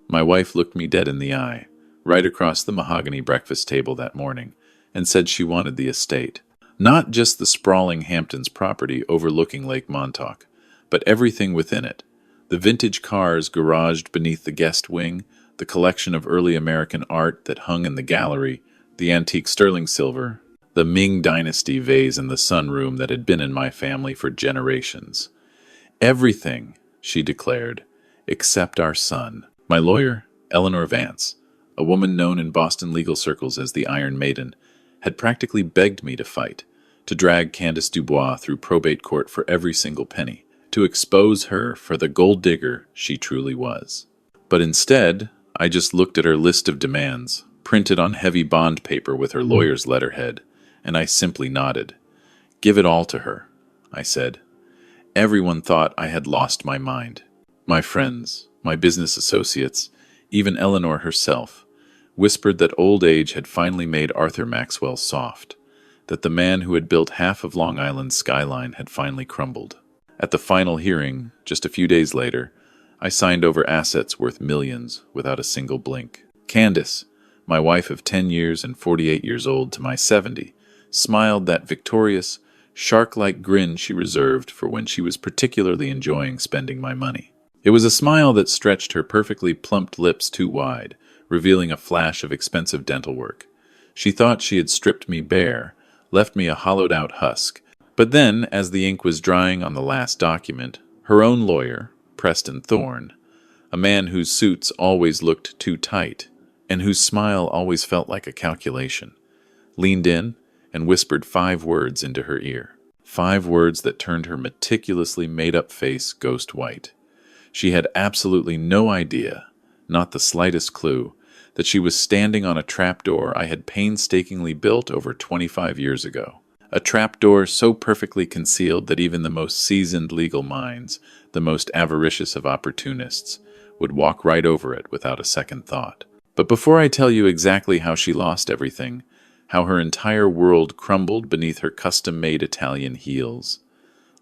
My wife looked me dead in the eye, right across the mahogany breakfast table that morning, and said she wanted the estate. Not just the sprawling Hamptons property overlooking Lake Montauk, but everything within it. The vintage cars garaged beneath the guest wing, the collection of early American art that hung in the gallery, the antique sterling silver, the Ming Dynasty vase in the sunroom that had been in my family for generations. Everything, she declared, except our son. My lawyer, Eleanor Vance, a woman known in Boston legal circles as the Iron Maiden, had practically begged me to fight, to drag Candace Dubois through probate court for every single penny, to expose her for the gold digger she truly was. But instead, I just looked at her list of demands, printed on heavy bond paper with her lawyer's letterhead, and I simply nodded. Give it all to her, I said. Everyone thought I had lost my mind. My friends, my business associates, even Eleanor herself, whispered that old age had finally made Arthur Maxwell soft, that the man who had built half of Long Island's skyline had finally crumbled. At the final hearing, just a few days later, I signed over assets worth millions without a single blink. Candace, my wife of 10 years and 48 years old to my 70, smiled that victorious, shark-like grin she reserved for when she was particularly enjoying spending my money. It was a smile that stretched her perfectly plumped lips too wide, revealing a flash of expensive dental work. She thought she had stripped me bare, left me a hollowed-out husk. But then, as the ink was drying on the last document, her own lawyer, Preston Thorne, a man whose suits always looked too tight, and whose smile always felt like a calculation, leaned in and whispered 5 words into her ear. 5 words that turned her meticulously made-up face ghost white. She had absolutely no idea, not the slightest clue, that she was standing on a trapdoor I had painstakingly built over 25 years ago. A trapdoor so perfectly concealed that even the most seasoned legal minds, the most avaricious of opportunists, would walk right over it without a second thought. But before I tell you exactly how she lost everything, how her entire world crumbled beneath her custom-made Italian heels,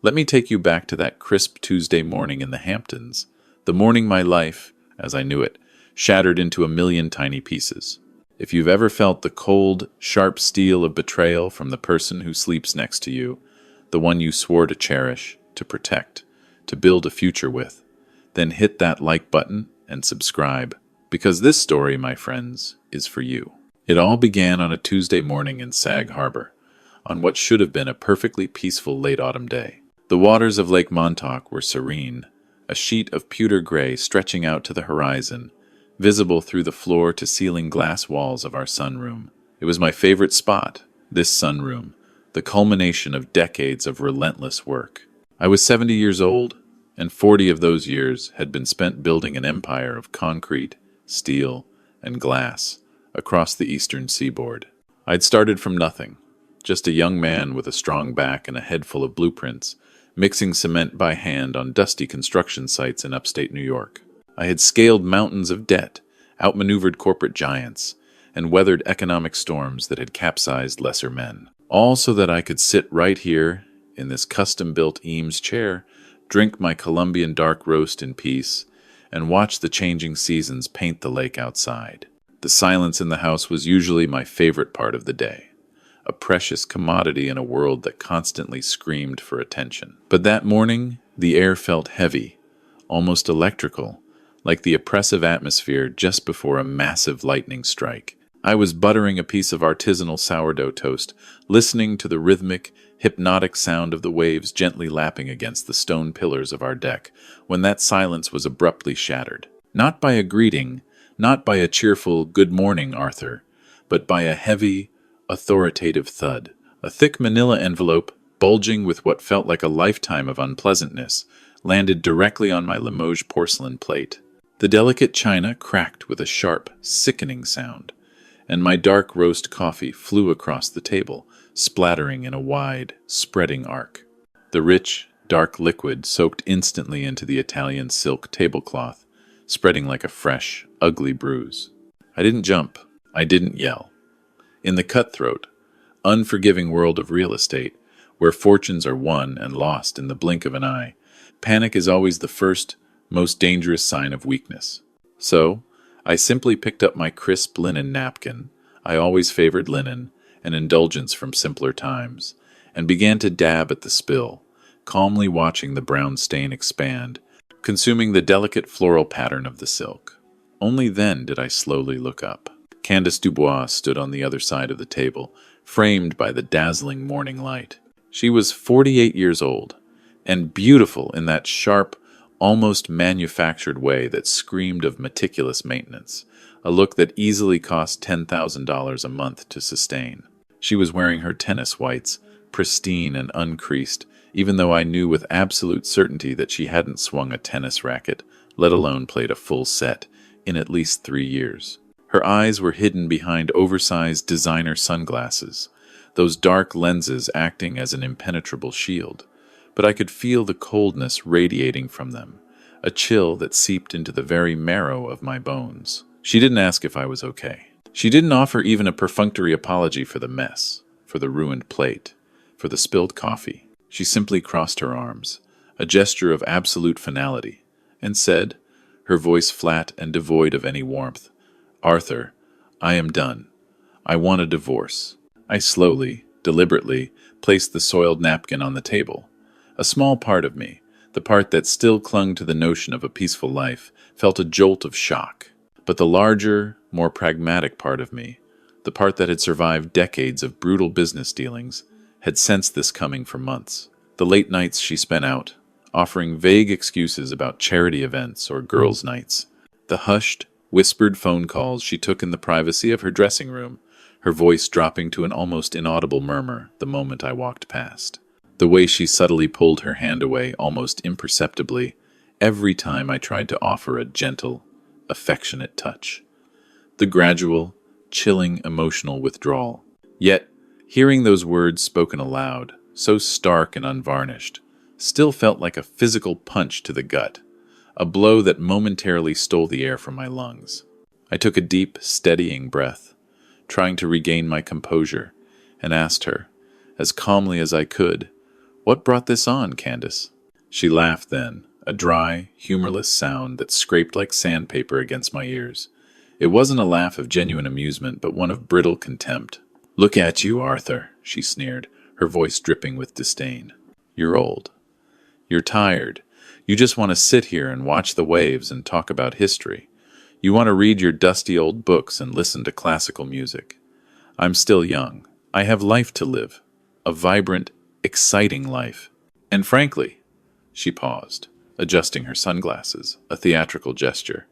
let me take you back to that crisp Tuesday morning in the Hamptons, the morning my life, as I knew it, shattered into a million tiny pieces. If you've ever felt the cold, sharp steel of betrayal from the person who sleeps next to you, the one you swore to cherish, to protect, to build a future with, then hit that like button and subscribe, because this story, my friends, is for you. It all began on a Tuesday morning in Sag Harbor, on what should have been a perfectly peaceful late autumn day. The waters of Lake Montauk were serene, a sheet of pewter gray stretching out to the horizon, visible through the floor-to-ceiling glass walls of our sunroom. It was my favorite spot, this sunroom, the culmination of decades of relentless work. I was 70 years old, and 40 of those years had been spent building an empire of concrete, steel, and glass across the eastern seaboard. I'd started from nothing, just a young man with a strong back and a head full of blueprints, mixing cement by hand on dusty construction sites in upstate New York. I had scaled mountains of debt, outmaneuvered corporate giants, and weathered economic storms that had capsized lesser men. All so that I could sit right here, in this custom-built Eames chair, drink my Colombian dark roast in peace, and watch the changing seasons paint the lake outside. The silence in the house was usually my favorite part of the day, a precious commodity in a world that constantly screamed for attention. But that morning, the air felt heavy, almost electrical, like the oppressive atmosphere just before a massive lightning strike. I was buttering a piece of artisanal sourdough toast, listening to the rhythmic, hypnotic sound of the waves gently lapping against the stone pillars of our deck, when that silence was abruptly shattered. Not by a greeting, not by a cheerful "Good morning, Arthur," but by a heavy, authoritative thud. A thick manila envelope, bulging with what felt like a lifetime of unpleasantness, landed directly on my Limoges porcelain plate. The delicate china cracked with a sharp, sickening sound, and my dark roast coffee flew across the table, splattering in a wide, spreading arc. The rich, dark liquid soaked instantly into the Italian silk tablecloth, spreading like a fresh, ugly bruise. I didn't jump. I didn't yell. In the cutthroat, unforgiving world of real estate, where fortunes are won and lost in the blink of an eye, panic is always the first, most dangerous sign of weakness. So, I simply picked up my crisp linen napkin. I always favored linen, an indulgence from simpler times, and began to dab at the spill, calmly watching the brown stain expand, consuming the delicate floral pattern of the silk. Only then did I slowly look up. Candace Dubois stood on the other side of the table, framed by the dazzling morning light. She was 48 years old, and beautiful in that sharp, almost manufactured way that screamed of meticulous maintenance, a look that easily cost $10,000 a month to sustain. She was wearing her tennis whites, pristine and uncreased, even though I knew with absolute certainty that she hadn't swung a tennis racket, let alone played a full set, in at least 3 years. Her eyes were hidden behind oversized designer sunglasses, those dark lenses acting as an impenetrable shield. But I could feel the coldness radiating from them, a chill that seeped into the very marrow of my bones. She didn't ask if I was okay. She didn't offer even a perfunctory apology for the mess, for the ruined plate, for the spilled coffee. She simply crossed her arms, a gesture of absolute finality, and said, her voice flat and devoid of any warmth, "Arthur, I am done. I want a divorce." I slowly, deliberately, placed the soiled napkin on the table. A small part of me, the part that still clung to the notion of a peaceful life, felt a jolt of shock. But the larger, more pragmatic part of me, the part that had survived decades of brutal business dealings, had sensed this coming for months. The late nights she spent out, offering vague excuses about charity events or girls' nights. The hushed, whispered phone calls she took in the privacy of her dressing room, her voice dropping to an almost inaudible murmur the moment I walked past. The way she subtly pulled her hand away almost imperceptibly every time I tried to offer a gentle, affectionate touch. The gradual, chilling emotional withdrawal. Yet, hearing those words spoken aloud, so stark and unvarnished, still felt like a physical punch to the gut, a blow that momentarily stole the air from my lungs. I took a deep, steadying breath, trying to regain my composure, and asked her, as calmly as I could, "What brought this on, Candace?" She laughed then, a dry, humorless sound that scraped like sandpaper against my ears. It wasn't a laugh of genuine amusement, but one of brittle contempt. "Look at you, Arthur," she sneered, her voice dripping with disdain. "You're old. You're tired. You just want to sit here and watch the waves and talk about history. You want to read your dusty old books and listen to classical music. I'm still young. I have life to live. A vibrant, exciting life. And frankly," she paused, adjusting her sunglasses, a theatrical gesture,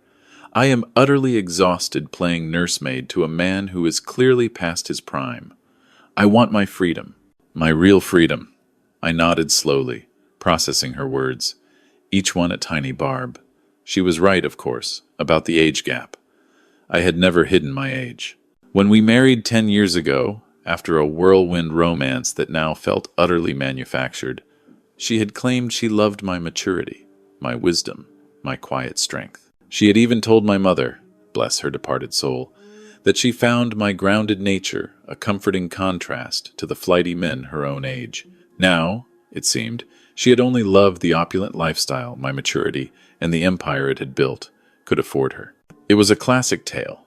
"I am utterly exhausted playing nursemaid to a man who is clearly past his prime. I want my freedom. My real freedom." I nodded slowly, processing her words, each one a tiny barb. She was right, of course, about the age gap. I had never hidden my age. When we married 10 years ago, after a whirlwind romance that now felt utterly manufactured, she had claimed she loved my maturity, my wisdom, my quiet strength. She had even told my mother, bless her departed soul, that she found my grounded nature a comforting contrast to the flighty men her own age. Now, it seemed, she had only loved the opulent lifestyle my maturity and the empire it had built could afford her. It was a classic tale,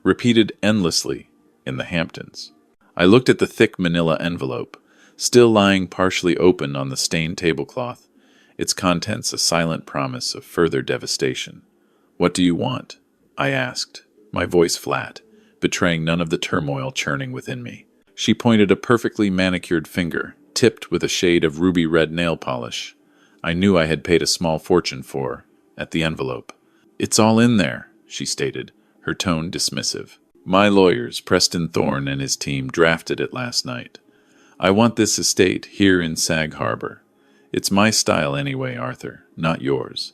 repeated endlessly in the Hamptons. I looked at the thick manila envelope, still lying partially open on the stained tablecloth, its contents a silent promise of further devastation. "What do you want?" I asked, my voice flat, betraying none of the turmoil churning within me. She pointed a perfectly manicured finger, tipped with a shade of ruby-red nail polish. I knew I had paid a small fortune for, at the envelope. "It's all in there," she stated, her tone dismissive. "My lawyers, Preston Thorne and his team, drafted it last night. I want this estate here in Sag Harbor. It's my style anyway, Arthur, not yours.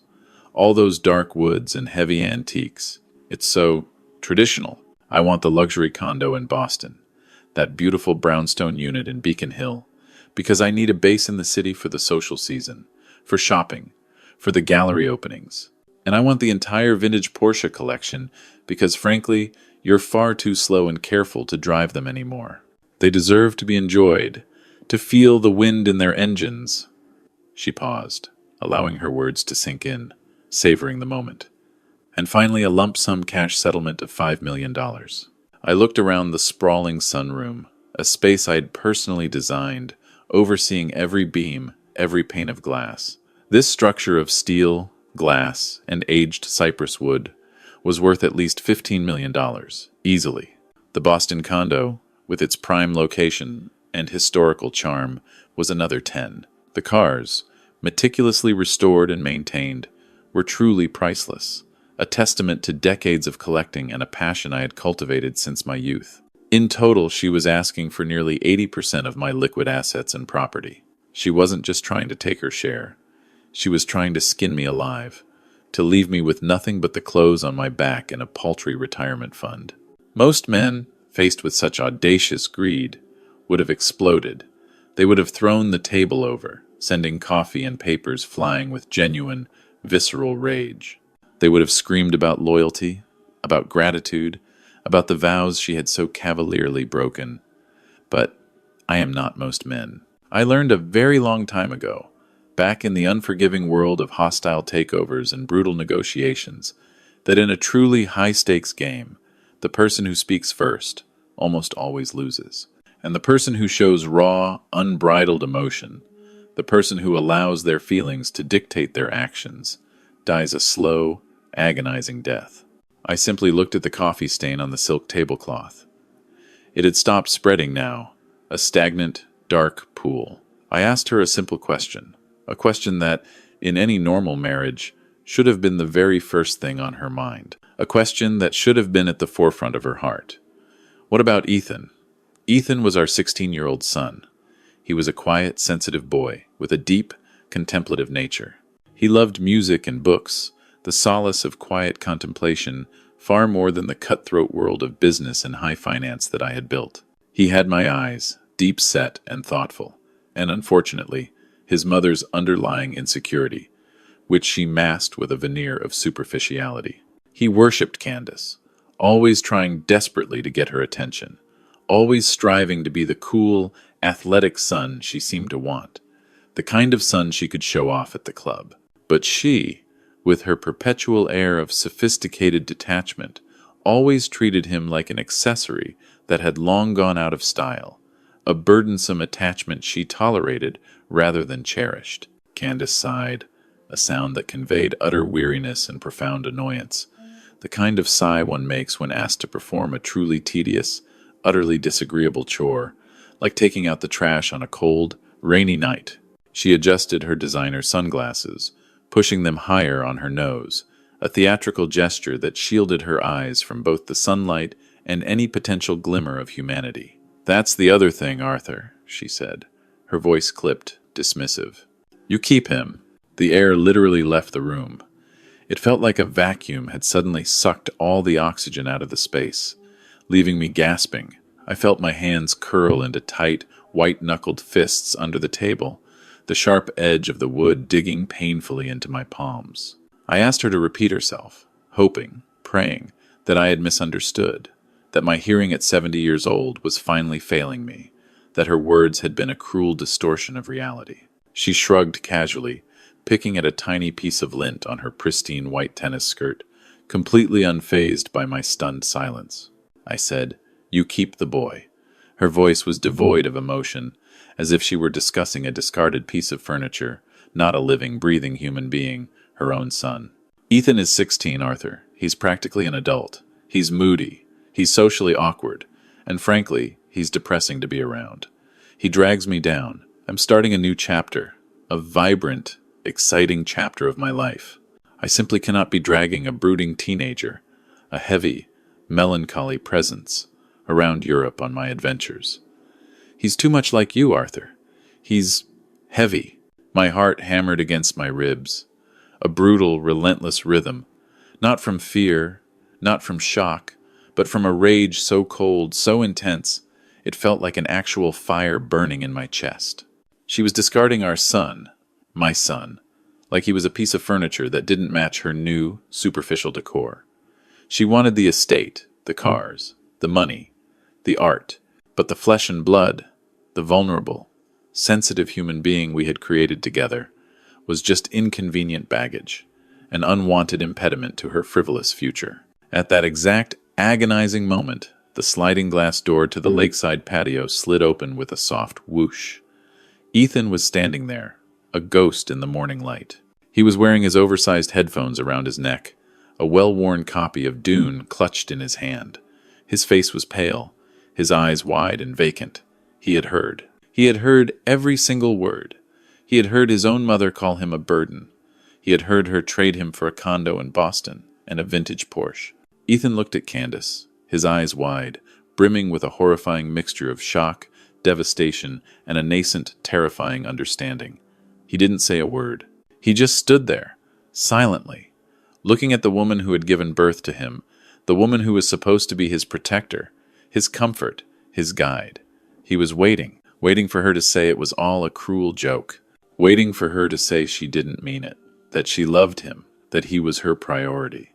All those dark woods and heavy antiques. It's so traditional. I want the luxury condo in Boston, that beautiful brownstone unit in Beacon Hill, because I need a base in the city for the social season, for shopping, for the gallery openings. And I want the entire vintage Porsche collection because, frankly, you're far too slow and careful to drive them anymore. They deserve to be enjoyed, to feel the wind in their engines." She paused, allowing her words to sink in, savoring the moment. and finally a lump sum cash settlement of $5 million. I looked around the sprawling sunroom, a space I'd personally designed, overseeing every beam, every pane of glass. This structure of steel, glass, and aged cypress wood was worth at least $15 million, easily. The Boston condo, with its prime location and historical charm, was another 10. The cars, meticulously restored and maintained, were truly priceless, a testament to decades of collecting and a passion I had cultivated since my youth. In total, she was asking for nearly 80% of my liquid assets and property. She wasn't just trying to take her share. She was trying to skin me alive, to leave me with nothing but the clothes on my back and a paltry retirement fund. Most men, faced with such audacious greed, would have exploded. They would have thrown the table over, sending coffee and papers flying with genuine, visceral rage. They would have screamed about loyalty, about gratitude, about the vows she had so cavalierly broken. But I am not most men. I learned a very long time ago, back in the unforgiving world of hostile takeovers and brutal negotiations, that in a truly high-stakes game, the person who speaks first almost always loses. And the person who shows raw, unbridled emotion, the person who allows their feelings to dictate their actions, dies a slow, agonizing death. I simply looked at the coffee stain on the silk tablecloth. It had stopped spreading now, a stagnant, dark pool. I asked her a simple question, a question that, in any normal marriage, should have been the very first thing on her mind, a question that should have been at the forefront of her heart. What about Ethan? Ethan was our 16-year-old son. He was a quiet, sensitive boy with a deep, contemplative nature. He loved music and books, the solace of quiet contemplation, far more than the cutthroat world of business and high finance that I had built. He had my eyes, deep-set and thoughtful, and unfortunately, his mother's underlying insecurity, which she masked with a veneer of superficiality. He worshipped Candace, always trying desperately to get her attention, always striving to be the cool, athletic son she seemed to want, the kind of son she could show off at the club. But she, with her perpetual air of sophisticated detachment, always treated him like an accessory that had long gone out of style, a burdensome attachment she tolerated rather than cherished. Candace sighed, a sound that conveyed utter weariness and profound annoyance, the kind of sigh one makes when asked to perform a truly tedious, utterly disagreeable chore, like taking out the trash on a cold, rainy night. She adjusted her designer sunglasses, pushing them higher on her nose, a theatrical gesture that shielded her eyes from both the sunlight and any potential glimmer of humanity. "That's the other thing, Arthur," she said, her voice clipped, dismissive. "You keep him." The air literally left the room. It felt like a vacuum had suddenly sucked all the oxygen out of the space, leaving me gasping. I felt my hands curl into tight, white-knuckled fists under the table, the sharp edge of the wood digging painfully into my palms. I asked her to repeat herself, hoping, praying, that I had misunderstood, that my hearing at 70 years old was finally failing me, that her words had been a cruel distortion of reality. She shrugged casually, picking at a tiny piece of lint on her pristine white tennis skirt, completely unfazed by my stunned silence. I said, "You keep the boy." Her voice was devoid of emotion, as if she were discussing a discarded piece of furniture, not a living, breathing human being, her own son. "Ethan is 16, Arthur. He's practically an adult. He's moody. He's socially awkward. And frankly, he's depressing to be around. He drags me down. I'm starting a new chapter, a vibrant, exciting chapter of my life. I simply cannot be dragging a brooding teenager, a heavy, melancholy presence, around Europe on my adventures. He's too much like you, Arthur. He's heavy." My heart hammered against my ribs. A brutal, relentless rhythm, not from fear, not from shock, but from a rage so cold, so intense, it felt like an actual fire burning in my chest. She was discarding our son, my son, like he was a piece of furniture that didn't match her new, superficial decor. She wanted the estate, the cars, the money, the art, but the flesh and blood, the vulnerable, sensitive human being we had created together, was just inconvenient baggage, an unwanted impediment to her frivolous future. At that exact agonizing moment, the sliding glass door to the lakeside patio slid open with a soft whoosh. Ethan was standing there, a ghost in the morning light. He was wearing his oversized headphones around his neck, a well-worn copy of Dune clutched in his hand. His face was pale, his eyes wide and vacant. He had heard. He had heard every single word. He had heard his own mother call him a burden. He had heard her trade him for a condo in Boston and a vintage Porsche. Ethan looked at Candace, his eyes wide, brimming with a horrifying mixture of shock, devastation, and a nascent, terrifying understanding. He didn't say a word. He just stood there, silently, looking at the woman who had given birth to him, the woman who was supposed to be his protector, his comfort, his guide. He was waiting for her to say it was all a cruel joke, waiting for her to say she didn't mean it, that she loved him, that he was her priority.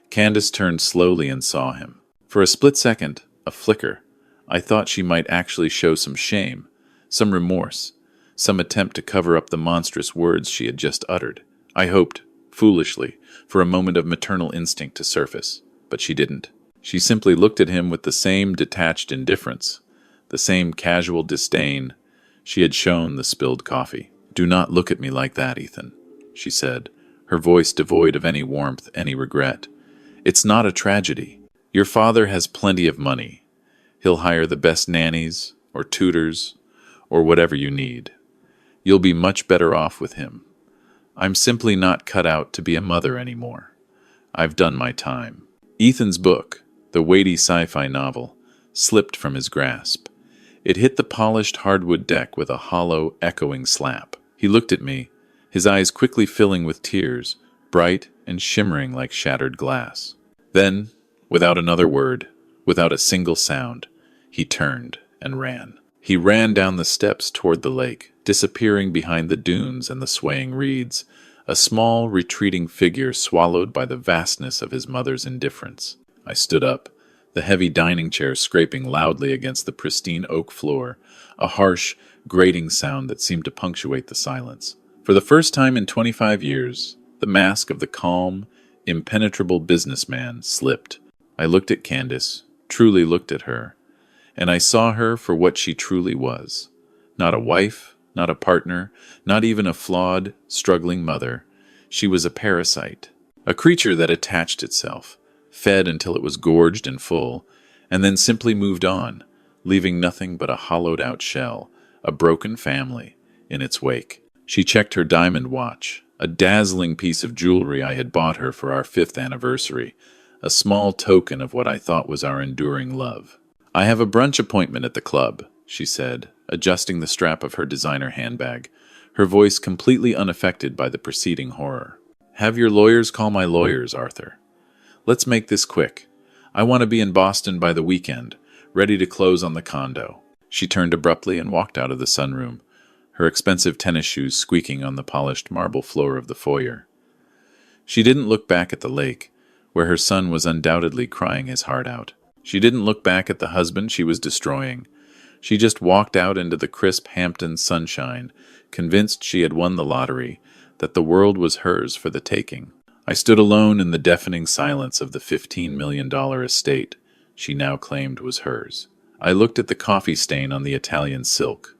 Candace turned slowly and saw him. For a split second, a flicker, I thought she might actually show some shame, some remorse, some attempt to cover up the monstrous words she had just uttered. I hoped, foolishly, for a moment of maternal instinct to surface, but she didn't. She simply looked at him with the same detached indifference, the same casual disdain she had shown the spilled coffee. "Do not look at me like that, Ethan," she said, her voice devoid of any warmth, any regret. "It's not a tragedy. Your father has plenty of money. He'll hire the best nannies, or tutors, or whatever you need. You'll be much better off with him. I'm simply not cut out to be a mother anymore. I've done my time." Ethan's book, the weighty sci-fi novel, slipped from his grasp. It hit the polished hardwood deck with a hollow, echoing slap. He looked at me, his eyes quickly filling with tears, bright and shimmering like shattered glass. Then, without another word, without a single sound, he turned and ran. He ran down the steps toward the lake, disappearing behind the dunes and the swaying reeds, a small, retreating figure swallowed by the vastness of his mother's indifference. I stood up, the heavy dining chair scraping loudly against the pristine oak floor, a harsh, grating sound that seemed to punctuate the silence. For the first time in 25 years, the mask of the calm, impenetrable businessman slipped. I looked at Candace, truly looked at her, and I saw her for what she truly was. Not a wife, not a partner, not even a flawed, struggling mother. She was a parasite, a creature that attached itself, fed until it was gorged and full, and then simply moved on, leaving nothing but a hollowed-out shell, a broken family, in its wake. She checked her diamond watch, a dazzling piece of jewelry I had bought her for our 5th anniversary, a small token of what I thought was our enduring love. "I have a brunch appointment at the club," she said, adjusting the strap of her designer handbag, her voice completely unaffected by the preceding horror. "Have your lawyers call my lawyers, Arthur. Let's make this quick. I want to be in Boston by the weekend, ready to close on the condo." She turned abruptly and walked out of the sunroom, her expensive tennis shoes squeaking on the polished marble floor of the foyer. She didn't look back at the lake, where her son was undoubtedly crying his heart out. She didn't look back at the husband she was destroying. She just walked out into the crisp Hampton sunshine, convinced she had won the lottery, that the world was hers for the taking. I stood alone in the deafening silence of the $15 million estate she now claimed was hers. I looked at the coffee stain on the Italian silk.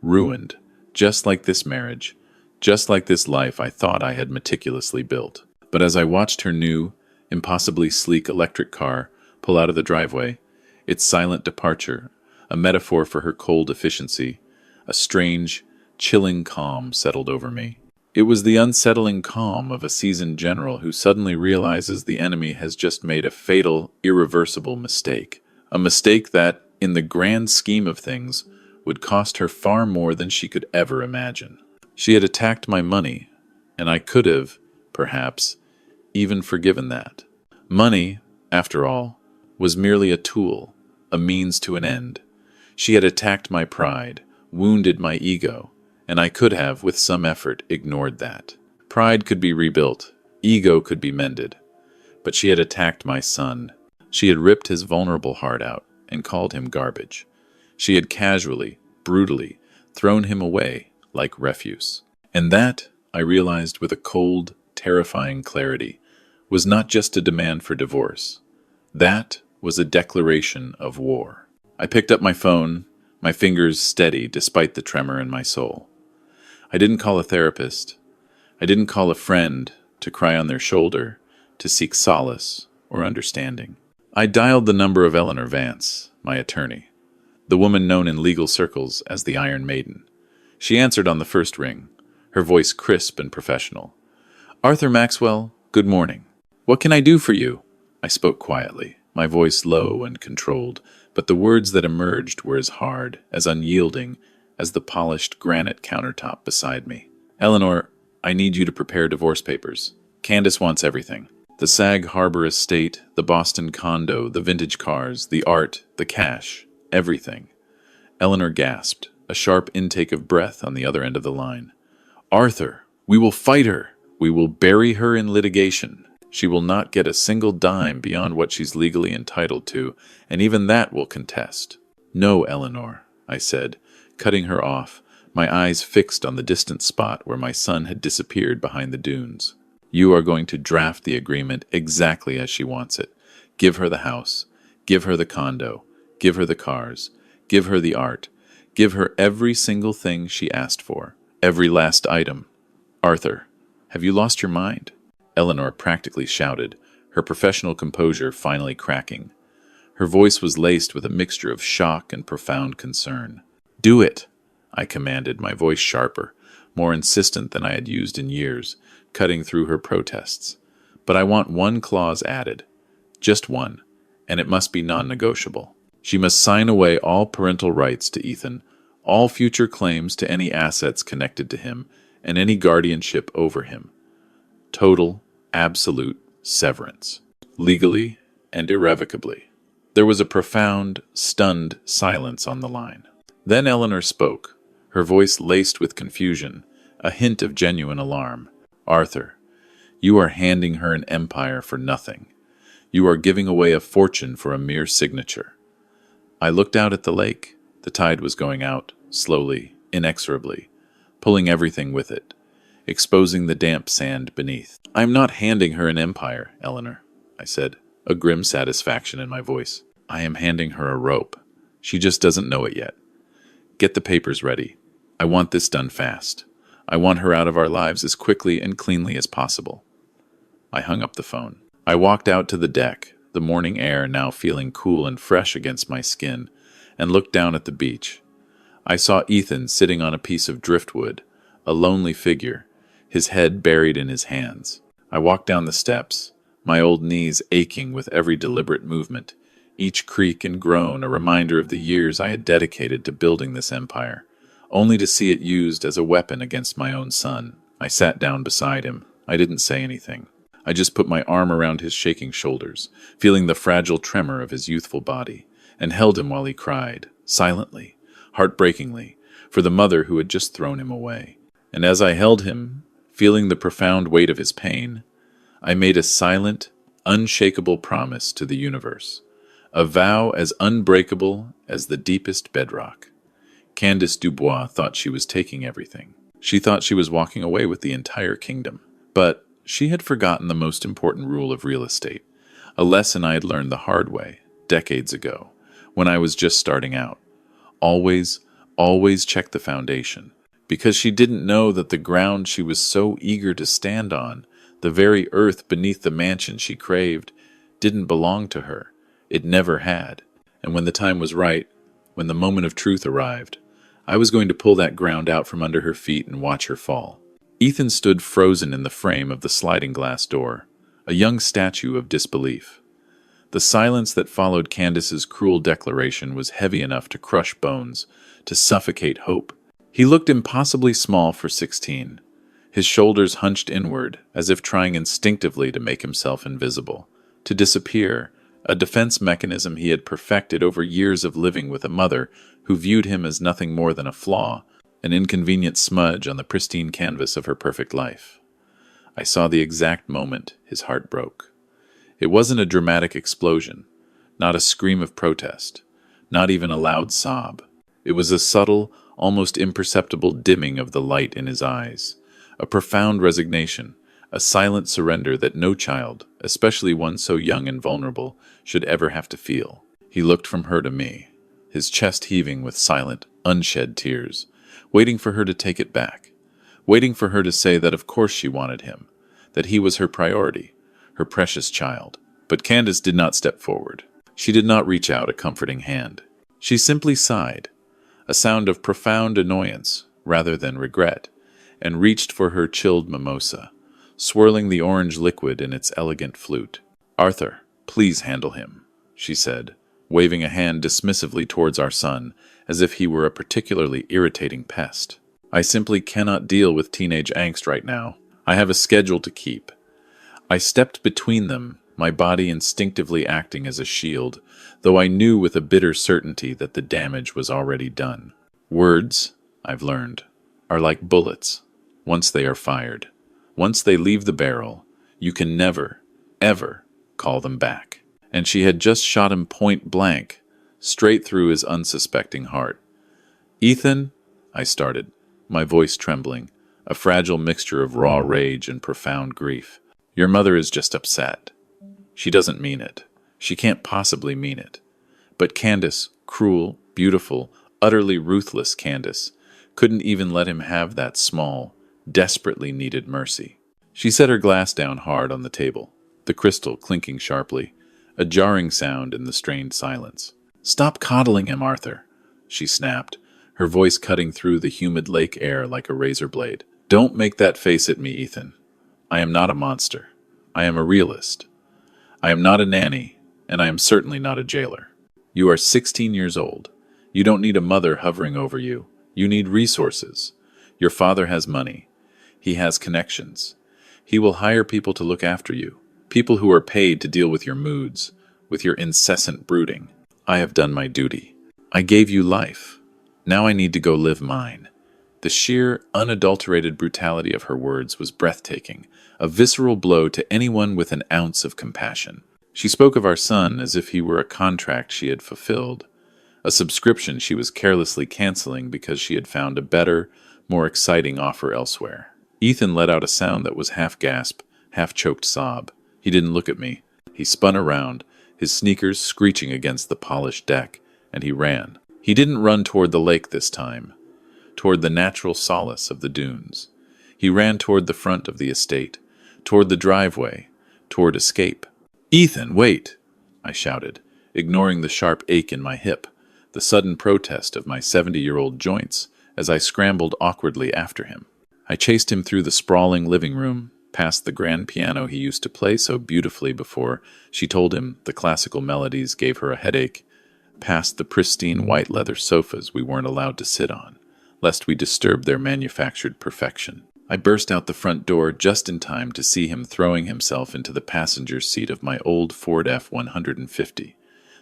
Ruined, just like this marriage, just like this life I thought I had meticulously built. But as I watched her new, impossibly sleek electric car pull out of the driveway, its silent departure, a metaphor for her cold efficiency, a strange, chilling calm settled over me. It was the unsettling calm of a seasoned general who suddenly realizes the enemy has just made a fatal, irreversible mistake. A mistake that, in the grand scheme of things, would cost her far more than she could ever imagine. She had attacked my money, and I could have, perhaps, even forgiven that. Money, after all, was merely a tool, a means to an end. She had attacked my pride, wounded my ego, and I could have, with some effort, ignored that. Pride could be rebuilt, ego could be mended. But she had attacked my son. She had ripped his vulnerable heart out and called him garbage. She had casually, brutally, thrown him away like refuse. And that, I realized with a cold, terrifying clarity, was not just a demand for divorce. That was a declaration of war. I picked up my phone, my fingers steady despite the tremor in my soul. I didn't call a therapist. I didn't call a friend to cry on their shoulder, to seek solace or understanding. I dialed the number of Eleanor Vance, my attorney, the woman known in legal circles as the Iron Maiden. She answered on the first ring, her voice crisp and professional. "Arthur Maxwell, good morning. What can I do for you?" I spoke quietly, my voice low and controlled, but the words that emerged were as hard, as unyielding, as the polished granite countertop beside me. "Eleanor, I need you to prepare divorce papers. Candace wants everything. The Sag Harbor estate, the Boston condo, the vintage cars, the art, the cash, everything." Eleanor gasped, a sharp intake of breath on the other end of the line. "Arthur, we will fight her. We will bury her in litigation. She will not get a single dime beyond what she's legally entitled to, and even that will contest." "No, Eleanor," I said, cutting her off, my eyes fixed on the distant spot where my son had disappeared behind the dunes. "You are going to draft the agreement exactly as she wants it. Give her the house. Give her the condo. Give her the cars. Give her the art. Give her every single thing she asked for. Every last item. Arthur, have you lost your mind?" Eleanor practically shouted, her professional composure finally cracking. Her voice was laced with a mixture of shock and profound concern. "Do it," I commanded, my voice sharper, more insistent than I had used in years, cutting through her protests. "But I want one clause added. Just one, and it must be non-negotiable. She must sign away all parental rights to Ethan, all future claims to any assets connected to him, and any guardianship over him. Total, absolute severance. Legally and irrevocably." There was a profound, stunned silence on the line. Then Eleanor spoke, her voice laced with confusion, a hint of genuine alarm. "Arthur, you are handing her an empire for nothing. You are giving away a fortune for a mere signature." I looked out at the lake. The tide was going out, slowly, inexorably, pulling everything with it, exposing the damp sand beneath. "I am not handing her an empire, Eleanor," I said, a grim satisfaction in my voice. "I am handing her a rope. She just doesn't know it yet. Get the papers ready. I want this done fast. I want her out of our lives as quickly and cleanly as possible." I hung up the phone. I walked out to the deck, the morning air now feeling cool and fresh against my skin, and looked down at the beach. I saw Ethan sitting on a piece of driftwood, a lonely figure, his head buried in his hands. I walked down the steps, my old knees aching with every deliberate movement, each creak and groan a reminder of the years I had dedicated to building this empire, only to see it used as a weapon against my own son. I sat down beside him. I didn't say anything. I just put my arm around his shaking shoulders, feeling the fragile tremor of his youthful body, and held him while he cried, silently, heartbreakingly, for the mother who had just thrown him away. And as I held him, feeling the profound weight of his pain, I made a silent, unshakable promise to the universe, a vow as unbreakable as the deepest bedrock. Candace Dubois thought she was taking everything. She thought she was walking away with the entire kingdom. But she had forgotten the most important rule of real estate, a lesson I had learned the hard way, decades ago, when I was just starting out. Always, always check the foundation, because she didn't know that the ground she was so eager to stand on, the very earth beneath the mansion she craved, didn't belong to her. It never had. And when the time was right, when the moment of truth arrived, I was going to pull that ground out from under her feet and watch her fall. Ethan stood frozen in the frame of the sliding glass door, a young statue of disbelief. The silence that followed Candace's cruel declaration was heavy enough to crush bones, to suffocate hope. He looked impossibly small for 16, his shoulders hunched inward, as if trying instinctively to make himself invisible, to disappear, a defense mechanism he had perfected over years of living with a mother who viewed him as nothing more than a flaw, an inconvenient smudge on the pristine canvas of her perfect life. I saw the exact moment his heart broke. It wasn't a dramatic explosion, not a scream of protest, not even a loud sob. It was a subtle, almost imperceptible dimming of the light in his eyes, a profound resignation, a silent surrender that no child, especially one so young and vulnerable, should ever have to feel. He looked from her to me, his chest heaving with silent, unshed tears, waiting for her to take it back, waiting for her to say that of course she wanted him, that he was her priority, her precious child. But Candace did not step forward. She did not reach out a comforting hand. She simply sighed, a sound of profound annoyance rather than regret, and reached for her chilled mimosa, swirling the orange liquid in its elegant flute. "Arthur, please handle him," she said, waving a hand dismissively towards our son, as if he were a particularly irritating pest. "I simply cannot deal with teenage angst right now. I have a schedule to keep." I stepped between them, my body instinctively acting as a shield, though I knew with a bitter certainty that the damage was already done. Words, I've learned, are like bullets. Once they are fired, once they leave the barrel, you can never, ever call them back. And she had just shot him point blank, straight through his unsuspecting heart. "Ethan," I started, my voice trembling, a fragile mixture of raw rage and profound grief. "Your mother is just upset. She doesn't mean it. She can't possibly mean it." But Candace, cruel, beautiful, utterly ruthless Candace, couldn't even let him have that small, desperately needed mercy. She set her glass down hard on the table, the crystal clinking sharply, a jarring sound in the strained silence. "Stop coddling him, Arthur," she snapped, her voice cutting through the humid lake air like a razor blade. "Don't make that face at me, Ethan. I am not a monster. I am a realist. I am not a nanny, and I am certainly not a jailer. You are 16 years old. You don't need a mother hovering over you. You need resources. Your father has money. He has connections. He will hire people to look after you, people who are paid to deal with your moods, with your incessant brooding. I have done my duty. I gave you life. Now I need to go live mine." The sheer, unadulterated brutality of her words was breathtaking, a visceral blow to anyone with an ounce of compassion. She spoke of our son as if he were a contract she had fulfilled, a subscription she was carelessly canceling because she had found a better, more exciting offer elsewhere. Ethan let out a sound that was half gasp, half choked sob. He didn't look at me. He spun around, his sneakers screeching against the polished deck, and he ran. He didn't run toward the lake this time, toward the natural solace of the dunes. He ran toward the front of the estate, toward the driveway, toward escape. "Ethan, wait!" I shouted, ignoring the sharp ache in my hip, the sudden protest of my 70-year-old joints as I scrambled awkwardly after him. I chased him through the sprawling living room, past the grand piano he used to play so beautifully before she told him the classical melodies gave her a headache, past the pristine white leather sofas we weren't allowed to sit on, lest we disturb their manufactured perfection. I burst out the front door just in time to see him throwing himself into the passenger seat of my old Ford F-150,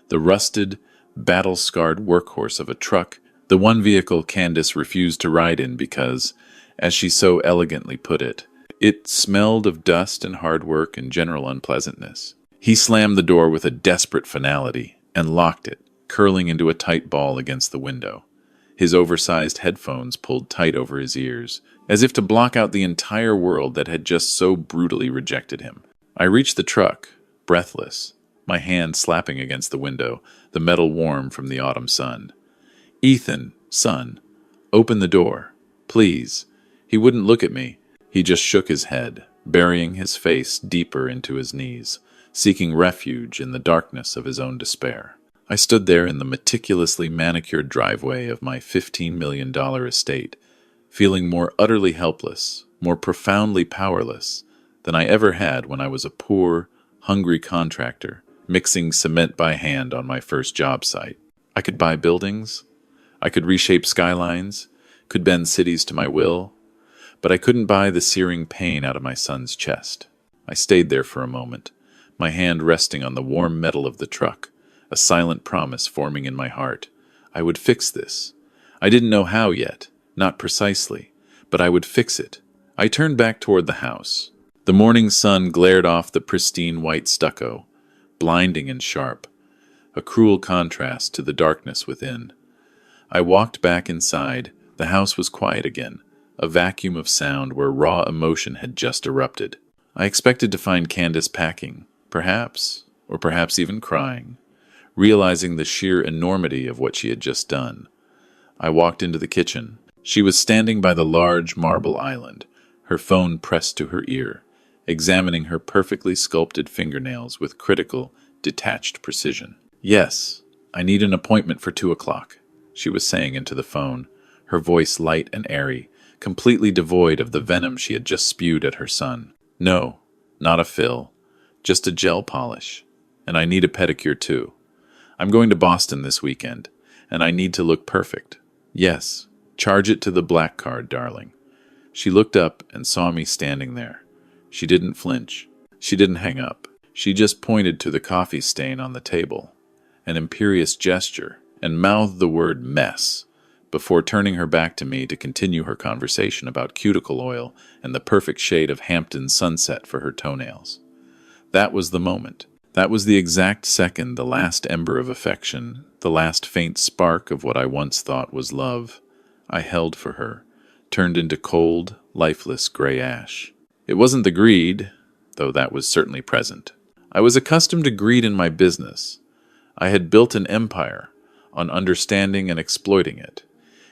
the rusted, battle-scarred workhorse of a truck, the one vehicle Candace refused to ride in because, as she so elegantly put it, it smelled of dust and hard work and general unpleasantness. He slammed the door with a desperate finality and locked it, curling into a tight ball against the window, his oversized headphones pulled tight over his ears, as if to block out the entire world that had just so brutally rejected him. I reached the truck, breathless, my hand slapping against the window, the metal warm from the autumn sun. "Ethan, son, open the door, please." He wouldn't look at me. He just shook his head, burying his face deeper into his knees, seeking refuge in the darkness of his own despair. I stood there in the meticulously manicured driveway of my $15 million estate, feeling more utterly helpless, more profoundly powerless than I ever had when I was a poor, hungry contractor, mixing cement by hand on my first job site. I could buy buildings, I could reshape skylines, could bend cities to my will, but I couldn't buy the searing pain out of my son's chest. I stayed there for a moment, my hand resting on the warm metal of the truck, a silent promise forming in my heart. I would fix this. I didn't know how yet, not precisely, but I would fix it. I turned back toward the house. The morning sun glared off the pristine white stucco, blinding and sharp, a cruel contrast to the darkness within. I walked back inside. The house was quiet again, a vacuum of sound where raw emotion had just erupted. I expected to find Candace packing, perhaps, or perhaps even crying, realizing the sheer enormity of what she had just done. I walked into the kitchen. She was standing by the large marble island, her phone pressed to her ear, examining her perfectly sculpted fingernails with critical, detached precision. "Yes, I need an appointment for 2 o'clock," she was saying into the phone, her voice light and airy, completely devoid of the venom she had just spewed at her son. "No, not a fill, just a gel polish. And I need a pedicure too. I'm going to Boston this weekend, and I need to look perfect. Yes, charge it to the black card, darling." She looked up and saw me standing there. She didn't flinch. She didn't hang up. She just pointed to the coffee stain on the table, an imperious gesture, and mouthed the word mess, before turning her back to me to continue her conversation about cuticle oil and the perfect shade of Hampton sunset for her toenails. That was the moment. That was the exact second the last ember of affection, the last faint spark of what I once thought was love, I held for her, turned into cold, lifeless gray ash. It wasn't the greed, though that was certainly present. I was accustomed to greed in my business. I had built an empire on understanding and exploiting it.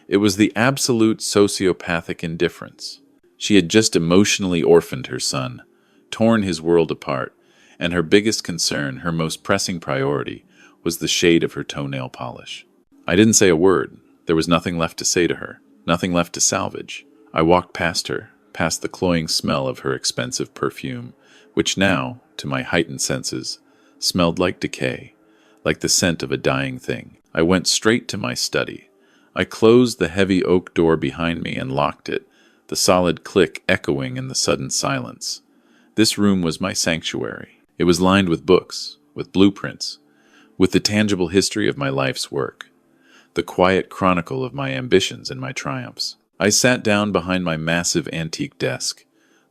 It was the absolute sociopathic indifference. She had just emotionally orphaned her son, torn his world apart, and her biggest concern, her most pressing priority, was the shade of her toenail polish. I didn't say a word. There was nothing left to say to her, nothing left to salvage. I walked past her, past the cloying smell of her expensive perfume, which now, to my heightened senses, smelled like decay, like the scent of a dying thing. I went straight to my study. I closed the heavy oak door behind me and locked it, the solid click echoing in the sudden silence. This room was my sanctuary. It was lined with books, with blueprints, with the tangible history of my life's work, the quiet chronicle of my ambitions and my triumphs. I sat down behind my massive antique desk,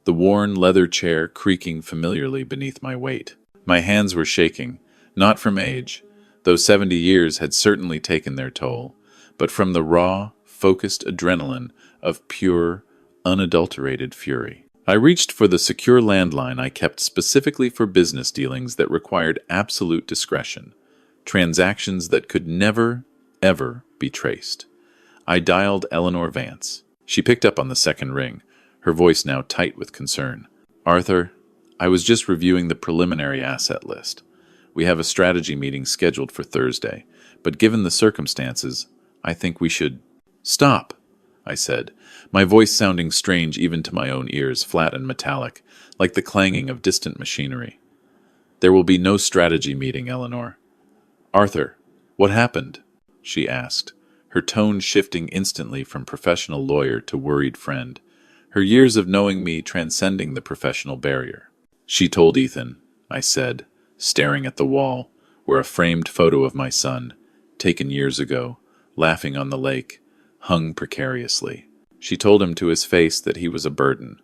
the worn leather chair creaking familiarly beneath my weight. My hands were shaking, not from age, though 70 years had certainly taken their toll, but from the raw, focused adrenaline of pure, unadulterated fury. I reached for the secure landline I kept specifically for business dealings that required absolute discretion, transactions that could never, ever be traced. I dialed Eleanor Vance. She picked up on the second ring, her voice now tight with concern. "Arthur, I was just reviewing the preliminary asset list. We have a strategy meeting scheduled for Thursday, but given the circumstances, I think we should—" "Stop," I said, my voice sounding strange even to my own ears, flat and metallic, like the clanging of distant machinery. "There will be no strategy meeting, Eleanor." "Arthur, what happened?" she asked, her tone shifting instantly from professional lawyer to worried friend, her years of knowing me transcending the professional barrier. "She told Ethan," I said, staring at the wall, where a framed photo of my son, taken years ago, laughing on the lake, hung precariously. "She told him to his face that he was a burden.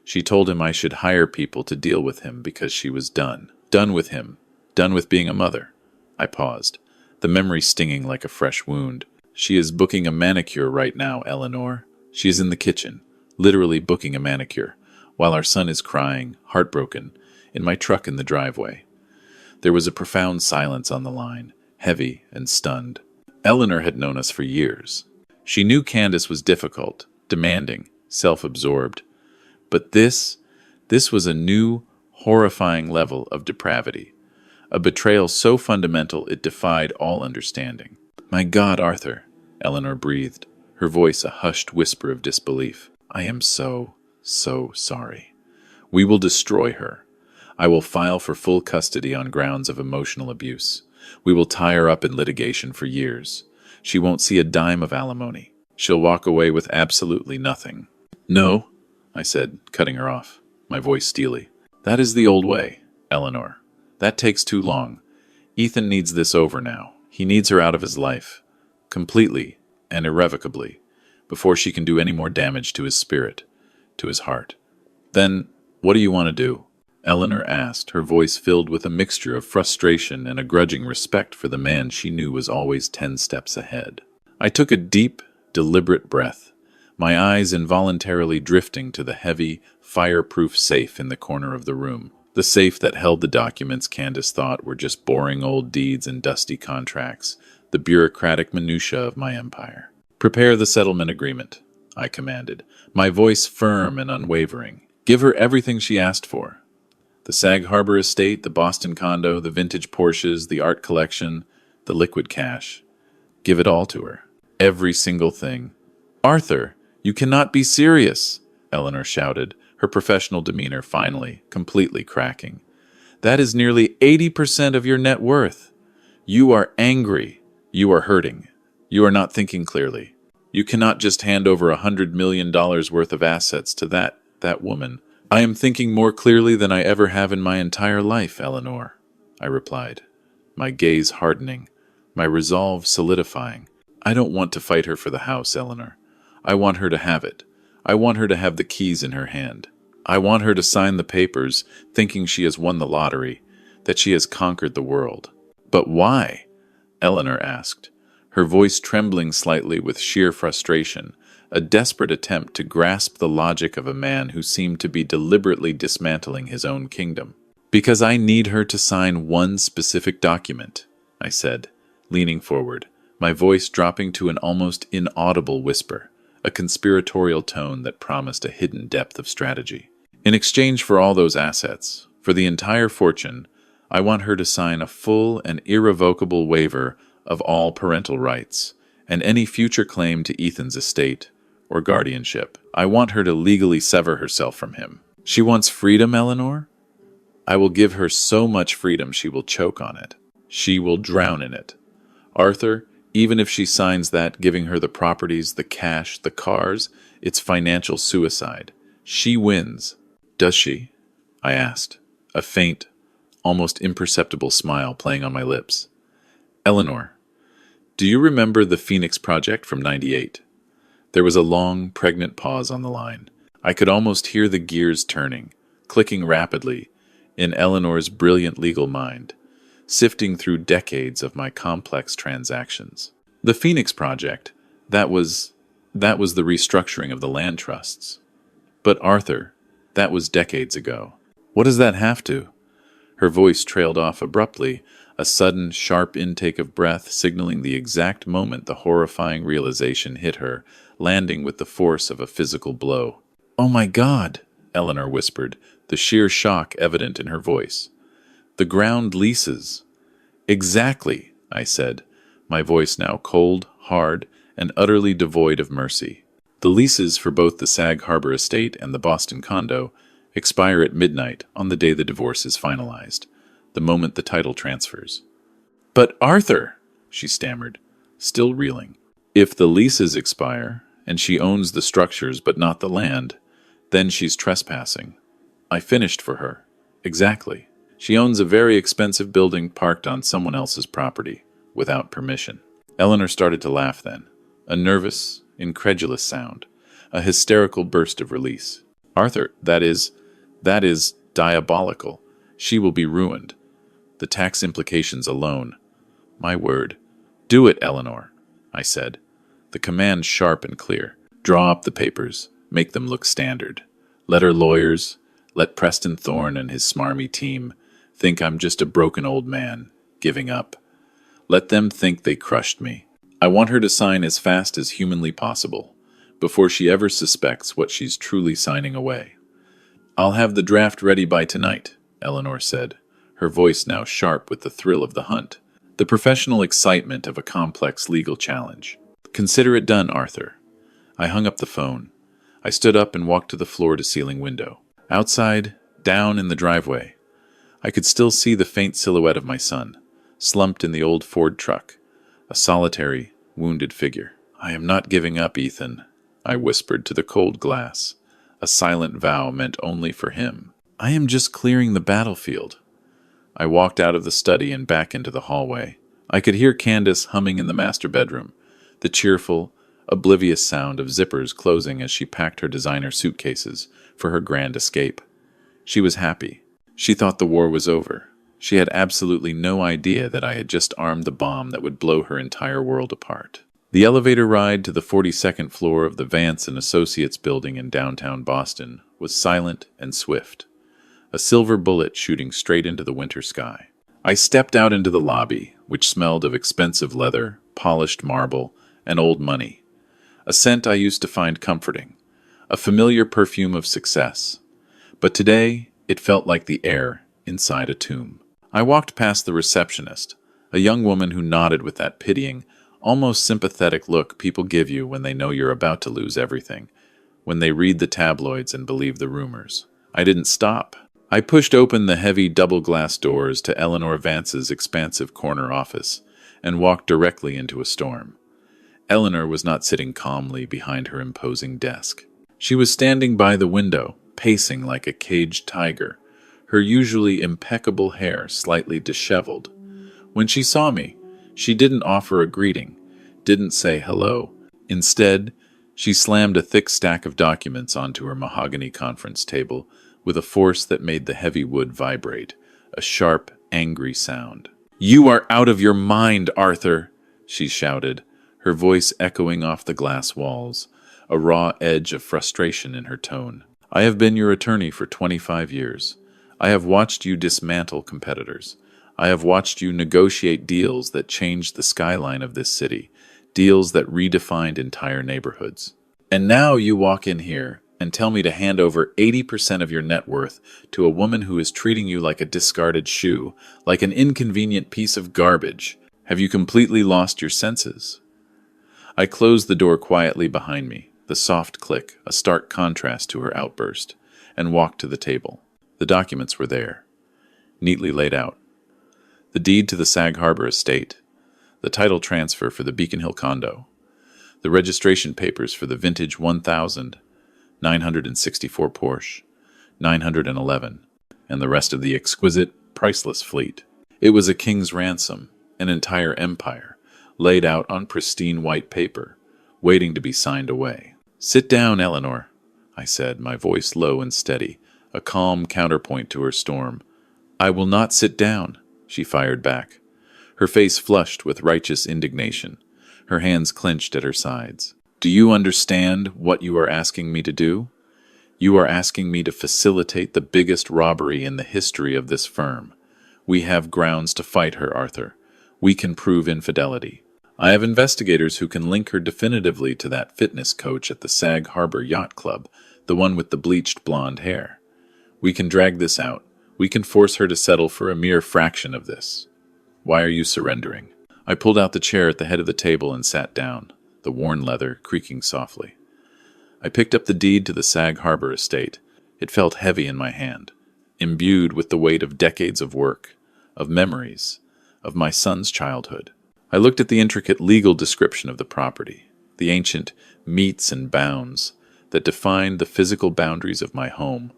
She told him I should hire people to deal with him because she was done. Done with him. Done with being a mother." I paused, the memory stinging like a fresh wound. "She is booking a manicure right now, Eleanor. She is in the kitchen, literally booking a manicure, while our son is crying, heartbroken, in my truck in the driveway." There was a profound silence on the line, heavy and stunned. Eleanor had known us for years. She knew Candace was difficult, demanding, self-absorbed. But this was a new, horrifying level of depravity, a betrayal so fundamental it defied all understanding. "My God, Arthur," Eleanor breathed, her voice a hushed whisper of disbelief. "I am so sorry. We will destroy her. I will file for full custody on grounds of emotional abuse. We will tie her up in litigation for years. She won't see a dime of alimony. She'll walk away with absolutely nothing." "No," I said, cutting her off, my voice steely. "That is the old way, Eleanor. That takes too long. Ethan needs this over now. He needs her out of his life, completely and irrevocably, before she can do any more damage to his spirit, to his heart." "Then, what do you want to do?" Eleanor asked, her voice filled with a mixture of frustration and a grudging respect for the man she knew was always 10 steps ahead. I took a deep, deliberate breath, my eyes involuntarily drifting to the heavy, fireproof safe in the corner of the room. The safe that held the documents Candace thought were just boring old deeds and dusty contracts, the bureaucratic minutiae of my empire. "Prepare the settlement agreement," I commanded, my voice firm and unwavering. "Give her everything she asked for. The Sag Harbor estate, the Boston condo, the vintage Porsches, the art collection, the liquid cash. Give it all to her. Every single thing." "Arthur, you cannot be serious," Eleanor shouted, her professional demeanor finally, completely cracking. "That is nearly 80% of your net worth. You are angry. You are hurting. You are not thinking clearly. You cannot just hand over $100 million worth of assets to that woman." "I am thinking more clearly than I ever have in my entire life, Eleanor," I replied, my gaze hardening, my resolve solidifying. "I don't want to fight her for the house, Eleanor. I want her to have it. I want her to have the keys in her hand. I want her to sign the papers, thinking she has won the lottery, that she has conquered the world." "But why?" Eleanor asked, her voice trembling slightly with sheer frustration, a desperate attempt to grasp the logic of a man who seemed to be deliberately dismantling his own kingdom. "Because I need her to sign one specific document," I said, leaning forward, my voice dropping to an almost inaudible whisper, a conspiratorial tone that promised a hidden depth of strategy. "In exchange for all those assets, for the entire fortune, I want her to sign a full and irrevocable waiver of all parental rights, and any future claim to Ethan's estate or guardianship. I want her to legally sever herself from him." "She wants freedom, Eleanor?" "I will give her so much freedom she will choke on it. She will drown in it. Arthur, even if she signs that, giving her the properties, the cash, the cars, it's financial suicide. She wins." "Does she?" I asked, a faint, almost imperceptible smile playing on my lips. "Eleanor, do you remember the Phoenix Project from '98? There was a long, pregnant pause on the line. I could almost hear the gears turning, clicking rapidly, in Eleanor's brilliant legal mind, sifting through decades of my complex transactions. "The Phoenix Project, that was the restructuring of the land trusts. But Arthur, that was decades ago." "What does that have to?" Her voice trailed off abruptly, a sudden, sharp intake of breath signaling the exact moment the horrifying realization hit her, landing with the force of a physical blow. "Oh my God," Eleanor whispered, the sheer shock evident in her voice. "The ground leases." "Exactly," I said, my voice now cold, hard, and utterly devoid of mercy. "The leases for both the Sag Harbor estate and the Boston condo expire at midnight on the day the divorce is finalized, the moment the title transfers." "But Arthur," she stammered, still reeling. "If the leases expire, and she owns the structures but not the land, then she's trespassing. I finished for her. Exactly. She owns a very expensive building parked on someone else's property, without permission." Eleanor started to laugh then, a nervous, incredulous sound, a hysterical burst of release. "Arthur, that is diabolical. She will be ruined. The tax implications alone. My word." "Do it, Eleanor," I said, the command sharp and clear. "Draw up the papers. Make them look standard. Let her lawyers, let Preston Thorne and his smarmy team think I'm just a broken old man, giving up. Let them think they crushed me. I want her to sign as fast as humanly possible, before she ever suspects what she's truly signing away." "I'll have the draft ready by tonight," Eleanor said, her voice now sharp with the thrill of the hunt, the professional excitement of a complex legal challenge. "Consider it done, Arthur." I hung up the phone. I stood up and walked to the floor-to-ceiling window. Outside, down in the driveway, I could still see the faint silhouette of my son, slumped in the old Ford truck, a solitary, wounded figure. "I am not giving up, Ethan," I whispered to the cold glass, a silent vow meant only for him. "I am just clearing the battlefield." I walked out of the study and back into the hallway. I could hear Candace humming in the master bedroom, the cheerful, oblivious sound of zippers closing as she packed her designer suitcases for her grand escape. She was happy. She thought the war was over. She had absolutely no idea that I had just armed the bomb that would blow her entire world apart. The elevator ride to the 42nd floor of the Vance and Associates building in downtown Boston was silent and swift, a silver bullet shooting straight into the winter sky. I stepped out into the lobby, which smelled of expensive leather, polished marble, and old money, a scent I used to find comforting, a familiar perfume of success. But today, it felt like the air inside a tomb. I walked past the receptionist, a young woman who nodded with that pitying, almost sympathetic look people give you when they know you're about to lose everything, when they read the tabloids and believe the rumors. I didn't stop. I pushed open the heavy double-glass doors to Eleanor Vance's expansive corner office and walked directly into a storm. Eleanor was not sitting calmly behind her imposing desk. She was standing by the window, pacing like a caged tiger, her usually impeccable hair slightly disheveled. When she saw me, she didn't offer a greeting, didn't say hello. Instead, she slammed a thick stack of documents onto her mahogany conference table with a force that made the heavy wood vibrate, a sharp, angry sound. "You are out of your mind, Arthur!" she shouted, her voice echoing off the glass walls, a raw edge of frustration in her tone. "I have been your attorney for 25 years. I have watched you dismantle competitors. I have watched you negotiate deals that changed the skyline of this city, deals that redefined entire neighborhoods. And now you walk in here and tell me to hand over 80% of your net worth to a woman who is treating you like a discarded shoe, like an inconvenient piece of garbage. Have you completely lost your senses?" I closed the door quietly behind me, the soft click, a stark contrast to her outburst, and walked to the table. The documents were there, neatly laid out. The deed to the Sag Harbor estate, the title transfer for the Beacon Hill condo, the registration papers for the vintage 1964 Porsche, 911, and the rest of the exquisite, priceless fleet. It was a king's ransom, an entire empire, laid out on pristine white paper, waiting to be signed away. "Sit down, Eleanor," I said, my voice low and steady, a calm counterpoint to her storm. "I will not sit down," she fired back, her face flushed with righteous indignation, her hands clenched at her sides. "Do you understand what you are asking me to do? You are asking me to facilitate the biggest robbery in the history of this firm. We have grounds to fight her, Arthur. We can prove infidelity. I have investigators who can link her definitively to that fitness coach at the Sag Harbor Yacht Club, the one with the bleached blonde hair. We can drag this out. We can force her to settle for a mere fraction of this. Why are you surrendering?" I pulled out the chair at the head of the table and sat down, the worn leather creaking softly. I picked up the deed to the Sag Harbor estate. It felt heavy in my hand, imbued with the weight of decades of work, of memories, of my son's childhood. I looked at the intricate legal description of the property, the ancient metes and bounds that defined the physical boundaries of my home,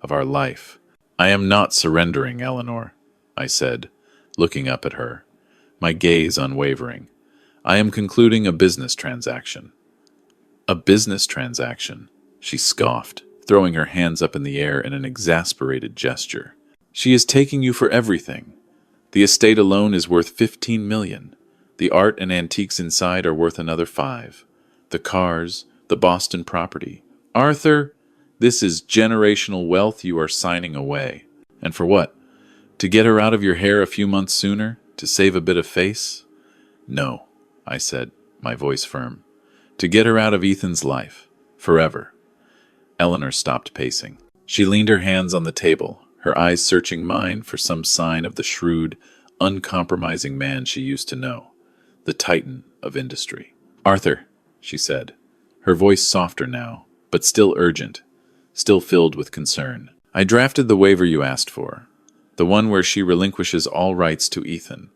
of our life. "I am not surrendering, Eleanor," I said, looking up at her, my gaze unwavering. "I am concluding a business transaction." "A business transaction?" she scoffed, throwing her hands up in the air in an exasperated gesture. "She is taking you for everything. The estate alone is worth $15 million. The art and antiques inside are worth another $5 million. The cars, the Boston property. Arthur, this is generational wealth you are signing away. And for what? To get her out of your hair a few months sooner? To save a bit of face?" "No," I said, my voice firm. "To get her out of Ethan's life. Forever." Eleanor stopped pacing. She leaned her hands on the table, her eyes searching mine for some sign of the shrewd, uncompromising man she used to know, the titan of industry. "Arthur," she said, her voice softer now, but still urgent, still filled with concern. "I drafted the waiver you asked for, the one where she relinquishes all rights to Ethan.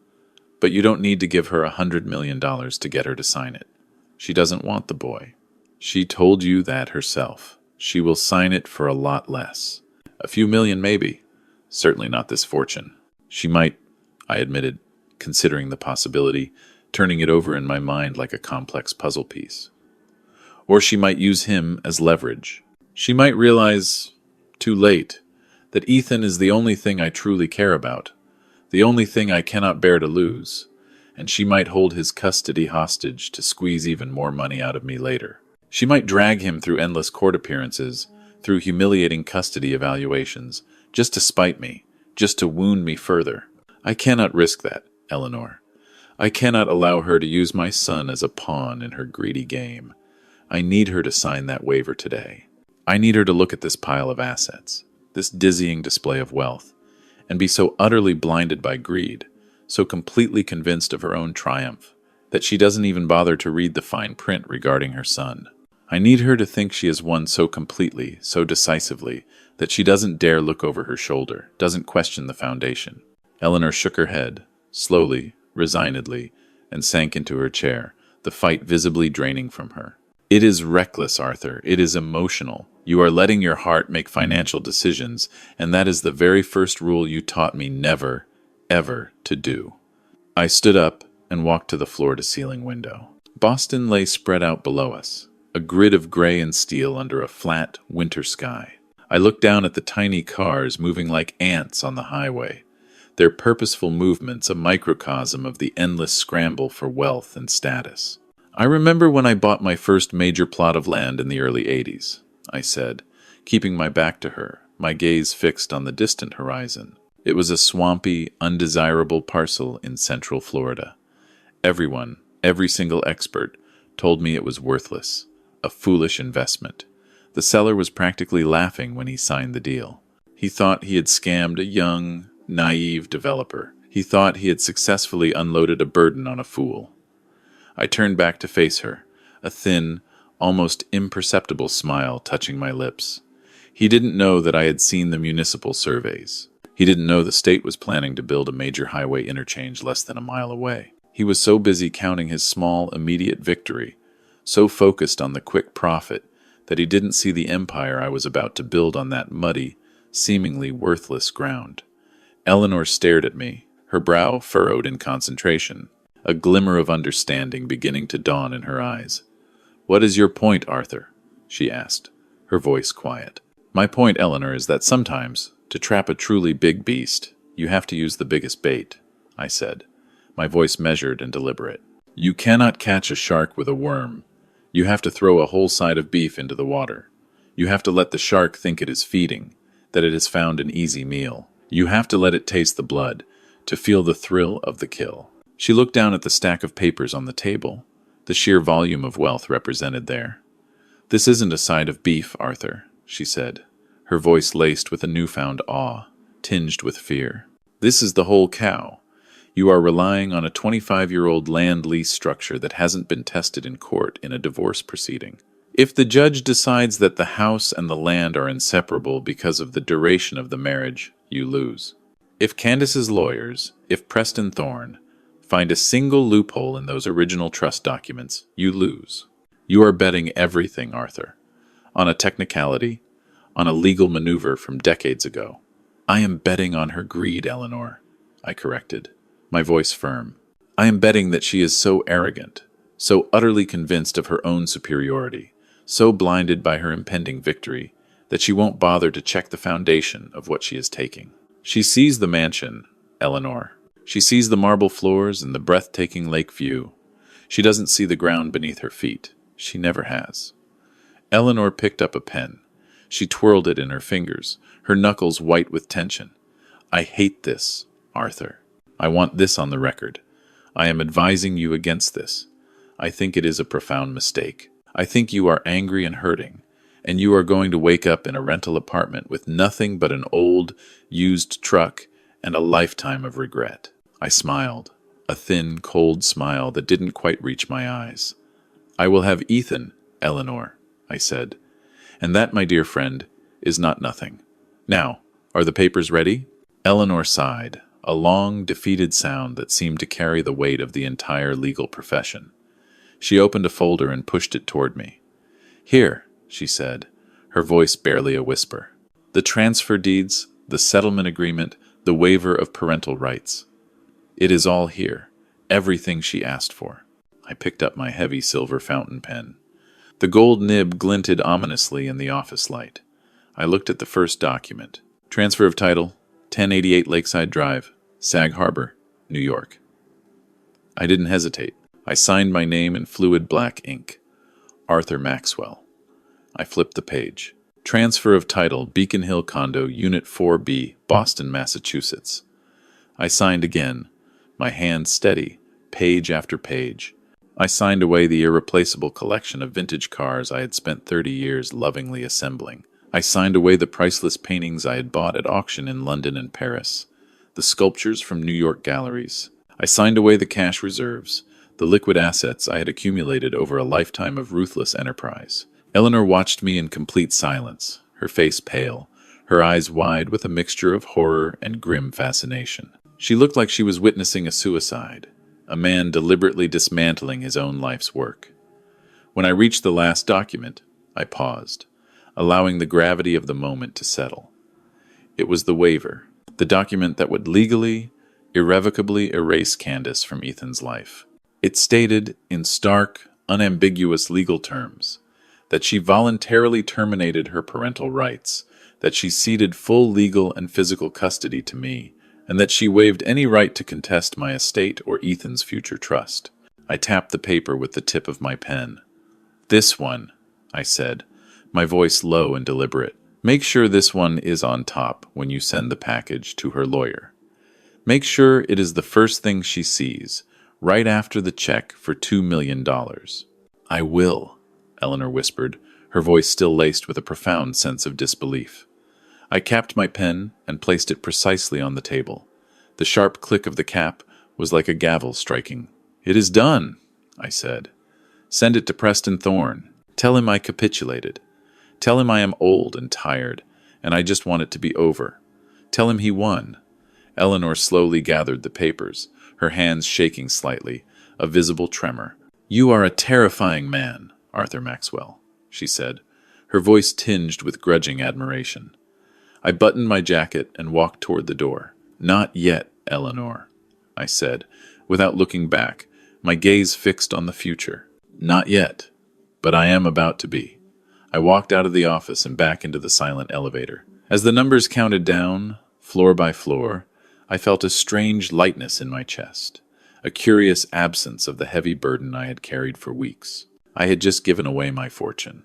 But you don't need to give her $100 million to get her to sign it. She doesn't want the boy. She told you that herself. She will sign it for a lot less. A few million, maybe. Certainly not this fortune. She might," I admitted, considering the possibility, turning it over in my mind like a complex puzzle piece. "Or she might use him as leverage. She might realize, too late, that Ethan is the only thing I truly care about, the only thing I cannot bear to lose, and she might hold his custody hostage to squeeze even more money out of me later. She might drag him through endless court appearances, through humiliating custody evaluations, just to spite me, just to wound me further. I cannot risk that, Eleanor. I cannot allow her to use my son as a pawn in her greedy game. I need her to sign that waiver today. I need her to look at this pile of assets, this dizzying display of wealth, and be so utterly blinded by greed, so completely convinced of her own triumph, that she doesn't even bother to read the fine print regarding her son. I need her to think she has won so completely, so decisively, that she doesn't dare look over her shoulder, doesn't question the foundation. Eleanor shook her head, slowly, resignedly, and sank into her chair, the fight visibly draining from her. It is reckless, Arthur. It is emotional. You are letting your heart make financial decisions, and that is the very first rule you taught me never, ever to do. I stood up and walked to the floor-to-ceiling window. Boston lay spread out below us, a grid of gray and steel under a flat, winter sky. I looked down at the tiny cars moving like ants on the highway, their purposeful movements a microcosm of the endless scramble for wealth and status. I remember when I bought my first major plot of land in the early 80s, I said, keeping my back to her, my gaze fixed on the distant horizon. It was a swampy, undesirable parcel in central Florida. Everyone, every single expert, told me it was worthless, a foolish investment. The seller was practically laughing when he signed the deal. He thought he had scammed a young, naive developer. He thought he had successfully unloaded a burden on a fool. I turned back to face her, a thin, almost imperceptible smile touching my lips. He didn't know that I had seen the municipal surveys. He didn't know the state was planning to build a major highway interchange less than a mile away. He was so busy counting his small, immediate victory, so focused on the quick profit, that he didn't see the empire I was about to build on that muddy, seemingly worthless ground. Eleanor stared at me, her brow furrowed in concentration, a glimmer of understanding beginning to dawn in her eyes. "What is your point, Arthur?" she asked, her voice quiet. "My point, Eleanor, is that sometimes, to trap a truly big beast, you have to use the biggest bait," I said, my voice measured and deliberate. "You cannot catch a shark with a worm. You have to throw a whole side of beef into the water. You have to let the shark think it is feeding, that it has found an easy meal. You have to let it taste the blood, to feel the thrill of the kill." She looked down at the stack of papers on the table, the sheer volume of wealth represented there. "This isn't a side of beef, Arthur," she said, her voice laced with a newfound awe, tinged with fear. "This is the whole cow. You are relying on a 25-year-old land lease structure that hasn't been tested in court in a divorce proceeding. If the judge decides that the house and the land are inseparable because of the duration of the marriage, you lose. If Candace's lawyers, if Preston Thorne, find a single loophole in those original trust documents, you lose. You are betting everything, Arthur. On a technicality, on a legal maneuver from decades ago. I am betting on her greed, Eleanor," I corrected, my voice firm. "I am betting that she is so arrogant, so utterly convinced of her own superiority, so blinded by her impending victory, that she won't bother to check the foundation of what she is taking. She sees the mansion, Eleanor. She sees the marble floors and the breathtaking lake view. She doesn't see the ground beneath her feet. She never has." Eleanor picked up a pen. She twirled it in her fingers, her knuckles white with tension. "I hate this, Arthur. I want this on the record. I am advising you against this. I think it is a profound mistake. I think you are angry and hurting, and you are going to wake up in a rental apartment with nothing but an old, used truck and a lifetime of regret." I smiled, a thin, cold smile that didn't quite reach my eyes. "I will have Ethan, Eleanor," I said, "and that, my dear friend, is not nothing. Now, are the papers ready?" Eleanor sighed, a long, defeated sound that seemed to carry the weight of the entire legal profession. She opened a folder and pushed it toward me. "Here," she said, her voice barely a whisper. "The transfer deeds, the settlement agreement, the waiver of parental rights. It is all here, everything she asked for." I picked up my heavy silver fountain pen. The gold nib glinted ominously in the office light. I looked at the first document. Transfer of title, 1088 Lakeside Drive, Sag Harbor, New York. I didn't hesitate. I signed my name in fluid black ink. Arthur Maxwell. I flipped the page. Transfer of title, Beacon Hill Condo, Unit 4B, Boston, Massachusetts. I signed again, my hand steady, page after page. I signed away the irreplaceable collection of vintage cars I had spent 30 years lovingly assembling. I signed away the priceless paintings I had bought at auction in London and Paris, the sculptures from New York galleries. I signed away the cash reserves, the liquid assets I had accumulated over a lifetime of ruthless enterprise. Eleanor watched me in complete silence, her face pale, her eyes wide with a mixture of horror and grim fascination. She looked like she was witnessing a suicide, a man deliberately dismantling his own life's work. When I reached the last document, I paused, allowing the gravity of the moment to settle. It was the waiver, the document that would legally, irrevocably erase Candace from Ethan's life. It stated, in stark, unambiguous legal terms, that she voluntarily terminated her parental rights, that she ceded full legal and physical custody to me, and that she waived any right to contest my estate or Ethan's future trust. I tapped the paper with the tip of my pen. "This one," I said, my voice low and deliberate. "Make sure this one is on top when you send the package to her lawyer. Make sure it is the first thing she sees, right after the check for $2 million. "I will," Eleanor whispered, her voice still laced with a profound sense of disbelief. I capped my pen and placed it precisely on the table. The sharp click of the cap was like a gavel striking. "It is done," I said. "Send it to Preston Thorne. Tell him I capitulated. Tell him I am old and tired, and I just want it to be over. Tell him he won." Eleanor slowly gathered the papers, her hands shaking slightly, a visible tremor. "You are a terrifying man, Arthur Maxwell," she said, her voice tinged with grudging admiration. I buttoned my jacket and walked toward the door. "Not yet, Eleanor," I said, without looking back, my gaze fixed on the future. "Not yet, but I am about to be." I walked out of the office and back into the silent elevator. As the numbers counted down, floor by floor, I felt a strange lightness in my chest, a curious absence of the heavy burden I had carried for weeks. I had just given away my fortune.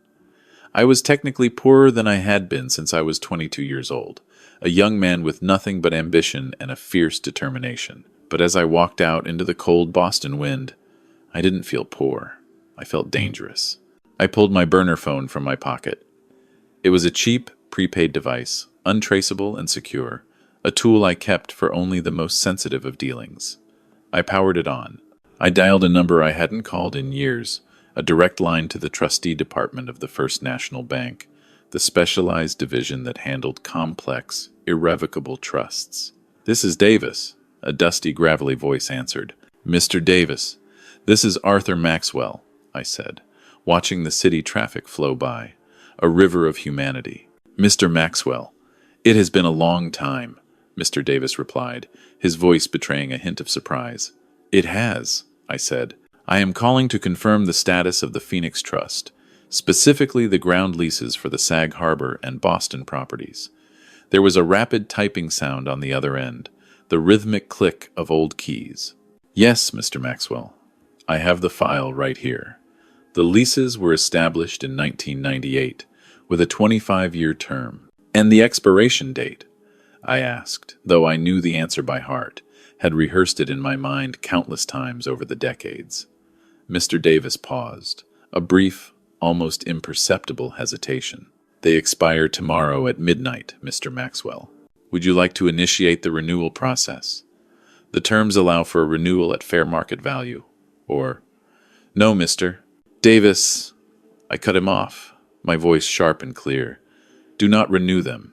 I was technically poorer than I had been since I was 22 years old, a young man with nothing but ambition and a fierce determination. But as I walked out into the cold Boston wind, I didn't feel poor. I felt dangerous. I pulled my burner phone from my pocket. It was a cheap, prepaid device, untraceable and secure, a tool I kept for only the most sensitive of dealings. I powered it on. I dialed a number I hadn't called in years, a direct line to the trustee department of the First National Bank, the specialized division that handled complex, irrevocable trusts. "This is Davis," a dusty, gravelly voice answered. "Mr. Davis, this is Arthur Maxwell," I said, watching the city traffic flow by, a river of humanity. "Mr. Maxwell, it has been a long time," Mr. Davis replied, his voice betraying a hint of surprise. "It has," I said. "I am calling to confirm the status of the Phoenix Trust, specifically the ground leases for the Sag Harbor and Boston properties." There was a rapid typing sound on the other end, the rhythmic click of old keys. "Yes, Mr. Maxwell, I have the file right here. The leases were established in 1998, with a 25-year term. And the expiration date?" I asked, though I knew the answer by heart, had rehearsed it in my mind countless times over the decades. Mr. Davis paused, a brief, almost imperceptible hesitation. "They expire tomorrow at midnight, Mr. Maxwell. Would you like to initiate the renewal process? The terms allow for a renewal at fair market value. Or, no, Mr. Davis," I cut him off, my voice sharp and clear. "Do not renew them."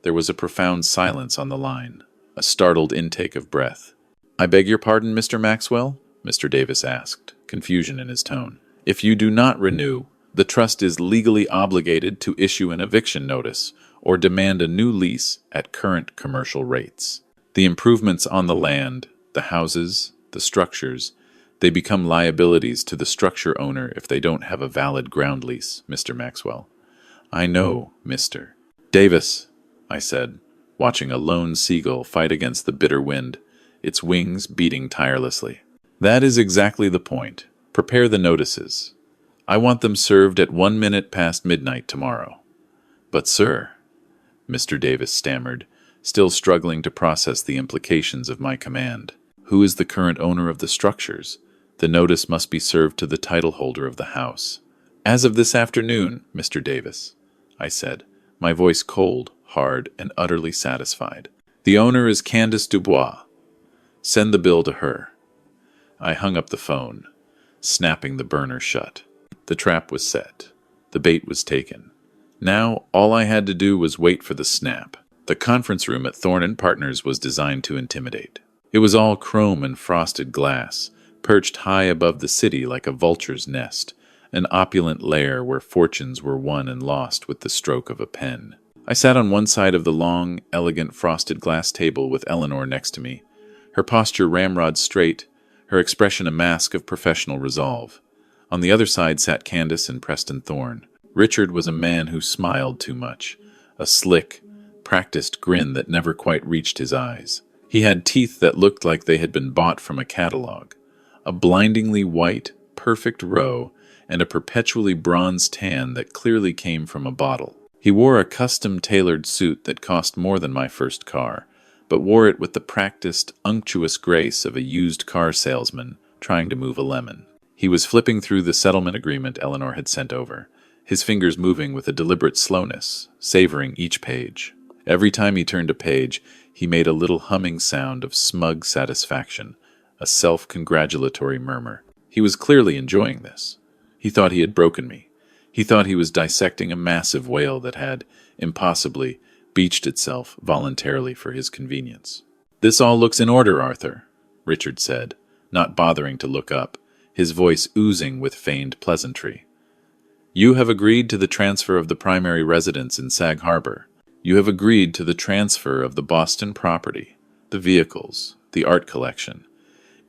There was a profound silence on the line, a startled intake of breath. "I beg your pardon, Mr. Maxwell?" Mr. Davis asked, confusion in his tone. "If you do not renew, the trust is legally obligated to issue an eviction notice or demand a new lease at current commercial rates. The improvements on the land, the houses, the structures, they become liabilities to the structure owner if they don't have a valid ground lease, Mr. Maxwell." "I know, Mr. Davis," I said, watching a lone seagull fight against the bitter wind, its wings beating tirelessly. That is exactly the point. Prepare the notices. I want them served at 1 minute past midnight tomorrow. But, sir, Mr. Davis stammered, still struggling to process the implications of my command. Who is the current owner of the structures? The notice must be served to the title holder of the house. As of this afternoon, Mr. Davis, I said, my voice cold, hard, and utterly satisfied. The owner is Candace Dubois. Send the bill to her. I hung up the phone, snapping the burner shut. The trap was set. The bait was taken. Now, all I had to do was wait for the snap. The conference room at Thorne & Partners was designed to intimidate. It was all chrome and frosted glass, perched high above the city like a vulture's nest, an opulent lair where fortunes were won and lost with the stroke of a pen. I sat on one side of the long, elegant frosted glass table with Eleanor next to me, her posture ramrod straight, her expression a mask of professional resolve. On the other side sat Candace and Preston Thorne. Richard was a man who smiled too much, a slick, practiced grin that never quite reached his eyes. He had teeth that looked like they had been bought from a catalog, a blindingly white, perfect row, and a perpetually bronze tan that clearly came from a bottle. He wore a custom-tailored suit that cost more than my first car, but wore it with the practiced, unctuous grace of a used car salesman trying to move a lemon. He was flipping through the settlement agreement Eleanor had sent over, his fingers moving with a deliberate slowness, savoring each page. Every time he turned a page, he made a little humming sound of smug satisfaction, a self-congratulatory murmur. He was clearly enjoying this. He thought he had broken me. He thought he was dissecting a massive whale that had, impossibly, beached itself voluntarily for his convenience. "This all looks in order, Arthur," Richard said, not bothering to look up, his voice oozing with feigned pleasantry. "You have agreed to the transfer of the primary residence in Sag Harbor. You have agreed to the transfer of the Boston property, the vehicles, the art collection.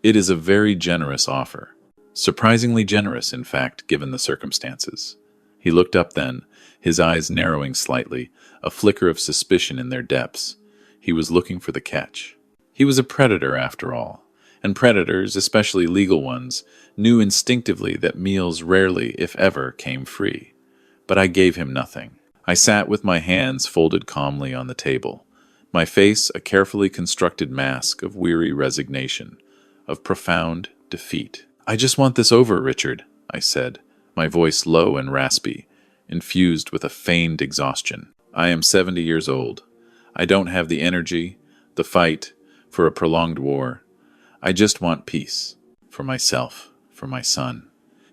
It is a very generous offer. Surprisingly generous, in fact, given the circumstances." He looked up then, his eyes narrowing slightly, a flicker of suspicion in their depths. He was looking for the catch. He was a predator, after all, and predators, especially legal ones, knew instinctively that meals rarely, if ever, came free. But I gave him nothing. I sat with my hands folded calmly on the table, my face a carefully constructed mask of weary resignation, of profound defeat. "I just want this over, Richard," I said, my voice low and raspy, infused with a feigned exhaustion. "I am 70 years old. I don't have the energy, the fight, for a prolonged war. I just want peace. For myself, for my son."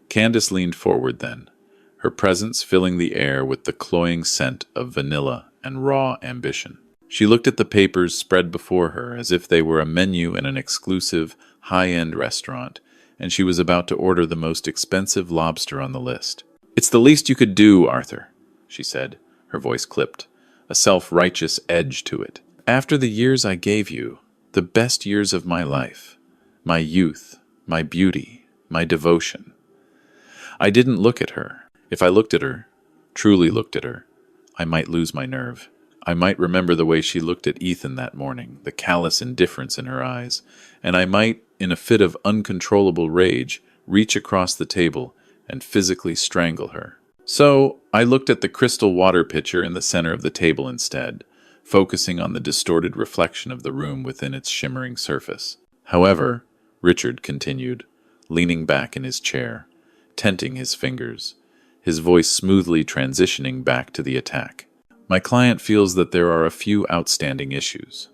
Candace leaned forward then, her presence filling the air with the cloying scent of vanilla and raw ambition. She looked at the papers spread before her as if they were a menu in an exclusive, high-end restaurant, and she was about to order the most expensive lobster on the list. "It's the least you could do, Arthur," she said, her voice clipped, a self-righteous edge to it. "After the years I gave you, the best years of my life, my youth, my beauty, my devotion." I didn't look at her. If I looked at her, truly looked at her, I might lose my nerve. I might remember the way she looked at Ethan that morning, the callous indifference in her eyes, and I might, in a fit of uncontrollable rage, reach across the table and physically strangle her. So I looked at the crystal water pitcher in the center of the table instead, focusing on the distorted reflection of the room within its shimmering surface. "However," Richard continued, leaning back in his chair, tenting his fingers, his voice smoothly transitioning back to the attack, "my client feels that there are a few outstanding issues.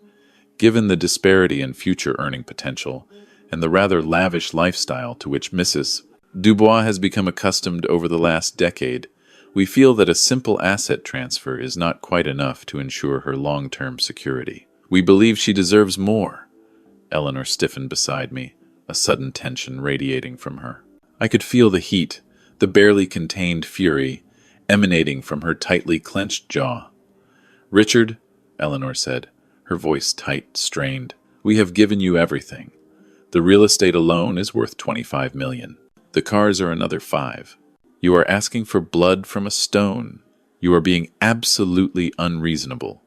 Given the disparity in future earning potential and the rather lavish lifestyle to which Mrs. Dubois has become accustomed over the last decade, we feel that a simple asset transfer is not quite enough to ensure her long-term security. We believe she deserves more." Eleanor stiffened beside me, a sudden tension radiating from her. I could feel the heat, the barely contained fury, emanating from her tightly clenched jaw. "Richard," Eleanor said, her voice tight, strained, "we have given you everything. The real estate alone is worth $25 million. The cars are another 5. You are asking for blood from a stone. You are being absolutely unreasonable."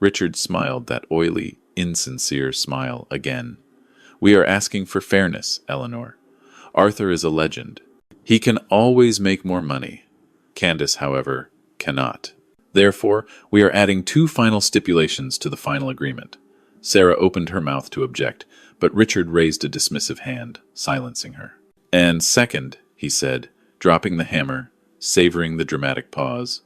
Richard smiled that oily, insincere smile again. We are asking for fairness, Eleanor. Arthur is a legend. He can always make more money. Candace, however, cannot. Therefore, we are adding two final stipulations to the final agreement. Sarah opened her mouth to object, but Richard raised a dismissive hand, silencing her. And second, he said, dropping the hammer, savoring the dramatic pause,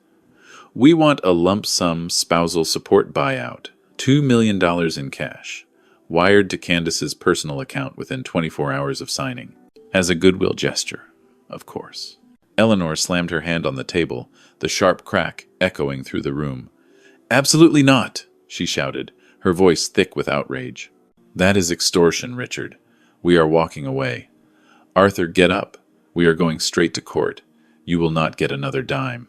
we want a lump sum spousal support buyout, $2 million in cash, wired to Candace's personal account within 24 hours of signing. As a goodwill gesture, of course. Eleanor slammed her hand on the table, the sharp crack echoing through the room. Absolutely not, she shouted, her voice thick with outrage. That is extortion, Richard. We are walking away. Arthur, get up. We are going straight to court. You will not get another dime.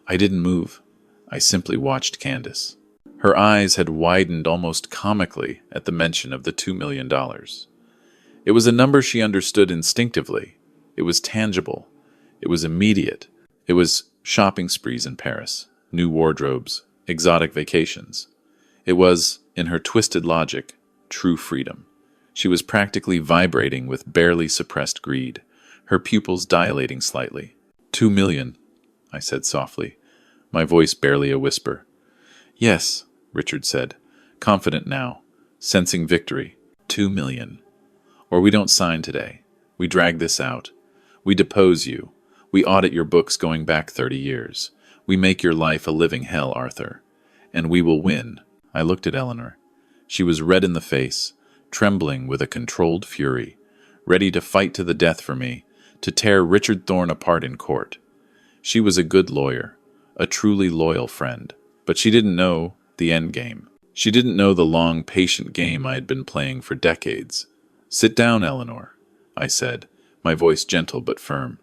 I didn't move. I simply watched Candace. Her eyes had widened almost comically at the mention of the $2 million. It was a number she understood instinctively. It was tangible. It was immediate. It was shopping sprees in Paris, new wardrobes, exotic vacations. It was, in her twisted logic, true freedom. She was practically vibrating with barely suppressed greed, her pupils dilating slightly. $2 million, I said softly, my voice barely a whisper. Yes, Richard said, confident now, sensing victory. $2 million. Or we don't sign today. We drag this out. We depose you. We audit your books going back 30 years. We make your life a living hell, Arthur. And we will win. I looked at Eleanor. She was red in the face, trembling with a controlled fury, ready to fight to the death for me, to tear Richard Thorne apart in court. She was a good lawyer, a truly loyal friend, but she didn't know the end game. She didn't know the long, patient game I had been playing for decades. Sit down, Eleanor, I said, my voice gentle but firm.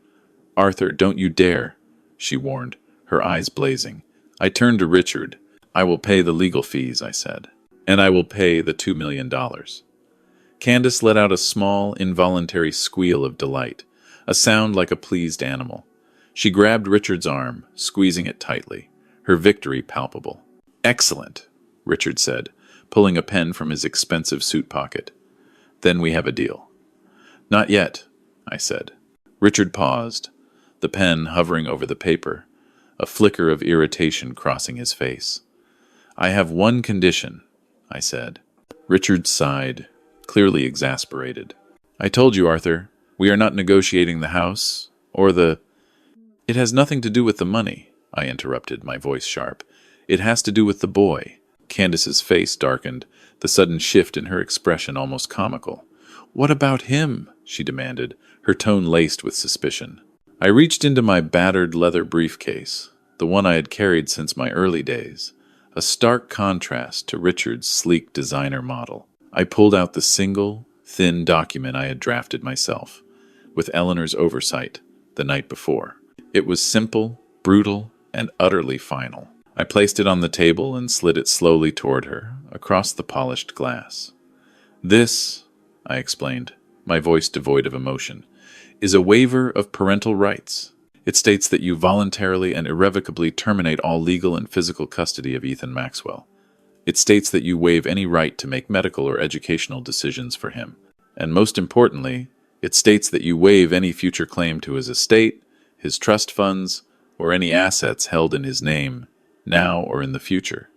Arthur, don't you dare, she warned, her eyes blazing. I turned to Richard. I will pay the legal fees, I said, and I will pay the $2 million. Candace let out a small, involuntary squeal of delight, a sound like a pleased animal. She grabbed Richard's arm, squeezing it tightly, her victory palpable. Excellent, Richard said, pulling a pen from his expensive suit pocket. Then we have a deal. Not yet, I said. Richard paused, the pen hovering over the paper, a flicker of irritation crossing his face. I have one condition, I said. Richard sighed, clearly exasperated. I told you, Arthur, we are not negotiating the house, or the... It has nothing to do with the money, I interrupted, my voice sharp. It has to do with the boy. Candace's face darkened, the sudden shift in her expression almost comical. What about him? She demanded, her tone laced with suspicion. I reached into my battered leather briefcase, the one I had carried since my early days, a stark contrast to Richard's sleek designer model. I pulled out the single, thin document I had drafted myself, with Eleanor's oversight, the night before. It was simple, brutal, and utterly final. I placed it on the table and slid it slowly toward her, across the polished glass. This, I explained, my voice devoid of emotion, is a waiver of parental rights. It states that you voluntarily and irrevocably terminate all legal and physical custody of Ethan Maxwell. It states that you waive any right to make medical or educational decisions for him. And most importantly, it states that you waive any future claim to his estate, his trust funds, or any assets held in his name, now or in the future.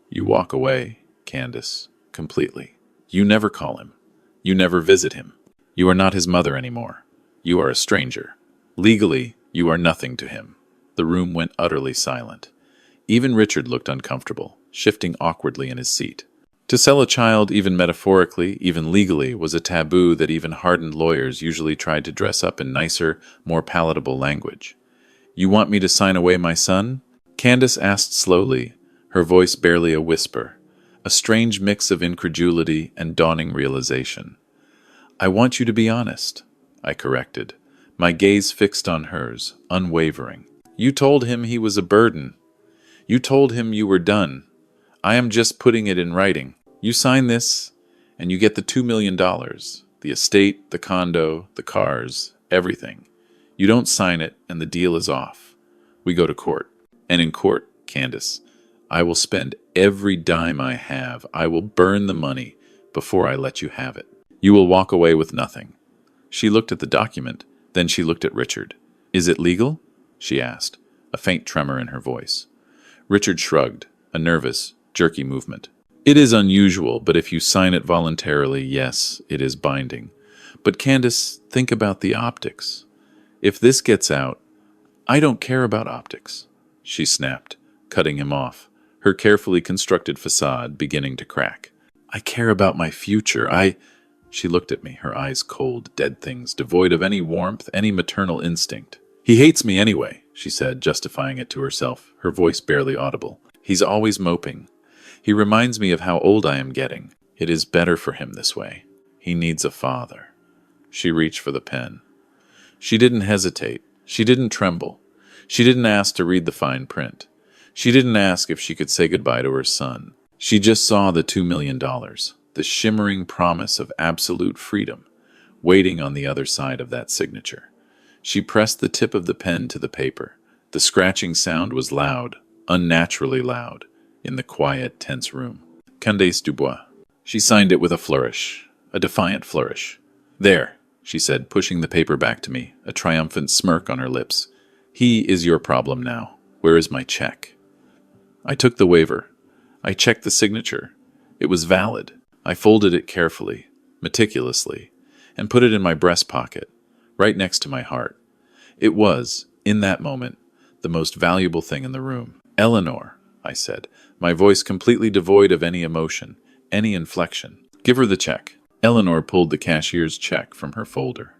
You walk away, Candace, completely. You never call him. You never visit him. You are not his mother anymore. You are a stranger. Legally, you are nothing to him. The room went utterly silent. Even Richard looked uncomfortable, shifting awkwardly in his seat. To sell a child, even metaphorically, even legally, was a taboo that even hardened lawyers usually tried to dress up in nicer, more palatable language. You want me to sign away my son? Candace asked slowly, her voice barely a whisper, a strange mix of incredulity and dawning realization. I want you to be honest, I corrected, my gaze fixed on hers, unwavering. You told him he was a burden. You told him you were done. I am just putting it in writing. You sign this, and you get the $2 million, the estate, the condo, the cars, everything. You don't sign it, and the deal is off. We go to court. And in court, Candace, I will spend every dime I have. I will burn the money before I let you have it. You will walk away with nothing." She looked at the document, then she looked at Richard. "Is it legal?" she asked, a faint tremor in her voice. Richard shrugged, a nervous, jerky movement. "It is unusual, but if you sign it voluntarily, yes, it is binding. But Candace, think about the optics. If this gets out, I don't care about optics," she snapped, cutting him off, her carefully constructed facade beginning to crack. "I care about my future. She looked at me, her eyes cold, dead things, devoid of any warmth, any maternal instinct. "He hates me anyway," she said, justifying it to herself, her voice barely audible. "He's always moping. He reminds me of how old I am getting. It is better for him this way. He needs a father." She reached for the pen. She didn't hesitate. She didn't tremble. She didn't ask to read the fine print. She didn't ask if she could say goodbye to her son. She just saw the $2 million, the shimmering promise of absolute freedom, waiting on the other side of that signature. She pressed the tip of the pen to the paper. The scratching sound was loud, unnaturally loud, in the quiet, tense room. Candace Dubois. She signed it with a flourish, a defiant flourish. "There," she said, pushing the paper back to me, a triumphant smirk on her lips. "He is your problem now. Where is my check?" I took the waiver. I checked the signature. It was valid. I folded it carefully, meticulously, and put it in my breast pocket, right next to my heart. It was, in that moment, the most valuable thing in the room. "Eleanor," I said, my voice completely devoid of any emotion, any inflection. "Give her the check." Eleanor pulled the cashier's check from her folder.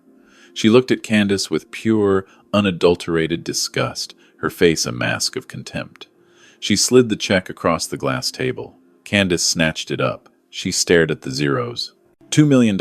She looked at Candace with pure, unadulterated disgust, her face a mask of contempt. She slid the check across the glass table. Candace snatched it up. She stared at the zeros. $2 million,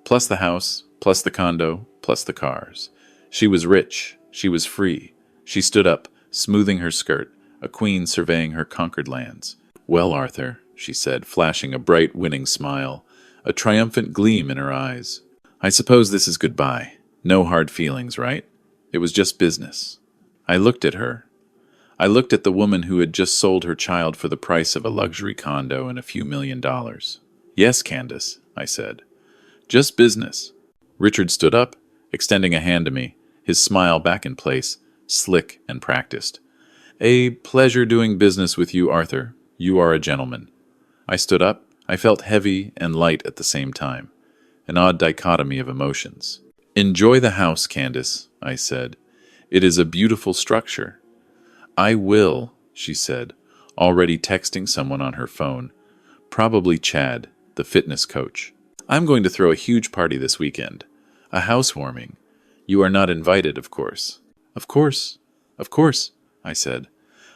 plus the house, plus the condo, plus the cars. She was rich. She was free. She stood up, smoothing her skirt, a queen surveying her conquered lands. "Well, Arthur," she said, flashing a bright, winning smile, a triumphant gleam in her eyes. "I suppose this is goodbye. No hard feelings, right? It was just business." I looked at her. I looked at the woman who had just sold her child for the price of a luxury condo and a few $1,000,000. "Yes, Candace," I said. "Just business." Richard stood up, extending a hand to me, his smile back in place, slick and practiced. "A pleasure doing business with you, Arthur. You are a gentleman." I stood up. I felt heavy and light at the same time, an odd dichotomy of emotions. "Enjoy the house, Candace," I said. "It is a beautiful structure." "I will," she said, already texting someone on her phone. Probably Chad, the fitness coach. "I'm going to throw a huge party this weekend. A housewarming. You are not invited, of course." "Of course. Of course," I said.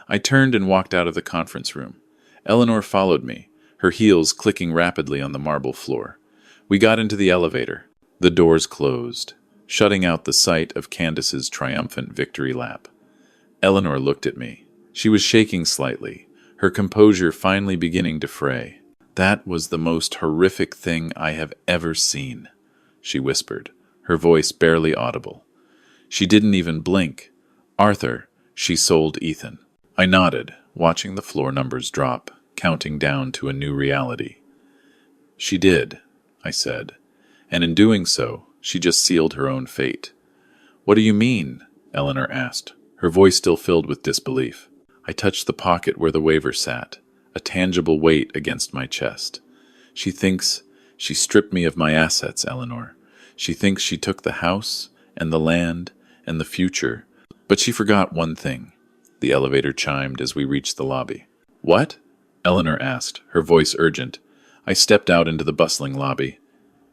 I turned and walked out of the conference room. Eleanor followed me, her heels clicking rapidly on the marble floor. We got into the elevator. The doors closed, shutting out the sight of Candace's triumphant victory lap. Eleanor looked at me. She was shaking slightly, her composure finally beginning to fray. "That was the most horrific thing I have ever seen," she whispered, her voice barely audible. She didn't even blink. "Arthur, she sold Ethan." I nodded, watching the floor numbers drop, counting down to a new reality. "She did," I said, "and in doing so, she just sealed her own fate." "What do you mean?" Eleanor asked, her voice still filled with disbelief. I touched the pocket where the waiver sat, a tangible weight against my chest. She stripped me of my assets, Eleanor. She thinks she took the house and the land and the future, but she forgot one thing." The elevator chimed as we reached the lobby. "What?" Eleanor asked, her voice urgent. I stepped out into the bustling lobby.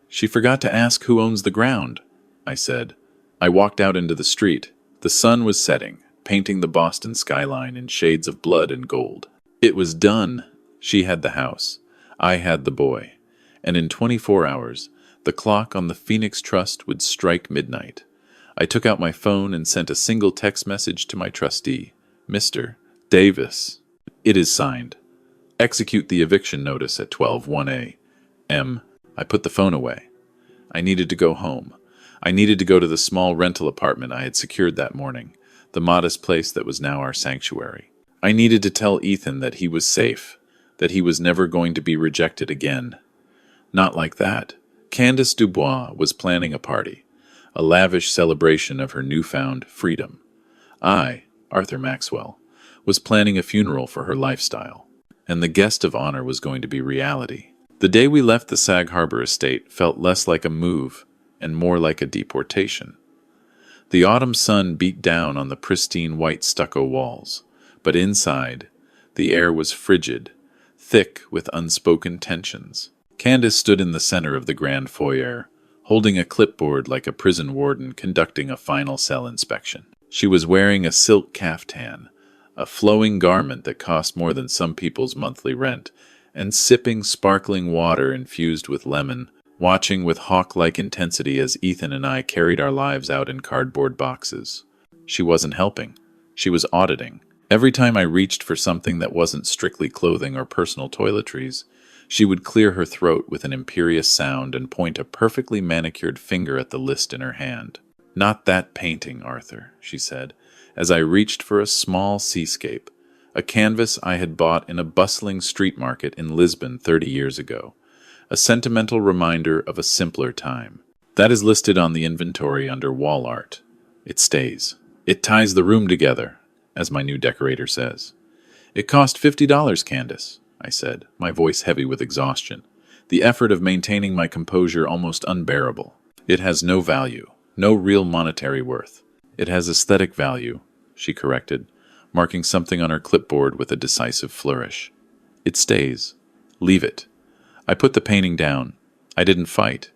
"She forgot to ask who owns the ground," I said. I walked out into the street. The sun was setting, painting the Boston skyline in shades of blood and gold. It was done. She had the house. I had the boy. And in 24 hours, the clock on the Phoenix Trust would strike midnight. I took out my phone and sent a single text message to my trustee, Mr. Davis. "It is signed. Execute the eviction notice at 12:01 a.m. I put the phone away. I needed to go home. I needed to go to the small rental apartment I had secured that morning, the modest place that was now our sanctuary. I needed to tell Ethan that he was safe, that he was never going to be rejected again. Not like that, Candace Dubois was planning a party, a lavish celebration of her newfound freedom. I, Arthur Maxwell, was planning a funeral for her lifestyle, and the guest of honor was going to be reality. The day we left the Sag Harbor estate felt less like a move and more like a deportation. The autumn sun beat down on the pristine white stucco walls, but inside, the air was frigid, thick with unspoken tensions. Candace stood in the center of the grand foyer, holding a clipboard like a prison warden conducting a final cell inspection. She was wearing a silk caftan, a flowing garment that cost more than some people's monthly rent, and sipping sparkling water infused with lemon, watching with hawk-like intensity as Ethan and I carried our lives out in cardboard boxes. She wasn't helping. She was auditing. Every time I reached for something that wasn't strictly clothing or personal toiletries, she would clear her throat with an imperious sound and point a perfectly manicured finger at the list in her hand. "Not that painting, Arthur," she said, as I reached for a small seascape, a canvas I had bought in a bustling street market in Lisbon 30 years ago, a sentimental reminder of a simpler time. "That is listed on the inventory under wall art. It stays. It ties the room together, as my new decorator says." "It cost $50, Candace," I said, my voice heavy with exhaustion, the effort of maintaining my composure almost unbearable. "It has no value, no real monetary worth. It has aesthetic value," she corrected, marking something on her clipboard with a decisive flourish. "It stays. Leave it." I put the painting down. I didn't fight.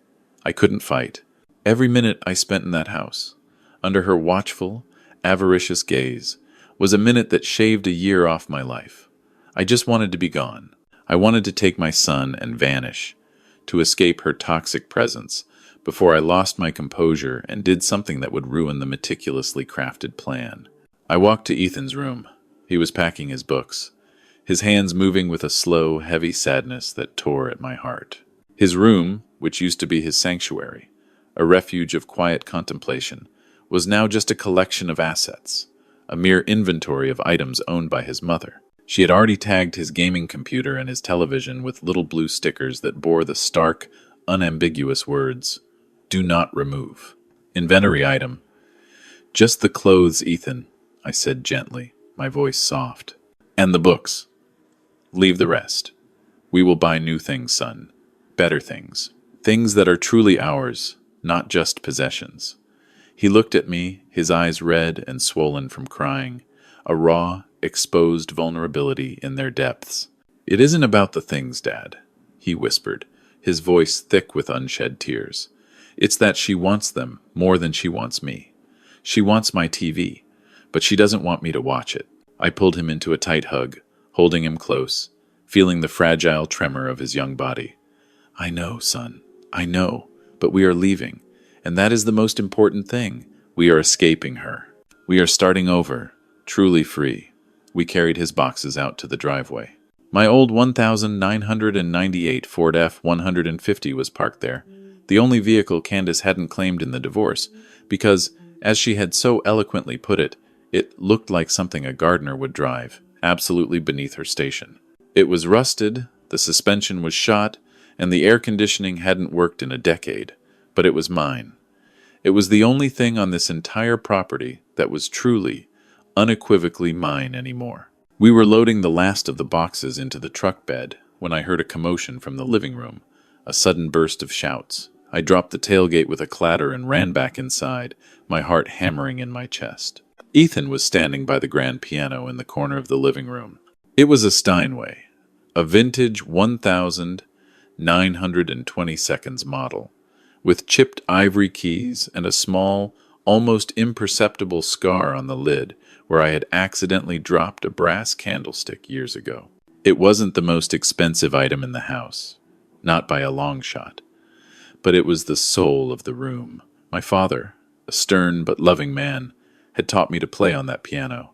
I couldn't fight. Every minute I spent in that house, under her watchful, avaricious gaze, was a minute that shaved a year off my life. I just wanted to be gone. I wanted to take my son and vanish, to escape her toxic presence, before I lost my composure and did something that would ruin the meticulously crafted plan. I walked to Ethan's room. He was packing his books, his hands moving with a slow, heavy sadness that tore at my heart. His room, which used to be his sanctuary, a refuge of quiet contemplation, was now just a collection of assets, a mere inventory of items owned by his mother. She had already tagged his gaming computer and his television with little blue stickers that bore the stark, unambiguous words, "Do not remove." "Inventory item." "Just the clothes, Ethan," I said gently, my voice soft. "And the books. Leave the rest. We will buy new things, son. Better things. Things that are truly ours, not just possessions." He looked at me, his eyes red and swollen from crying, a raw, exposed vulnerability in their depths. "It isn't about the things, Dad," he whispered, his voice thick with unshed tears. "It's that she wants them more than she wants me. She wants my TV, but she doesn't want me to watch it." I pulled him into a tight hug, holding him close, feeling the fragile tremor of his young body. "I know, son, I know, but we are leaving, and that is the most important thing. We are escaping her. We are starting over, truly free." We carried his boxes out to the driveway. My old 1998 Ford F-150 was parked there, the only vehicle Candace hadn't claimed in the divorce, because, as she had so eloquently put it, it looked like something a gardener would drive, absolutely beneath her station. It was rusted, the suspension was shot, and the air conditioning hadn't worked in a decade, but it was mine. It was the only thing on this entire property that was truly, unequivocally mine anymore. We were loading the last of the boxes into the truck bed when I heard a commotion from the living room, a sudden burst of shouts. I dropped the tailgate with a clatter and ran back inside, my heart hammering in my chest. Ethan was standing by the grand piano in the corner of the living room. It was a Steinway, a vintage 1922 model, with chipped ivory keys and a small, almost imperceptible scar on the lid where I had accidentally dropped a brass candlestick years ago. It wasn't the most expensive item in the house, not by a long shot, but it was the soul of the room. My father, a stern but loving man, had taught me to play on that piano,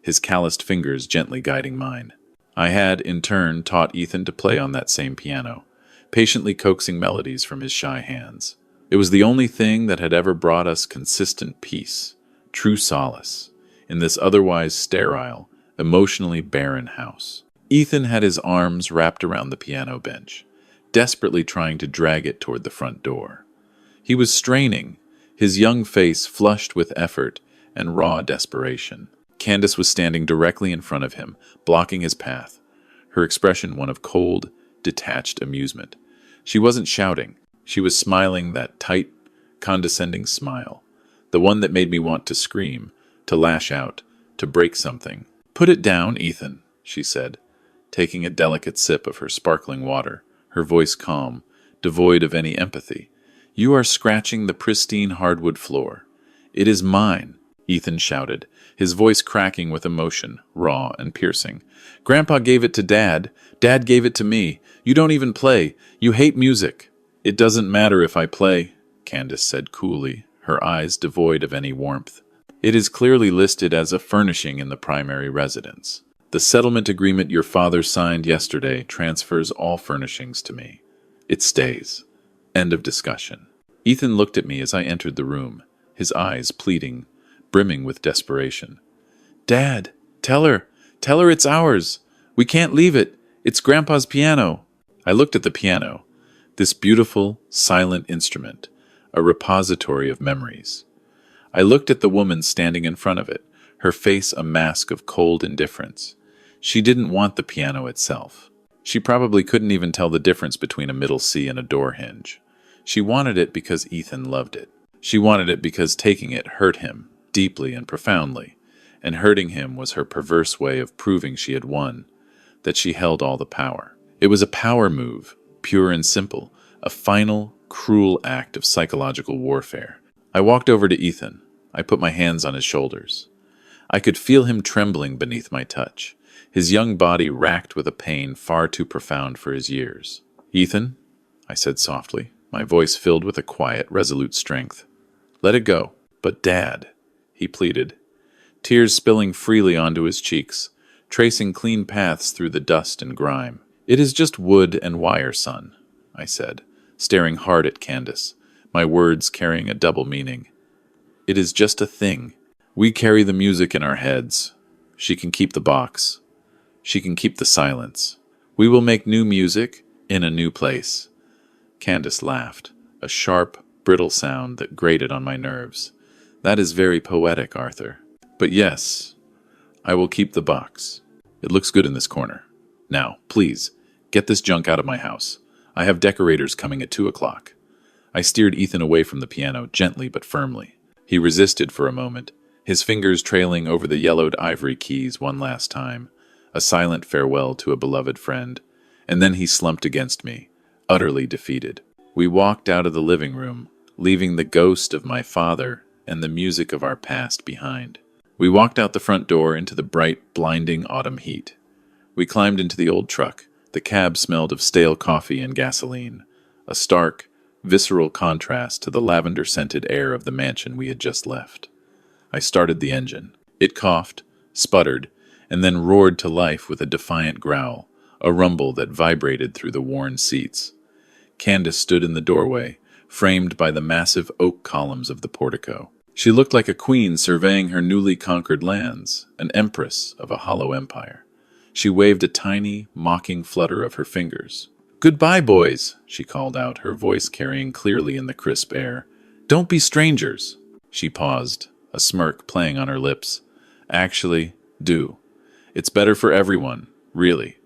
his calloused fingers gently guiding mine. I had, in turn, taught Ethan to play on that same piano, patiently coaxing melodies from his shy hands. It was the only thing that had ever brought us consistent peace, true solace, in this otherwise sterile, emotionally barren house. Ethan had his arms wrapped around the piano bench, desperately trying to drag it toward the front door. He was straining, his young face flushed with effort and raw desperation. Candace was standing directly in front of him, blocking his path, her expression one of cold, detached amusement. She wasn't shouting. She was smiling that tight, condescending smile, the one that made me want to scream, to lash out, to break something. "Put it down, Ethan," she said, taking a delicate sip of her sparkling water, her voice calm, devoid of any empathy. "You are scratching the pristine hardwood floor. It is mine," Ethan shouted, his voice cracking with emotion, raw and piercing. "Grandpa gave it to Dad. Dad gave it to me. You don't even play. You hate music." "It doesn't matter if I play," Candace said coolly, her eyes devoid of any warmth. "It is clearly listed as a furnishing in the primary residence. The settlement agreement your father signed yesterday transfers all furnishings to me. It stays. End of discussion." Ethan looked at me as I entered the room, his eyes pleading, brimming with desperation. "Dad, tell her it's ours. We can't leave it. It's Grandpa's piano." I looked at the piano, this beautiful, silent instrument, a repository of memories. I looked at the woman standing in front of it, her face a mask of cold indifference. She didn't want the piano itself. She probably couldn't even tell the difference between a middle C and a door hinge. She wanted it because Ethan loved it. She wanted it because taking it hurt him, deeply and profoundly, and hurting him was her perverse way of proving she had won, that she held all the power. It was a power move, pure and simple, a final, cruel act of psychological warfare. I walked over to Ethan. I put my hands on his shoulders. I could feel him trembling beneath my touch, his young body racked with a pain far too profound for his years. "Ethan," I said softly, my voice filled with a quiet, resolute strength. "Let it go." "But Dad," he pleaded, tears spilling freely onto his cheeks, tracing clean paths through the dust and grime. "It is just wood and wire, son," I said, staring hard at Candace, my words carrying a double meaning. "It is just a thing. We carry the music in our heads. She can keep the box. She can keep the silence. We will make new music in a new place." Candace laughed, a sharp, brittle sound that grated on my nerves. "That is very poetic, Arthur. But yes, I will keep the box. It looks good in this corner. Now, please, get this junk out of my house. I have decorators coming at 2:00. I steered Ethan away from the piano, gently but firmly. He resisted for a moment, his fingers trailing over the yellowed ivory keys one last time, a silent farewell to a beloved friend, and then he slumped against me, utterly defeated. We walked out of the living room, leaving the ghost of my father and the music of our past behind. We walked out the front door into the bright, blinding autumn heat. We climbed into the old truck. The cab smelled of stale coffee and gasoline, a stark, visceral contrast to the lavender-scented air of the mansion we had just left. I started the engine. It coughed, sputtered, and then roared to life with a defiant growl, a rumble that vibrated through the worn seats. Candace stood in the doorway, framed by the massive oak columns of the portico. She looked like a queen surveying her newly conquered lands, an empress of a hollow empire. She waved a tiny, mocking flutter of her fingers. "Goodbye, boys," she called out, her voice carrying clearly in the crisp air. "Don't be strangers." She paused, a smirk playing on her lips. "Actually, do. It's better for everyone, really."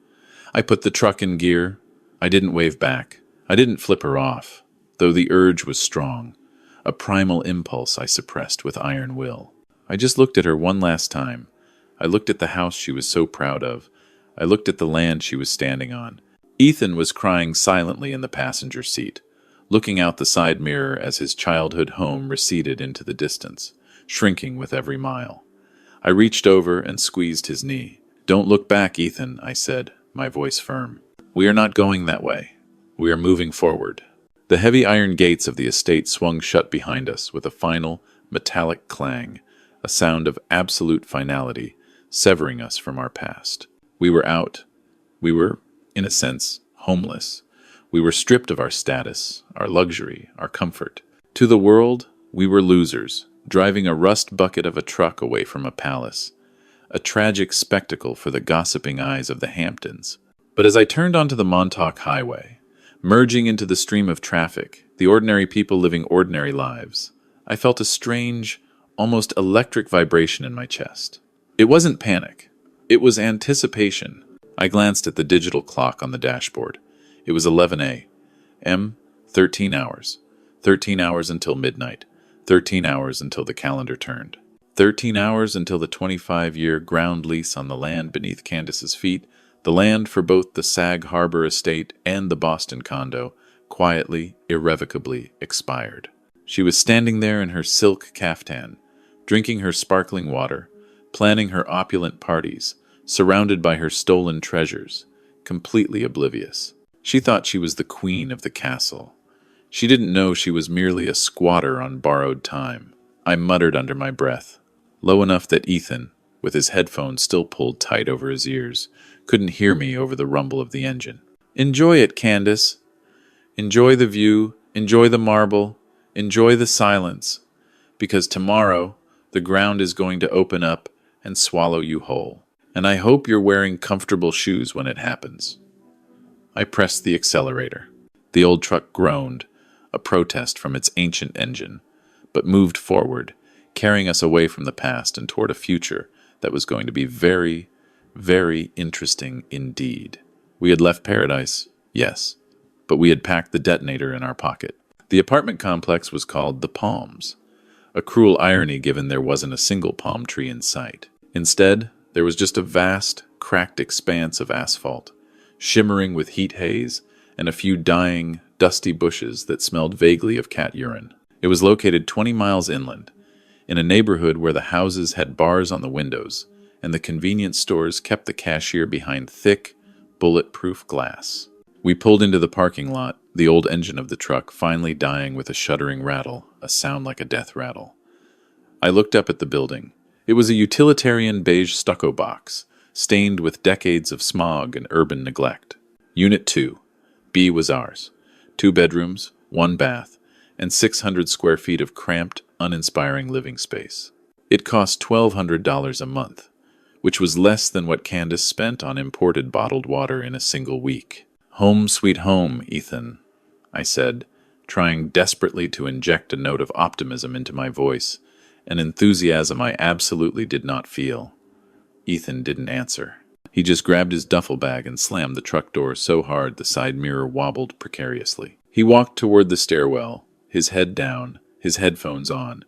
I put the truck in gear. I didn't wave back. I didn't flip her off, though the urge was strong, a primal impulse I suppressed with iron will. I just looked at her one last time. I looked at the house she was so proud of. I looked at the land she was standing on. Ethan was crying silently in the passenger seat, looking out the side mirror as his childhood home receded into the distance, shrinking with every mile. I reached over and squeezed his knee. "Don't look back, Ethan," I said, my voice firm. "We are not going that way. We are moving forward." The heavy iron gates of the estate swung shut behind us with a final, metallic clang, a sound of absolute finality, severing us from our past. We were out. We were, in a sense, homeless. We were stripped of our status, our luxury, our comfort. To the world, we were losers, driving a rust bucket of a truck away from a palace, a tragic spectacle for the gossiping eyes of the Hamptons. But as I turned onto the Montauk Highway, Merging into the stream of traffic, the ordinary people living ordinary lives, I felt a strange, almost electric vibration in my chest. It wasn't panic. It was anticipation. I glanced at the digital clock on the dashboard. It was 11 a.m., 13 hours. 13 hours until midnight. 13 hours until the calendar turned. 13 hours until the 25-year ground lease on the land beneath Candace's feet, the land for both the Sag Harbor estate and the Boston condo, quietly, irrevocably expired. She was standing there in her silk caftan, drinking her sparkling water, planning her opulent parties, surrounded by her stolen treasures, completely oblivious. She thought she was the queen of the castle. She didn't know she was merely a squatter on borrowed time. I muttered under my breath, low enough that Ethan, with his headphones still pulled tight over his ears, couldn't hear me over the rumble of the engine. "Enjoy it, Candace. Enjoy the view, enjoy the marble, enjoy the silence, because tomorrow the ground is going to open up and swallow you whole. And I hope you're wearing comfortable shoes when it happens." I pressed the accelerator. The old truck groaned, a protest from its ancient engine, but moved forward, carrying us away from the past and toward a future that was going to be very, very interesting indeed. We had left paradise, yes, but we had packed the detonator in our pocket. The apartment complex was called the Palms, a cruel irony given there wasn't a single palm tree in sight. Instead, there was just a vast, cracked expanse of asphalt, shimmering with heat haze and a few dying, dusty bushes that smelled vaguely of cat urine. It was located 20 miles inland, in a neighborhood where the houses had bars on the windows, and the convenience stores kept the cashier behind thick, bulletproof glass. We pulled into the parking lot, the old engine of the truck finally dying with a shuddering rattle, a sound like a death rattle. I looked up at the building. It was a utilitarian beige stucco box, stained with decades of smog and urban neglect. Unit 2. B was ours. 2 bedrooms, 1 bath, and 600 square feet of cramped, uninspiring living space. It cost $1,200 a month, which was less than what Candace spent on imported bottled water in a single week. "Home sweet home, Ethan," I said, trying desperately to inject a note of optimism into my voice, an enthusiasm I absolutely did not feel. Ethan didn't answer. He just grabbed his duffel bag and slammed the truck door so hard the side mirror wobbled precariously. He walked toward the stairwell, his head down, his headphones on,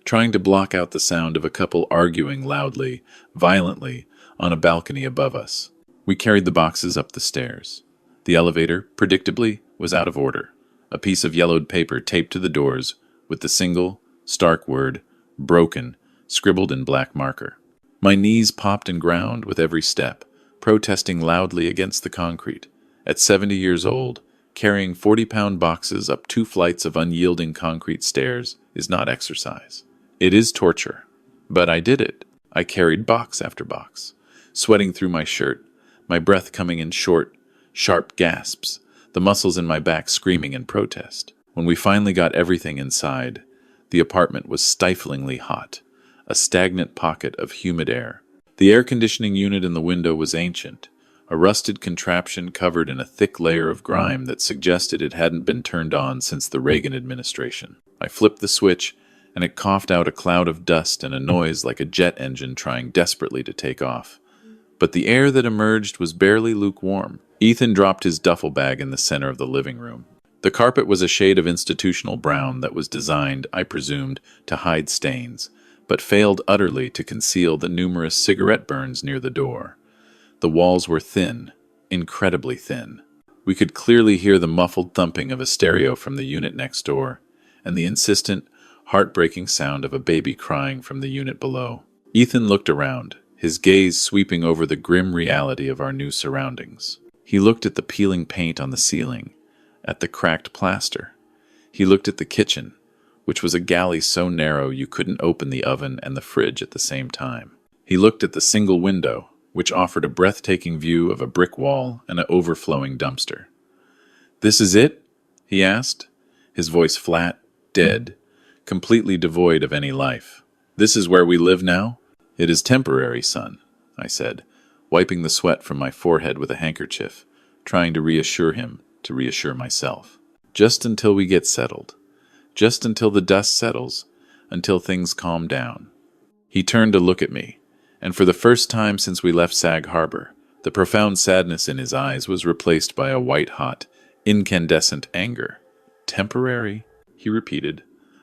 trying to block out the sound of a couple arguing loudly, violently, on a balcony above us. We carried the boxes up the stairs. The elevator, predictably, was out of order, a piece of yellowed paper taped to the doors with the single, stark word, "broken," scribbled in black marker. My knees popped and ground with every step, protesting loudly against the concrete. At 70 years old, carrying 40-pound boxes up 2 flights of unyielding concrete stairs is not exercise. It is torture. But I did it. I carried box after box, sweating through my shirt, my breath coming in short, sharp gasps, the muscles in my back screaming in protest. When we finally got everything inside, the apartment was stiflingly hot, a stagnant pocket of humid air. The air conditioning unit in the window was ancient, a rusted contraption covered in a thick layer of grime that suggested it hadn't been turned on since the Reagan administration. I flipped the switch, and it coughed out a cloud of dust and a noise like a jet engine trying desperately to take off. But the air that emerged was barely lukewarm. Ethan dropped his duffel bag in the center of the living room. The carpet was a shade of institutional brown that was designed, I presumed, to hide stains, but failed utterly to conceal the numerous cigarette burns near the door. The walls were thin, incredibly thin. We could clearly hear the muffled thumping of a stereo from the unit next door, and the insistent, heartbreaking sound of a baby crying from the unit below. Ethan looked around, his gaze sweeping over the grim reality of our new surroundings. He looked at the peeling paint on the ceiling, at the cracked plaster. He looked at the kitchen, which was a galley so narrow you couldn't open the oven and the fridge at the same time. He looked at the single window, which offered a breathtaking view of a brick wall and an overflowing dumpster. "This is it?" he asked, his voice flat, dead, completely devoid of any life. "This is where we live now?" "It is temporary, son," I said, wiping the sweat from my forehead with a handkerchief, trying to reassure him, to reassure myself. Just until we get settled. Just until the dust settles. Until things calm down. He turned to look at me, and for the first time since we left Sag Harbor, the profound sadness in his eyes was replaced by a white-hot, incandescent anger. Temporary, he repeated.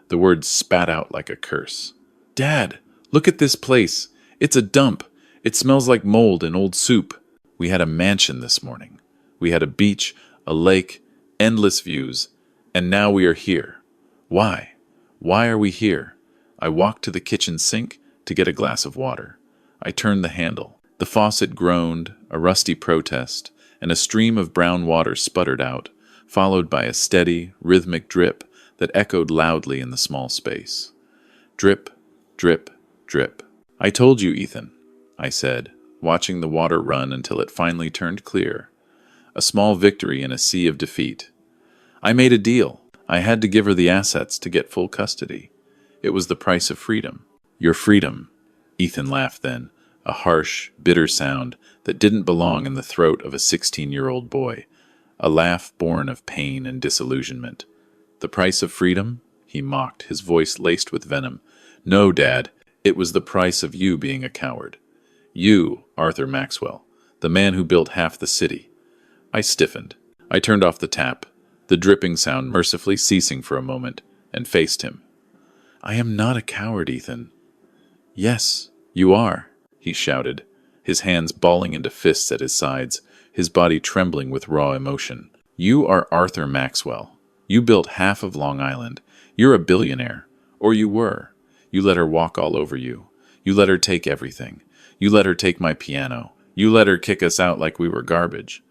The words spat out like a curse. Dad, look at this place. It's a dump. It smells like mold and old soup. We had a mansion this morning. We had a beach, a lake, endless views, and now we are here. Why? Why are we here? I walked to the kitchen sink to get a glass of water. I turned the handle. The faucet groaned, a rusty protest, and a stream of brown water sputtered out, followed by a steady, rhythmic drip that echoed loudly in the small space. Drip, drip, drip. I told you, Ethan, I said, watching the water run until it finally turned clear. A small victory in a sea of defeat. I made a deal. I had to give her the assets to get full custody. It was the price of freedom. Your freedom, Ethan laughed then, a harsh, bitter sound that didn't belong in the throat of a 16-year-old boy, a laugh born of pain and disillusionment. The price of freedom? He mocked, his voice laced with venom. No, Dad, it was the price of you being a coward. You, Arthur Maxwell, the man who built half the city. I stiffened. I turned off the tap, the dripping sound mercifully ceasing for a moment, and faced him. I am not a coward, Ethan. Yes, you are, he shouted, his hands balling into fists at his sides, his body trembling with raw emotion. You are Arthur Maxwell. You built half of Long Island. You're a billionaire. Or you were. You let her walk all over you. You let her take everything. You let her take my piano. You let her kick us out like we were garbage.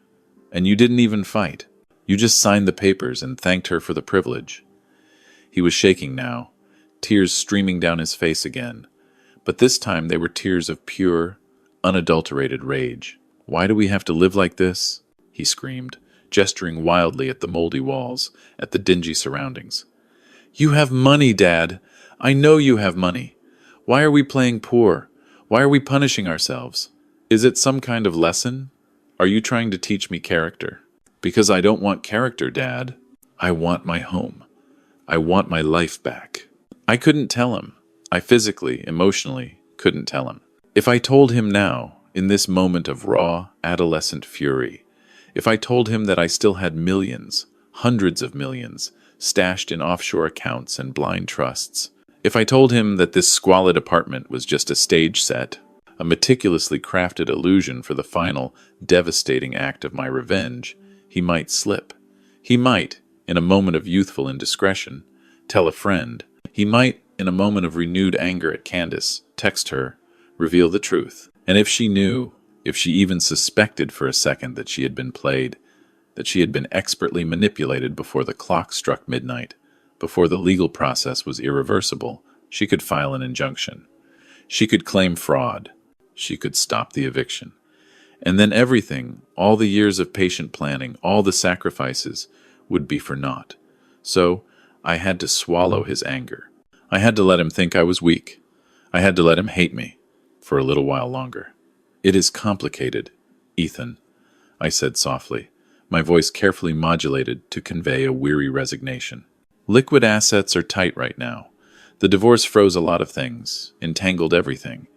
And you didn't even fight. You just signed the papers and thanked her for the privilege. He was shaking now, tears streaming down his face again. But this time they were tears of pure, unadulterated rage. Why do we have to live like this? He screamed, gesturing wildly at the moldy walls, at the dingy surroundings. You have money, Dad. I know you have money. Why are we playing poor? Why are we punishing ourselves? Is it some kind of lesson? Are you trying to teach me character? Because I don't want character, Dad. I want my home. I want my life back. I couldn't tell him. I physically, emotionally, couldn't tell him. If I told him now, in this moment of raw, adolescent fury, if I told him that I still had millions, hundreds of millions, stashed in offshore accounts and blind trusts, if I told him that this squalid apartment was just a stage set, a meticulously crafted illusion for the final, devastating act of my revenge, he might slip. He might, in a moment of youthful indiscretion, tell a friend. He might, in a moment of renewed anger at Candace, text her, reveal the truth. And if she knew, if she even suspected for a second that she had been played, that she had been expertly manipulated before the clock struck midnight, before the legal process was irreversible, she could file an injunction. She could claim fraud. She could stop the eviction. And then everything, all the years of patient planning, all the sacrifices, would be for naught. So I had to swallow his anger. I had to let him think I was weak. I had to let him hate me for a little while longer. It is complicated, Ethan, I said softly, my voice carefully modulated to convey a weary resignation. Liquid assets are tight right now. The divorce froze a lot of things, entangled everything.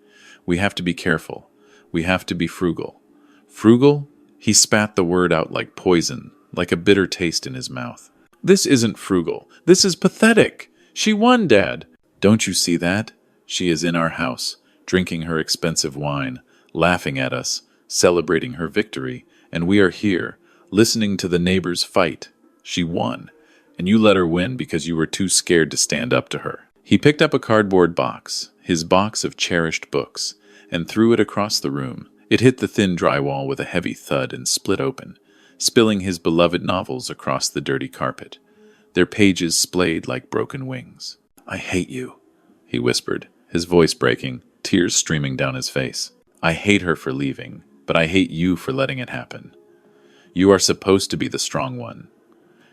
We have to be careful. We have to be frugal. Frugal? He spat the word out like poison, like a bitter taste in his mouth. This isn't frugal. This is pathetic. She won, Dad. Don't you see that? She is in our house, drinking her expensive wine, laughing at us, celebrating her victory, and we are here, listening to the neighbors fight. She won, and you let her win because you were too scared to stand up to her. He picked up a cardboard box, his box of cherished books, and threw it across the room. It hit the thin drywall with a heavy thud and split open, spilling his beloved novels across the dirty carpet. Their pages splayed like broken wings. I hate you, he whispered, his voice breaking, tears streaming down his face. I hate her for leaving, but I hate you for letting it happen. You are supposed to be the strong one.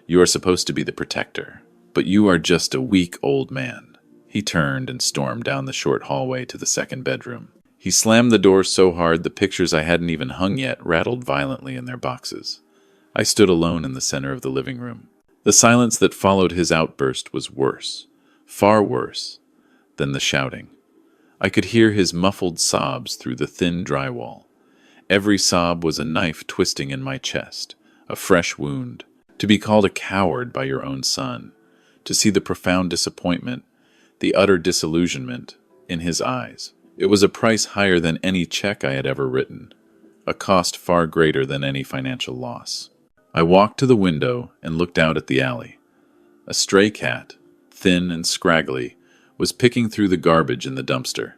You are supposed to be the protector, but you are just a weak old man. He turned and stormed down the short hallway to the second bedroom. He slammed the door so hard the pictures I hadn't even hung yet rattled violently in their boxes. I stood alone in the center of the living room. The silence that followed his outburst was worse, far worse, than the shouting. I could hear his muffled sobs through the thin drywall. Every sob was a knife twisting in my chest, a fresh wound. To be called a coward by your own son, to see the profound disappointment, the utter disillusionment in his eyes. It was a price higher than any check I had ever written, a cost far greater than any financial loss. I walked to the window and looked out at the alley. A stray cat, thin and scraggly, was picking through the garbage in the dumpster,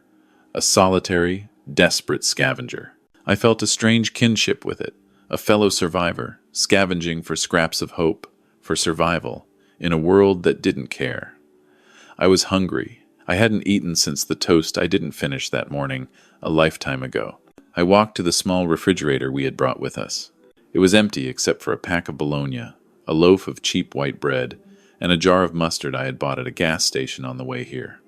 a solitary, desperate scavenger. I felt a strange kinship with it, a fellow survivor, scavenging for scraps of hope, for survival, in a world that didn't care. I was hungry. I hadn't eaten since the toast I didn't finish that morning, a lifetime ago. I walked to the small refrigerator we had brought with us. It was empty except for a pack of bologna, a loaf of cheap white bread, and a jar of mustard I had bought at a gas station on the way here.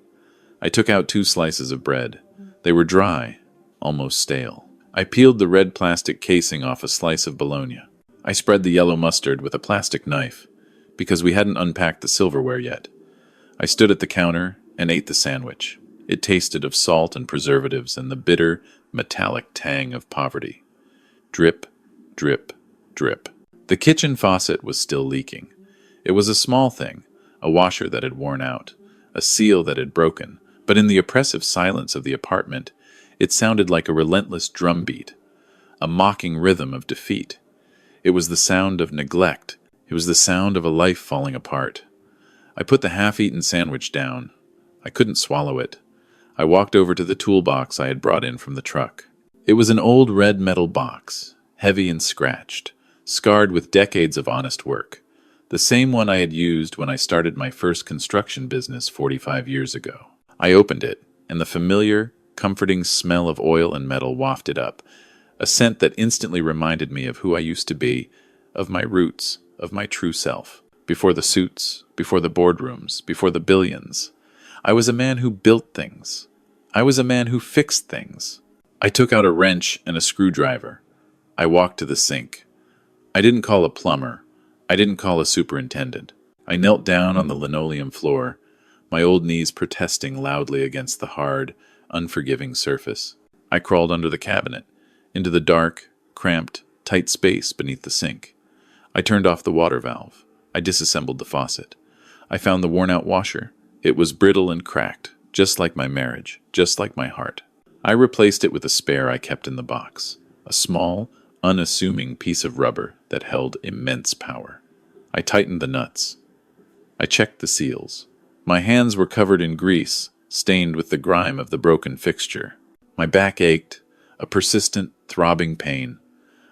I took out 2 slices of bread. They were dry, almost stale. I peeled the red plastic casing off a slice of bologna. I spread the yellow mustard with a plastic knife, because we hadn't unpacked the silverware yet. I stood at the counter and ate the sandwich. It tasted of salt and preservatives and the bitter, metallic tang of poverty. Drip, drip, drip. The kitchen faucet was still leaking. It was a small thing, a washer that had worn out, a seal that had broken, but in the oppressive silence of the apartment, it sounded like a relentless drumbeat, a mocking rhythm of defeat. It was the sound of neglect. It was the sound of a life falling apart. I put the half-eaten sandwich down. I couldn't swallow it. I walked over to the toolbox I had brought in from the truck. It was an old red metal box, heavy and scratched, scarred with decades of honest work. The same one I had used when I started my first construction business 45 years ago. I opened it, and the familiar, comforting smell of oil and metal wafted up, a scent that instantly reminded me of who I used to be, of my roots, of my true self. Before the suits, before the boardrooms, before the billions, I was a man who built things. I was a man who fixed things. I took out a wrench and a screwdriver. I walked to the sink. I didn't call a plumber. I didn't call a superintendent. I knelt down on the linoleum floor, my old knees protesting loudly against the hard, unforgiving surface. I crawled under the cabinet, into the dark, cramped, tight space beneath the sink. I turned off the water valve. I disassembled the faucet. I found the worn-out washer. It was brittle and cracked, just like my marriage, just like my heart. I replaced it with a spare I kept in the box, a small, unassuming piece of rubber that held immense power. I tightened the nuts. I checked the seals. My hands were covered in grease, stained with the grime of the broken fixture. My back ached, a persistent, throbbing pain.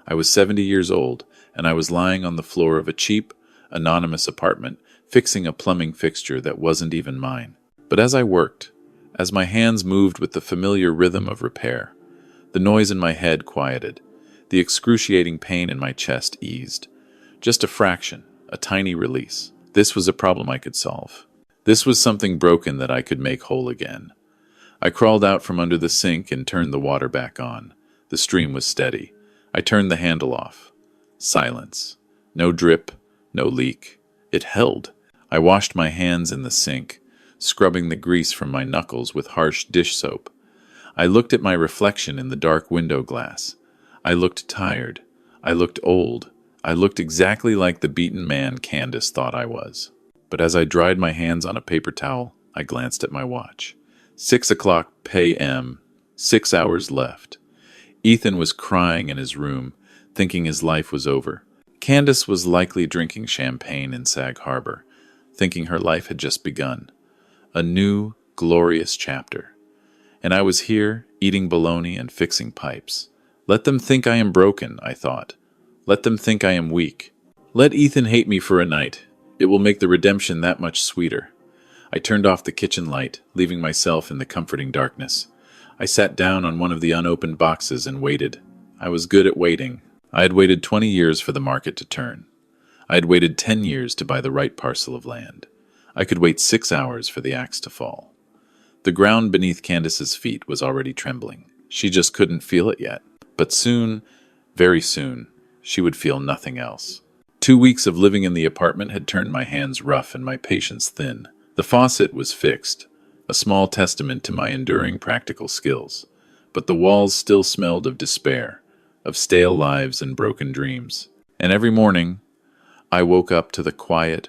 I was 70 years old, and I was lying on the floor of a cheap, anonymous apartment, fixing a plumbing fixture that wasn't even mine. But as I worked, as my hands moved with the familiar rhythm of repair, the noise in my head quieted, the excruciating pain in my chest eased. Just a fraction, a tiny release. This was a problem I could solve. This was something broken that I could make whole again. I crawled out from under the sink and turned the water back on. The stream was steady. I turned the handle off. Silence. No drip, no leak. It held. I washed my hands in the sink, scrubbing the grease from my knuckles with harsh dish soap. I looked at my reflection in the dark window glass. I looked tired. I looked old. I looked exactly like the beaten man Candace thought I was. But as I dried my hands on a paper towel, I glanced at my watch. 6:00 p.m. 6 hours left. Ethan was crying in his room, thinking his life was over. Candace was likely drinking champagne in Sag Harbor, thinking her life had just begun. A new, glorious chapter. And I was here, eating bologna and fixing pipes. Let them think I am broken, I thought. Let them think I am weak. Let Ethan hate me for a night. It will make the redemption that much sweeter. I turned off the kitchen light, leaving myself in the comforting darkness. I sat down on one of the unopened boxes and waited. I was good at waiting. I had waited 20 years for the market to turn. I had waited 10 years to buy the right parcel of land. I could wait 6 hours for the axe to fall. The ground beneath Candace's feet was already trembling. She just couldn't feel it yet. But soon, very soon, she would feel nothing else. 2 weeks of living in the apartment had turned my hands rough and my patience thin. The faucet was fixed, a small testament to my enduring practical skills. But the walls still smelled of despair, of stale lives and broken dreams. And every morning, I woke up to the quiet,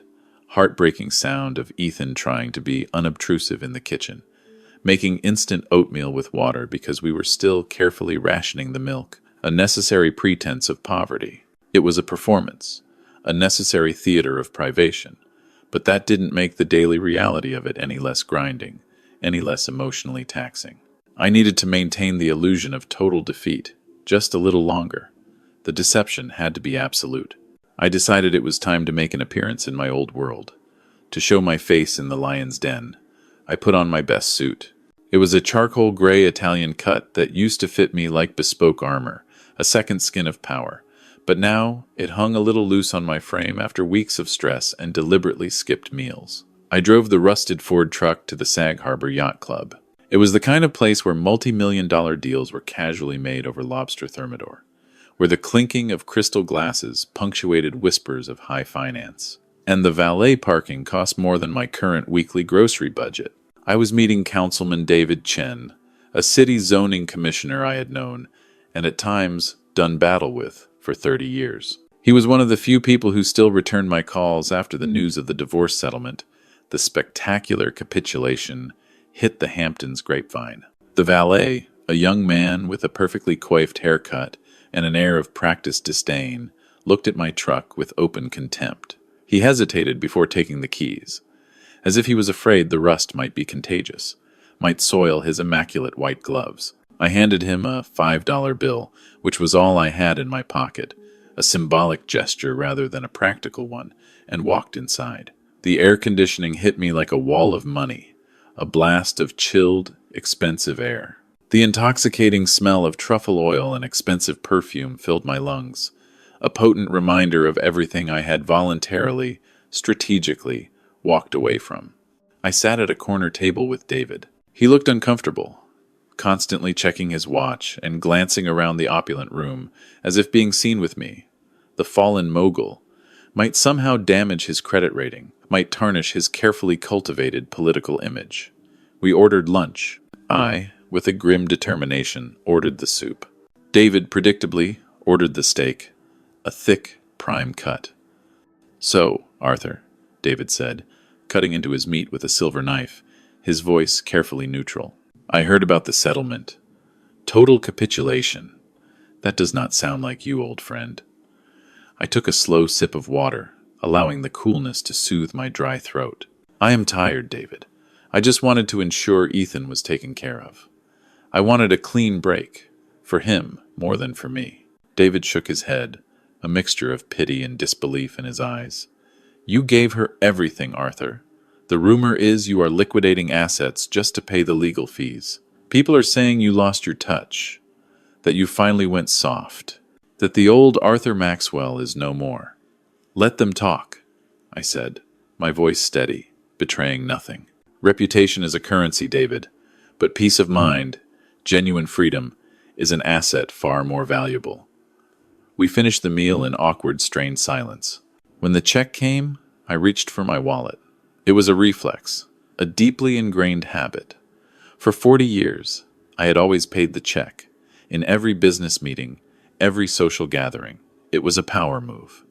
heartbreaking sound of Ethan trying to be unobtrusive in the kitchen, making instant oatmeal with water because we were still carefully rationing the milk, a necessary pretense of poverty. It was a performance, a necessary theater of privation, but that didn't make the daily reality of it any less grinding, any less emotionally taxing. I needed to maintain the illusion of total defeat, just a little longer. The deception had to be absolute. I decided it was time to make an appearance in my old world, to show my face in the lion's den. I put on my best suit. It was a charcoal gray Italian cut that used to fit me like bespoke armor, a second skin of power. But now it hung a little loose on my frame after weeks of stress and deliberately skipped meals. I drove the rusted Ford truck to the Sag Harbor Yacht Club. It was the kind of place where multi-million-dollar deals were casually made over lobster thermidor, where the clinking of crystal glasses punctuated whispers of high finance. And the valet parking cost more than my current weekly grocery budget. I was meeting Councilman David Chen, a city zoning commissioner I had known, and at times done battle with, for 30 years. He was one of the few people who still returned my calls after the news of the divorce settlement, the spectacular capitulation, hit the Hamptons grapevine. The valet, a young man with a perfectly coiffed haircut and an air of practiced disdain, looked at my truck with open contempt. He hesitated before taking the keys, as if he was afraid the rust might be contagious, might soil his immaculate white gloves. I handed him a $5 bill, which was all I had in my pocket, a symbolic gesture rather than a practical one, and walked inside. The air conditioning hit me like a wall of money, a blast of chilled, expensive air. The intoxicating smell of truffle oil and expensive perfume filled my lungs, a potent reminder of everything I had voluntarily, strategically, walked away from. I sat at a corner table with David. He looked uncomfortable, constantly checking his watch and glancing around the opulent room as if being seen with me, the fallen mogul, might somehow damage his credit rating, might tarnish his carefully cultivated political image. We ordered lunch. I, with a grim determination, ordered the soup. David, predictably, ordered the steak, a thick, prime cut. "So, Arthur," David said, cutting into his meat with a silver knife, his voice carefully neutral. "I heard about the settlement. Total capitulation. That does not sound like you, old friend." I took a slow sip of water, allowing the coolness to soothe my dry throat. "I am tired, David. I just wanted to ensure Ethan was taken care of. I wanted a clean break, for him more than for me." David shook his head, a mixture of pity and disbelief in his eyes. "You gave her everything, Arthur. The rumor is you are liquidating assets just to pay the legal fees. People are saying you lost your touch, that you finally went soft, that the old Arthur Maxwell is no more." "Let them talk," I said, my voice steady, betraying nothing. "Reputation is a currency, David, but peace of mind, genuine freedom, is an asset far more valuable." We finished the meal in awkward, strained silence. When the check came, I reached for my wallet. It was a reflex, a deeply ingrained habit. For 40 years, I had always paid the check, in every business meeting, every social gathering. It was a power move.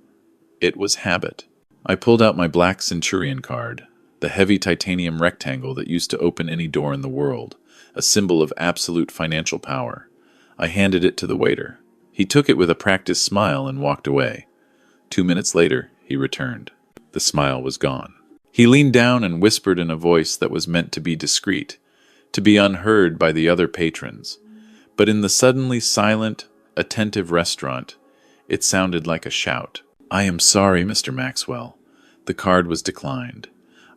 It was habit. I pulled out my black Centurion card, the heavy titanium rectangle that used to open any door in the world, a symbol of absolute financial power. I handed it to the waiter. He took it with a practiced smile and walked away. 2 minutes later, he returned. The smile was gone. He leaned down and whispered in a voice that was meant to be discreet, to be unheard by the other patrons. But in the suddenly silent, attentive restaurant, it sounded like a shout. "I am sorry, Mr. Maxwell." The card was declined.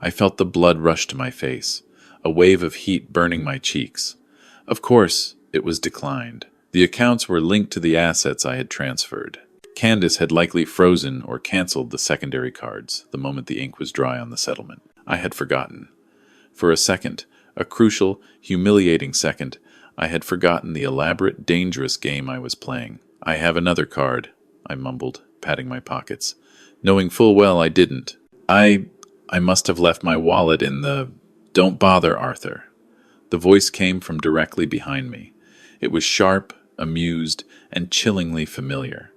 I felt the blood rush to my face, a wave of heat burning my cheeks. Of course, it was declined. The accounts were linked to the assets I had transferred. Candace had likely frozen or canceled the secondary cards the moment the ink was dry on the settlement. I had forgotten. For a second, a crucial, humiliating second, I had forgotten the elaborate, dangerous game I was playing. "I have another card," I mumbled, patting my pockets. knowing full well I didn't. I must have left my wallet in the... Don't bother, Arthur. The voice came from directly behind me. It was sharp, amused, and chillingly familiar.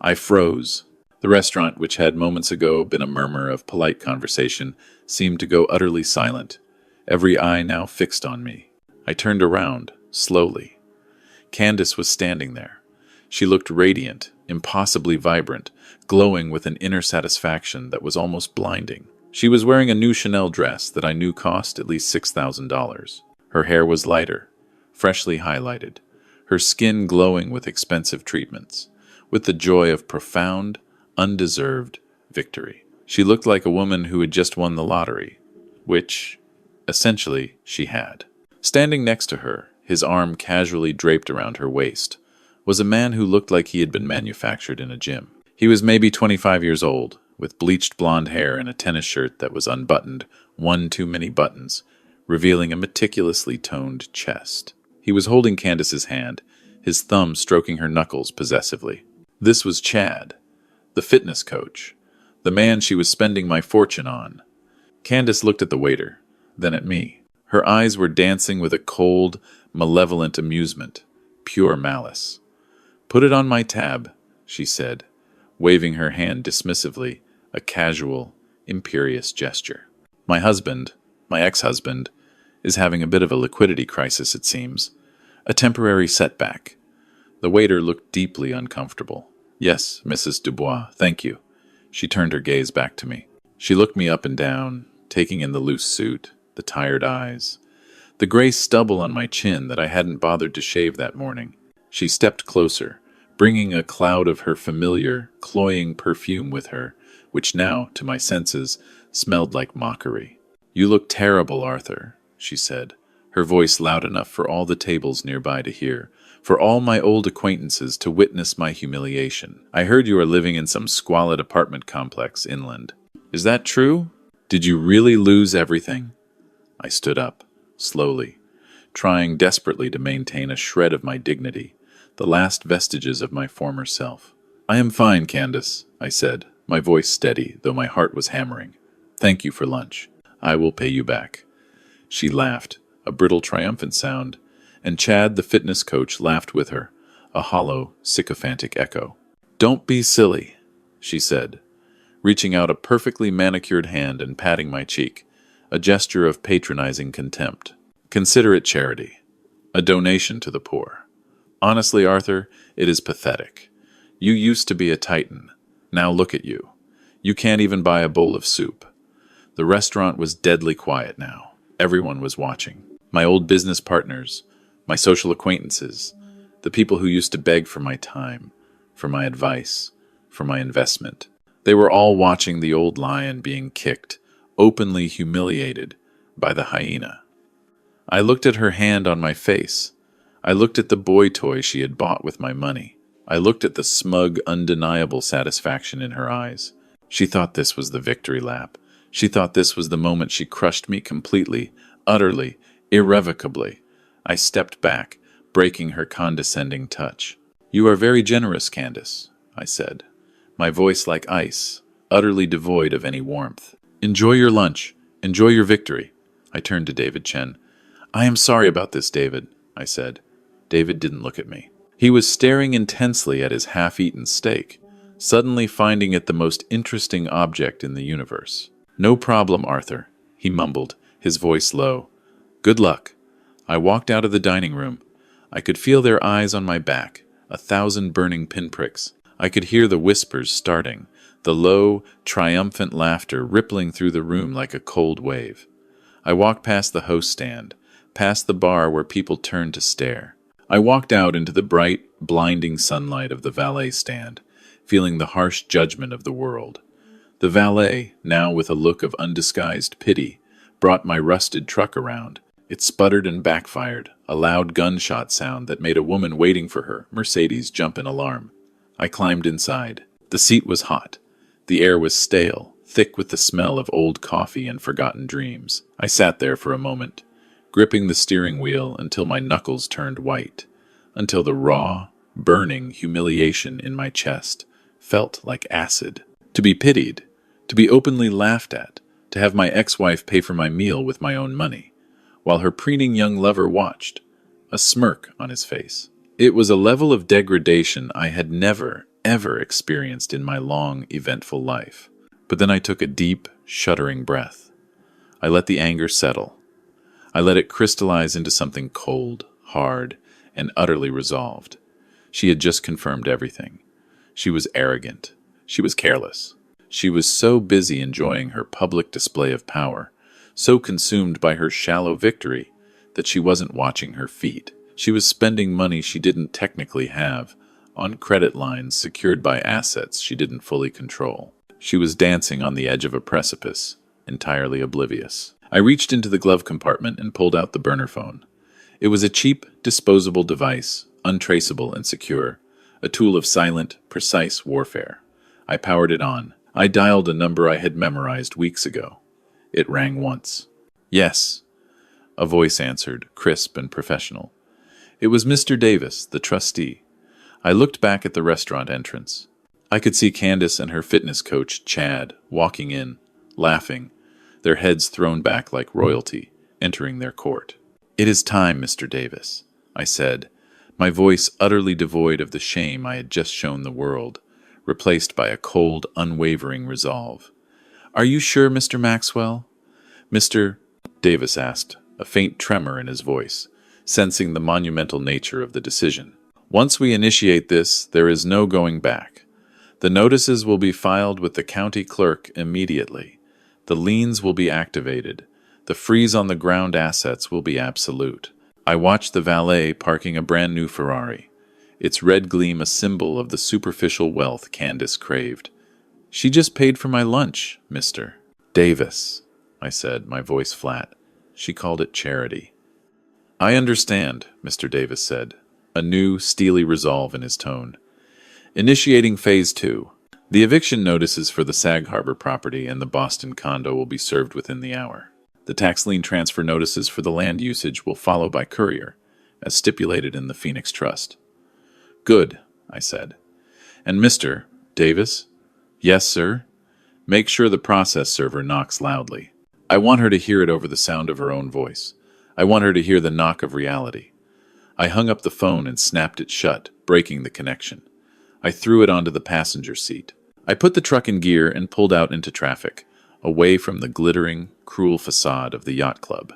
I froze. The restaurant, which had moments ago been a murmur of polite conversation, seemed to go utterly silent, every eye now fixed on me. I turned around, slowly. Candace was standing there. She looked radiant, impossibly vibrant, glowing with an inner satisfaction that was almost blinding. She was wearing a new Chanel dress that I knew cost at least $6,000. Her hair was lighter, freshly highlighted, her skin glowing with expensive treatments, with the joy of profound, undeserved victory. She looked like a woman who had just won the lottery, which, essentially, she had. Standing next to her, his arm casually draped around her waist, was a man who looked like he had been manufactured in a gym. He was maybe 25 years old, with bleached blonde hair and a tennis shirt that was unbuttoned, one too many buttons, revealing a meticulously toned chest. He was holding Candace's hand, his thumb stroking her knuckles possessively. This was Chad, the fitness coach, the man she was spending my fortune on. Candace looked at the waiter, then at me. Her eyes were dancing with a cold, malevolent amusement, pure malice. "Put it on my tab," she said, waving her hand dismissively, a casual, imperious gesture. My ex-husband, is having a bit of a liquidity crisis, it seems. A temporary setback. The waiter looked deeply uncomfortable. "Yes, Mrs. Dubois, thank you." She turned her gaze back to me. She looked me up and down, taking in the loose suit, the tired eyes, the gray stubble on my chin that I hadn't bothered to shave that morning. She stepped closer, bringing a cloud of her familiar, cloying perfume with her, which now, to my senses, smelled like mockery. "You look terrible, Arthur," she said, her voice loud enough for all the tables nearby to hear, for all my old acquaintances to witness my humiliation. "I heard you are living in some squalid apartment complex inland. Is that true? Did you really lose everything?" I stood up, slowly, trying desperately to maintain a shred of my dignity, the last vestiges of my former self. "I am fine, Candace," I said, my voice steady, though my heart was hammering. "Thank you for lunch. I will pay you back." She laughed, a brittle, triumphant sound, and Chad, the fitness coach, laughed with her, a hollow, sycophantic echo. "Don't be silly," she said, reaching out a perfectly manicured hand and patting my cheek, a gesture of patronizing contempt. "Consider it charity, a donation to the poor. Honestly, Arthur, it is pathetic. You used to be a titan. Now look at you. You can't even buy a bowl of soup." The restaurant was deadly quiet now. Everyone was watching. My old business partners, my social acquaintances, the people who used to beg for my time, for my advice, for my investment. They were all watching the old lion being kicked, openly humiliated by the hyena. I looked at her hand on my face. I looked at the boy toy she had bought with my money. I looked at the smug, undeniable satisfaction in her eyes. She thought this was the victory lap. She thought this was the moment she crushed me completely, utterly, irrevocably. I stepped back, breaking her condescending touch. "You are very generous, Candace," I said, my voice like ice, utterly devoid of any warmth. "Enjoy your lunch. Enjoy your victory." I turned to David Chen. "I am sorry about this, David," I said. David didn't look at me. He was staring intensely at his half-eaten steak, suddenly finding it the most interesting object in the universe. "No problem, Arthur," he mumbled, his voice low. "Good luck." I walked out of the dining room. I could feel their eyes on my back, 1,000 burning pinpricks. I could hear the whispers starting, the low, triumphant laughter rippling through the room like a cold wave. I walked past the host stand, past the bar where people turned to stare. I walked out into the bright, blinding sunlight of the valet stand, feeling the harsh judgment of the world. The valet, now with a look of undisguised pity, brought my rusted truck around. It sputtered and backfired, a loud gunshot sound that made a woman waiting for her, Mercedes, jump in alarm. I climbed inside. The seat was hot. The air was stale, thick with the smell of old coffee and forgotten dreams. I sat there for a moment, gripping the steering wheel until my knuckles turned white, until the raw, burning humiliation in my chest felt like acid. To be pitied, to be openly laughed at, to have my ex-wife pay for my meal with my own money, while her preening young lover watched, a smirk on his face. It was a level of degradation I had never, ever experienced in my long, eventful life. But then I took a deep, shuddering breath. I let the anger settle. I let it crystallize into something cold, hard, and utterly resolved. She had just confirmed everything. She was arrogant. She was careless. She was so busy enjoying her public display of power, so consumed by her shallow victory, that she wasn't watching her feet. She was spending money she didn't technically have, on credit lines secured by assets she didn't fully control. She was dancing on the edge of a precipice, entirely oblivious. I reached into the glove compartment and pulled out the burner phone. It was a cheap, disposable device, untraceable and secure, a tool of silent, precise warfare. I powered it on. I dialed a number I had memorized weeks ago. It rang once. "Yes," a voice answered, crisp and professional. It was Mr. Davis, the trustee. I looked back at the restaurant entrance. I could see Candace and her fitness coach, Chad, walking in, laughing, their heads thrown back like royalty, entering their court. "It is time, Mr. Davis," I said, my voice utterly devoid of the shame I had just shown the world, replaced by a cold, unwavering resolve. "Are you sure, Mr. Maxwell?" "Mr. Davis asked, a faint tremor in his voice, sensing the monumental nature of the decision. "Once we initiate this, there is no going back. The notices will be filed with the county clerk immediately. The liens will be activated. The freeze on the ground assets will be absolute." I watched the valet parking a brand new Ferrari, its red gleam a symbol of the superficial wealth Candace craved. "She just paid for my lunch, Mr. Davis," I said, my voice flat. She called it charity. "I understand," Mr. Davis said, a new, steely resolve in his tone. "Initiating Phase 2. The eviction notices for the Sag Harbor property and the Boston condo will be served within the hour. The tax lien transfer notices for the land usage will follow by courier, as stipulated in the Phoenix Trust." "Good," I said. "And Mr. Davis?" "Yes, sir?" "Make sure the process server knocks loudly. I want her to hear it over the sound of her own voice. I want her to hear the knock of reality." I hung up the phone and snapped it shut, breaking the connection. I threw it onto the passenger seat. I put the truck in gear and pulled out into traffic, away from the glittering, cruel facade of the yacht club.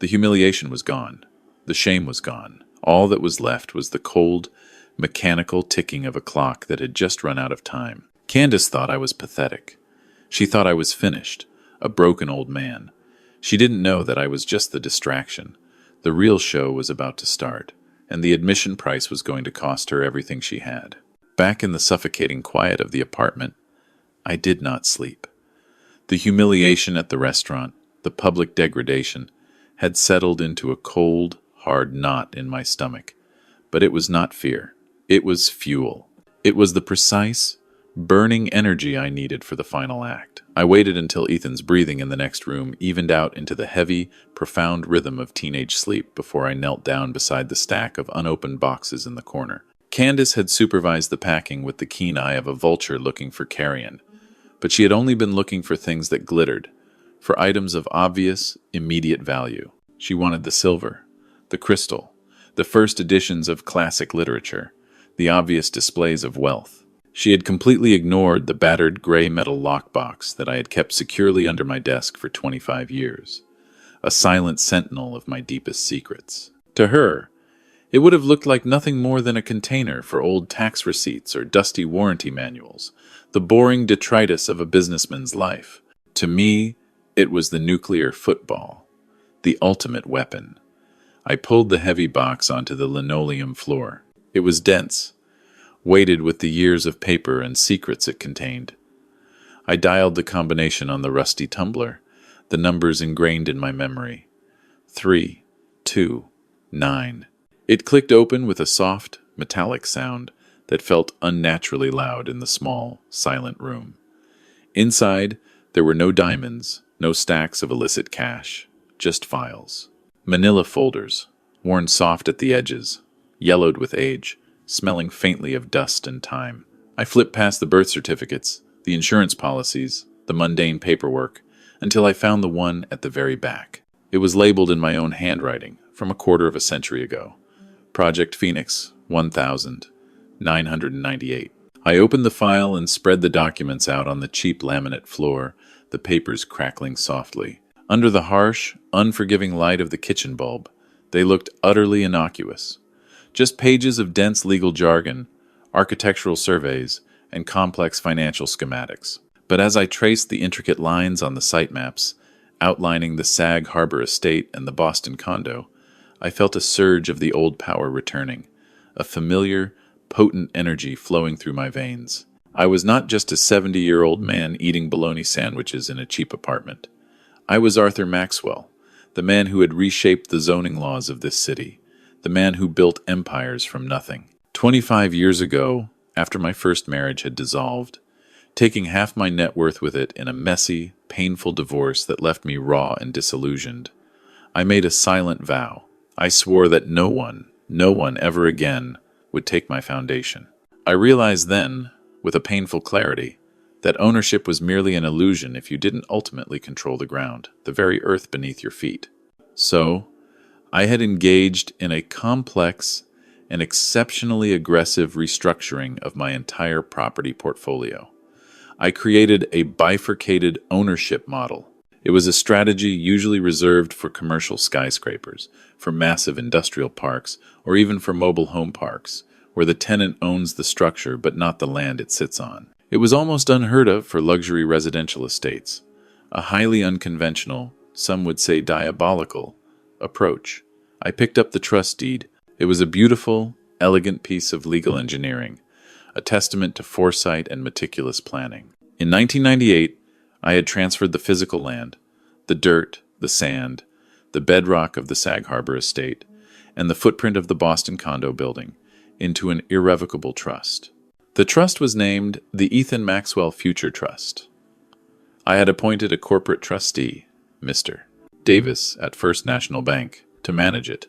The humiliation was gone. The shame was gone. All that was left was the cold, mechanical ticking of a clock that had just run out of time. Candace thought I was pathetic. She thought I was finished, a broken old man. She didn't know that I was just the distraction. The real show was about to start, and the admission price was going to cost her everything she had. Back in the suffocating quiet of the apartment, I did not sleep. The humiliation at the restaurant, the public degradation, had settled into a cold, hard knot in my stomach. But it was not fear. It was fuel. It was the precise, burning energy I needed for the final act. I waited until Ethan's breathing in the next room evened out into the heavy, profound rhythm of teenage sleep before I knelt down beside the stack of unopened boxes in the corner. Candace had supervised the packing with the keen eye of a vulture looking for carrion. But she had only been looking for things that glittered, for items of obvious, immediate value. She wanted the silver, the crystal, the first editions of classic literature, the obvious displays of wealth. She had completely ignored the battered gray metal lockbox that I had kept securely under my desk for 25 years, a silent sentinel of my deepest secrets. To her, it would have looked like nothing more than a container for old tax receipts or dusty warranty manuals, the boring detritus of a businessman's life. To me, it was the nuclear football, the ultimate weapon. I pulled the heavy box onto the linoleum floor. It was dense, weighted with the years of paper and secrets it contained. I dialed the combination on the rusty tumbler, the numbers ingrained in my memory. 3, 2, 9. It clicked open with a soft, metallic sound that felt unnaturally loud in the small, silent room. Inside, there were no diamonds, no stacks of illicit cash, just files. Manila folders, worn soft at the edges, yellowed with age, smelling faintly of dust and time. I flipped past the birth certificates, the insurance policies, the mundane paperwork, until I found the one at the very back. It was labeled in my own handwriting from a quarter of a century ago. Project Phoenix, 1998. I opened the file and spread the documents out on the cheap laminate floor, the papers crackling softly. Under the harsh, unforgiving light of the kitchen bulb, they looked utterly innocuous. Just pages of dense legal jargon, architectural surveys, and complex financial schematics. But as I traced the intricate lines on the site maps, outlining the Sag Harbor estate and the Boston condo, I felt a surge of the old power returning, a familiar, potent energy flowing through my veins. I was not just a 70-year-old man eating bologna sandwiches in a cheap apartment. I was Arthur Maxwell, the man who had reshaped the zoning laws of this city, the man who built empires from nothing. 25 years ago, after my first marriage had dissolved, taking half my net worth with it in a messy, painful divorce that left me raw and disillusioned, I made a silent vow. I swore that no one ever again would take my foundation. I realized then, with a painful clarity, that ownership was merely an illusion if you didn't ultimately control the ground, the very earth beneath your feet. So, I had engaged in a complex and exceptionally aggressive restructuring of my entire property portfolio. I created a bifurcated ownership model. It was a strategy usually reserved for commercial skyscrapers, for massive industrial parks, or even for mobile home parks, where the tenant owns the structure but not the land it sits on. It was almost unheard of for luxury residential estates, a highly unconventional, some would say diabolical, approach. I picked up the trust deed. It was a beautiful, elegant piece of legal engineering, a testament to foresight and meticulous planning. In 1998, I had transferred the physical land, the dirt, the sand, the bedrock of the Sag Harbor estate, and the footprint of the Boston condo building into an irrevocable trust. The trust was named the Ethan Maxwell Future Trust. I had appointed a corporate trustee, Mr. Davis at First National Bank, to manage it,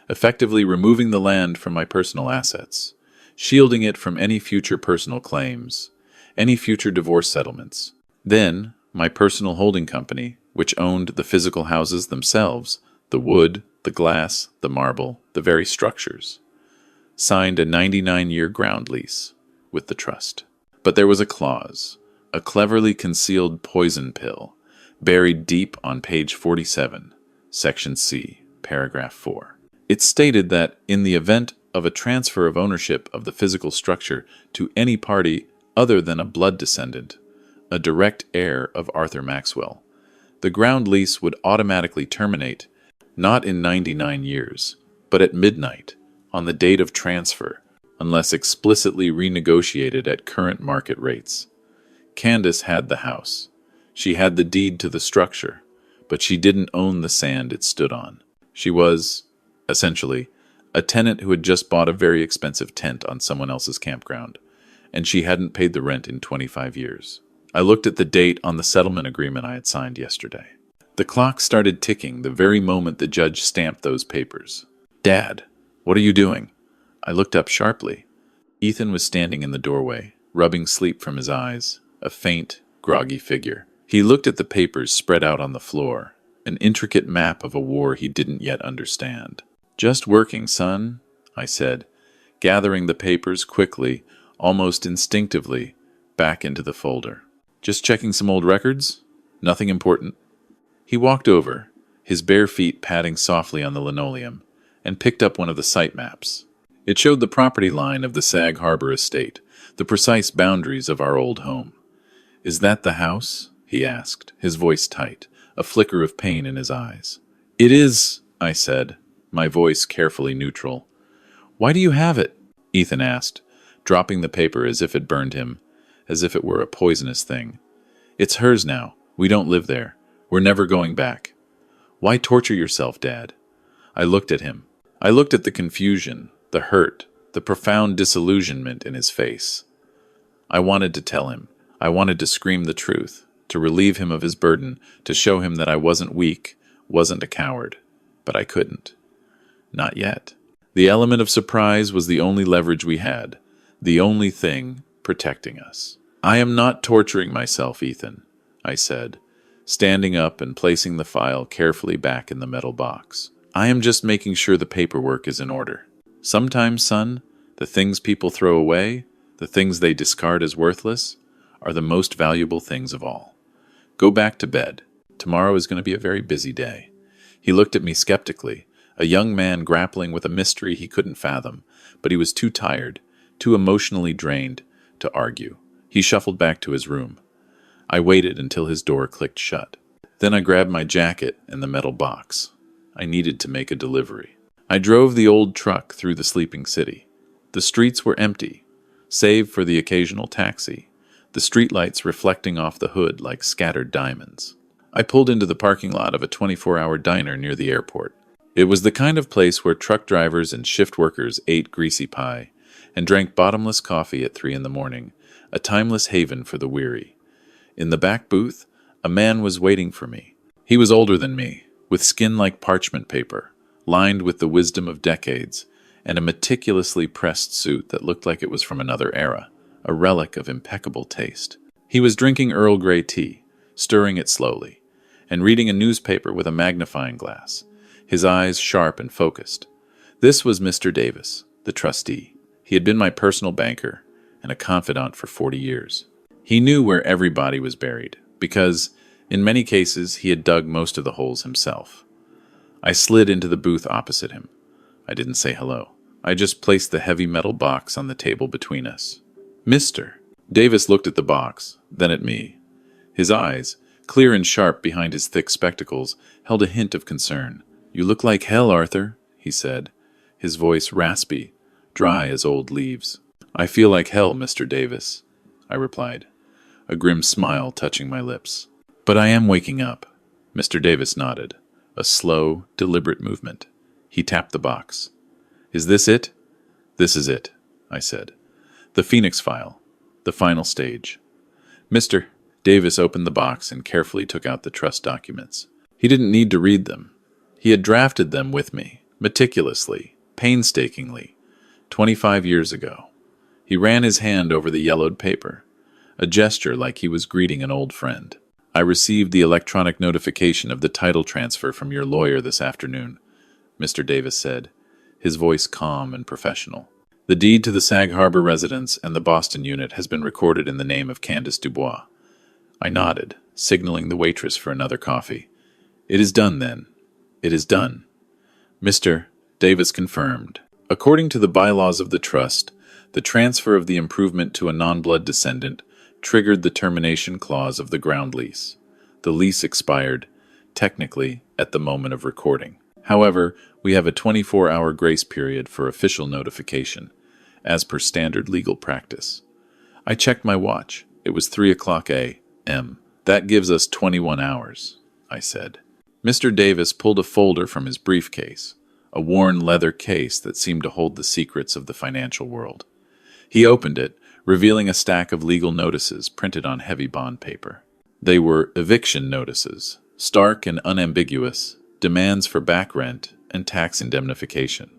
effectively removing the land from my personal assets, shielding it from any future personal claims, any future divorce settlements. Then, my personal holding company, which owned the physical houses themselves, the wood, the glass, the marble, the very structures, signed a 99-year ground lease with the trust. But there was a clause, a cleverly concealed poison pill, buried deep on page 47, section C, paragraph 4. It stated that in the event of a transfer of ownership of the physical structure to any party other than a blood descendant, a direct heir of Arthur Maxwell, the ground lease would automatically terminate, not in 99 years, but at midnight, on the date of transfer, unless explicitly renegotiated at current market rates. Candace had the house. She had the deed to the structure, but she didn't own the sand it stood on. She was, essentially, a tenant who had just bought a very expensive tent on someone else's campground, and she hadn't paid the rent in 25 years. I looked at the date on the settlement agreement I had signed yesterday. The clock started ticking the very moment the judge stamped those papers. "Dad, what are you doing?" I looked up sharply. Ethan was standing in the doorway, rubbing sleep from his eyes, a faint, groggy figure. He looked at the papers spread out on the floor, an intricate map of a war he didn't yet understand. "Just working, son," I said, gathering the papers quickly, almost instinctively, back into the folder. "Just checking some old records? Nothing important." He walked over, his bare feet padding softly on the linoleum, and picked up one of the site maps. It showed the property line of the Sag Harbor estate, the precise boundaries of our old home. "Is that the house?" he asked, his voice tight, a flicker of pain in his eyes. "It is," I said, my voice carefully neutral. "Why do you have it?" Ethan asked, dropping the paper as if it burned him, as if it were a poisonous thing. "It's hers now. We don't live there. We're never going back." "Why torture yourself, Dad?" I looked at him. I looked at the confusion, the hurt, the profound disillusionment in his face. I wanted to tell him. I wanted to scream the truth, to relieve him of his burden, to show him that I wasn't weak, wasn't a coward. But I couldn't. Not yet. The element of surprise was the only leverage we had, the only thing protecting us. I am not torturing myself, Ethan, I said, standing up and placing the file carefully back in the metal box. I am just making sure the paperwork is in order. Sometimes, son, the things people throw away, the things they discard as worthless, are the most valuable things of all. Go back to bed. Tomorrow is going to be a very busy day. He looked at me skeptically, a young man grappling with a mystery he couldn't fathom, but he was too tired, too emotionally drained, to argue. He shuffled back to his room. I waited until his door clicked shut. Then I grabbed my jacket and the metal box. I needed to make a delivery. I drove the old truck through the sleeping city. The streets were empty, save for the occasional taxi, the streetlights reflecting off the hood like scattered diamonds. I pulled into the parking lot of a 24-hour diner near the airport. It was the kind of place where truck drivers and shift workers ate greasy pie and drank bottomless coffee at 3 a.m, a timeless haven for the weary. In the back booth, a man was waiting for me. He was older than me, with skin like parchment paper, lined with the wisdom of decades, and a meticulously pressed suit that looked like it was from another era, a relic of impeccable taste. He was drinking Earl Grey tea, stirring it slowly, and reading a newspaper with a magnifying glass, his eyes sharp and focused. This was Mr. Davis, the trustee. He had been my personal banker and a confidant for 40 years. He knew where everybody was buried, because, in many cases, he had dug most of the holes himself. I slid into the booth opposite him. I didn't say hello. I just placed the heavy metal box on the table between us. Mr. Davis looked at the box, then at me. His eyes, clear and sharp behind his thick spectacles, held a hint of concern. "You look like hell, Arthur," he said, his voice raspy, dry as old leaves. "I feel like hell, Mr. Davis," I replied, a grim smile touching my lips. "But I am waking up." Mr. Davis nodded, a slow, deliberate movement. He tapped the box. "Is this it?" "This is it," I said. "The Phoenix file. The final stage." Mr. Davis opened the box and carefully took out the trust documents. He didn't need to read them. He had drafted them with me, meticulously, painstakingly, 25 years ago. He ran his hand over the yellowed paper, a gesture like he was greeting an old friend. "I received the electronic notification of the title transfer from your lawyer this afternoon," Mr. Davis said, his voice calm and professional. "The deed to the Sag Harbor residence and the Boston unit has been recorded in the name of Candace Dubois." I nodded, signaling the waitress for another coffee. "It is done, then. It is done." Mr. Davis confirmed. According to the bylaws of the trust, the transfer of the improvement to a non-blood descendant triggered the termination clause of the ground lease. The lease expired, technically, at the moment of recording. However, we have a 24-hour grace period for official notification, as per standard legal practice. I checked my watch. It was 3:00 a.m. "That gives us 21 hours, I said. Mr. Davis pulled a folder from his briefcase, a worn leather case that seemed to hold the secrets of the financial world. He opened it, revealing a stack of legal notices printed on heavy bond paper. They were eviction notices, stark and unambiguous, demands for back rent and tax indemnification.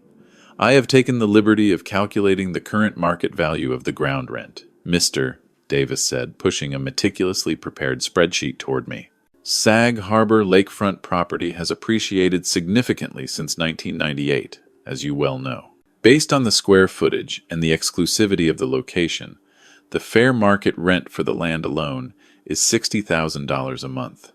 "I have taken the liberty of calculating the current market value of the ground rent," Mr. Davis said, pushing a meticulously prepared spreadsheet toward me. "Sag Harbor lakefront property has appreciated significantly since 1998, as you well know. Based on the square footage and the exclusivity of the location, the fair market rent for the land alone is $60,000 a month."